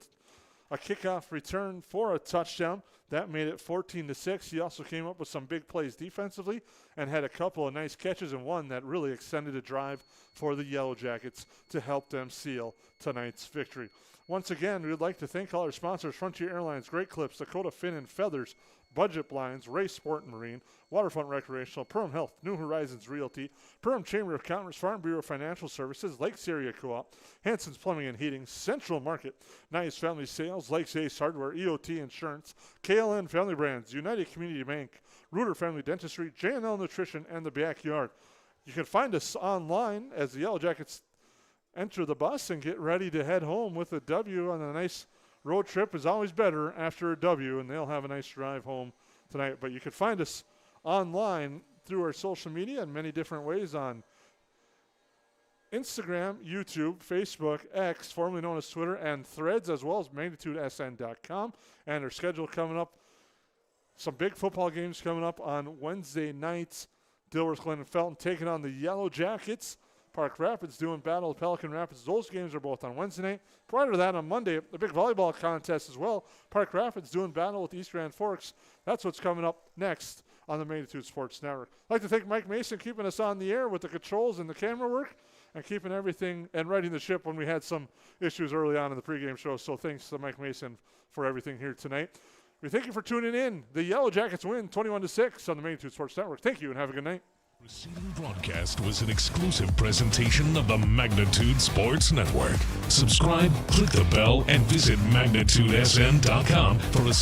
kickoff return for a touchdown. That made it 14-6. He also came up with some big plays defensively and had a couple of nice catches and one that really extended a drive for the Yellow Jackets to help them seal tonight's victory. Once again, we would like to thank all our sponsors: Frontier Airlines, Great Clips, Dakota Fin and Feathers, Budget Blinds, Race Sport and Marine, Waterfront Recreational, Perham Health, New Horizons Realty, Perham Chamber of Commerce, Farm Bureau Financial Services, Lakes Area Co-op, Hanson's Plumbing and Heating, Central Market, Nice Family Sales, Lakes Ace Hardware, EOT Insurance, KLN Family Brands, United Community Bank, Reuter Family Dentistry, J&L Nutrition, and the Backyard. You can find us online as the Yellow Jackets enter the bus and get ready to head home with a W on a nice road trip. Is always better after a W, and they'll have a nice drive home tonight. But you can find us online through our social media in many different ways on Instagram, YouTube, Facebook, X, formerly known as Twitter, and Threads, as well as magnitudesn.com. And our schedule coming up, some big football games coming up on Wednesday nights. Dilworth, Glen, and Felton taking on the Yellow Jackets. Park Rapids doing battle with Pelican Rapids. Those games are both on Wednesday night. Prior to that, on Monday, the big volleyball contest as well. Park Rapids doing battle with East Grand Forks. That's what's coming up next on the Magnitude Sports Network. I'd like to thank Mike Mason keeping us on the air with the controls and the camera work and keeping everything and righting the ship when we had some issues early on in the pregame show. So thanks to Mike Mason for everything here tonight. We thank you for tuning in. The Yellow Jackets win 21-6 on the Magnitude Sports Network. Thank you and have a good night. Preceding broadcast was an exclusive presentation of the Magnitude Sports Network. Subscribe, click the bell, and visit magnitudesn.com for a